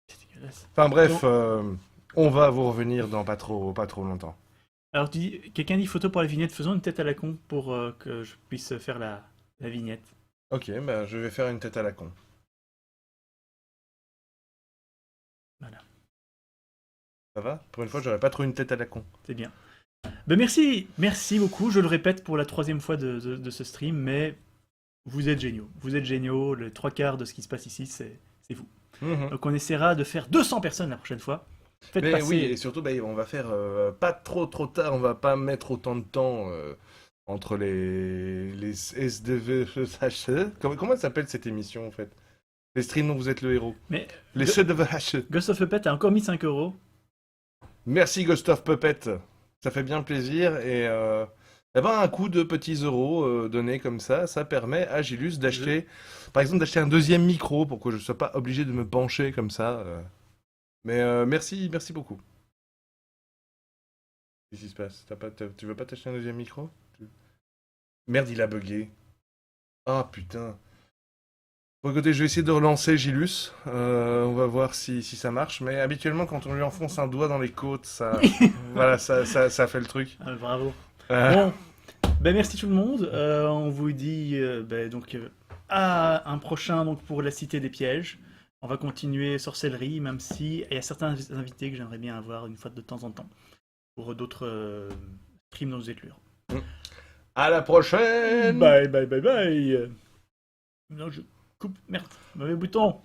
C'est dégueulasse. Enfin bref, on va vous revenir dans pas trop longtemps. Alors, tu dis, quelqu'un dit photo pour la vignette, faisons une tête à la con pour que je puisse faire la vignette. Ok, bah je vais faire une tête à la con. Voilà. Ça va? Pour une fois, j'aurais pas trop une tête à la con. C'est bien. Ben merci beaucoup. Je le répète pour la 3e fois de ce stream, mais vous êtes géniaux. Vous êtes géniaux. Les 3/4 de ce qui se passe ici, c'est vous. Mhm. Donc on essaiera de faire 200 personnes la prochaine fois. Faites Mais passer. oui, et surtout, bah, on va faire pas trop tard, on va pas mettre autant de temps entre les SDVHE. Comment elle s'appelle cette émission en fait? Les streams dont vous êtes le héros. Mais Les SDVHE. Ghost of Puppet a encore mis 5 €. Merci Ghost of Puppet, ça fait bien plaisir et d'avoir un coup de petits euros donnés comme ça permet à Gilus d'acheter, par exemple, d'acheter un 2e micro pour que je ne sois pas obligé de me pencher comme ça. Mais merci beaucoup. Qu'est-ce qui se passe? Tu veux pas t'acheter un 2e micro? Merde, il a bugué. Ah putain. Bon, écoutez, je vais essayer de relancer Gilus. On va voir si ça marche. Mais habituellement, quand on lui enfonce un doigt dans les côtes, ça, voilà, ça fait le truc. Ah, bravo. Euh, Bon, ben merci tout le monde. On vous dit à un prochain donc pour la Cité des Pièges. On va continuer sorcellerie, même si il y a certains invités que j'aimerais bien avoir une fois de temps en temps pour d'autres streams dans nos éclures. À la prochaine! Bye. Non, je coupe. Merde, mauvais bouton.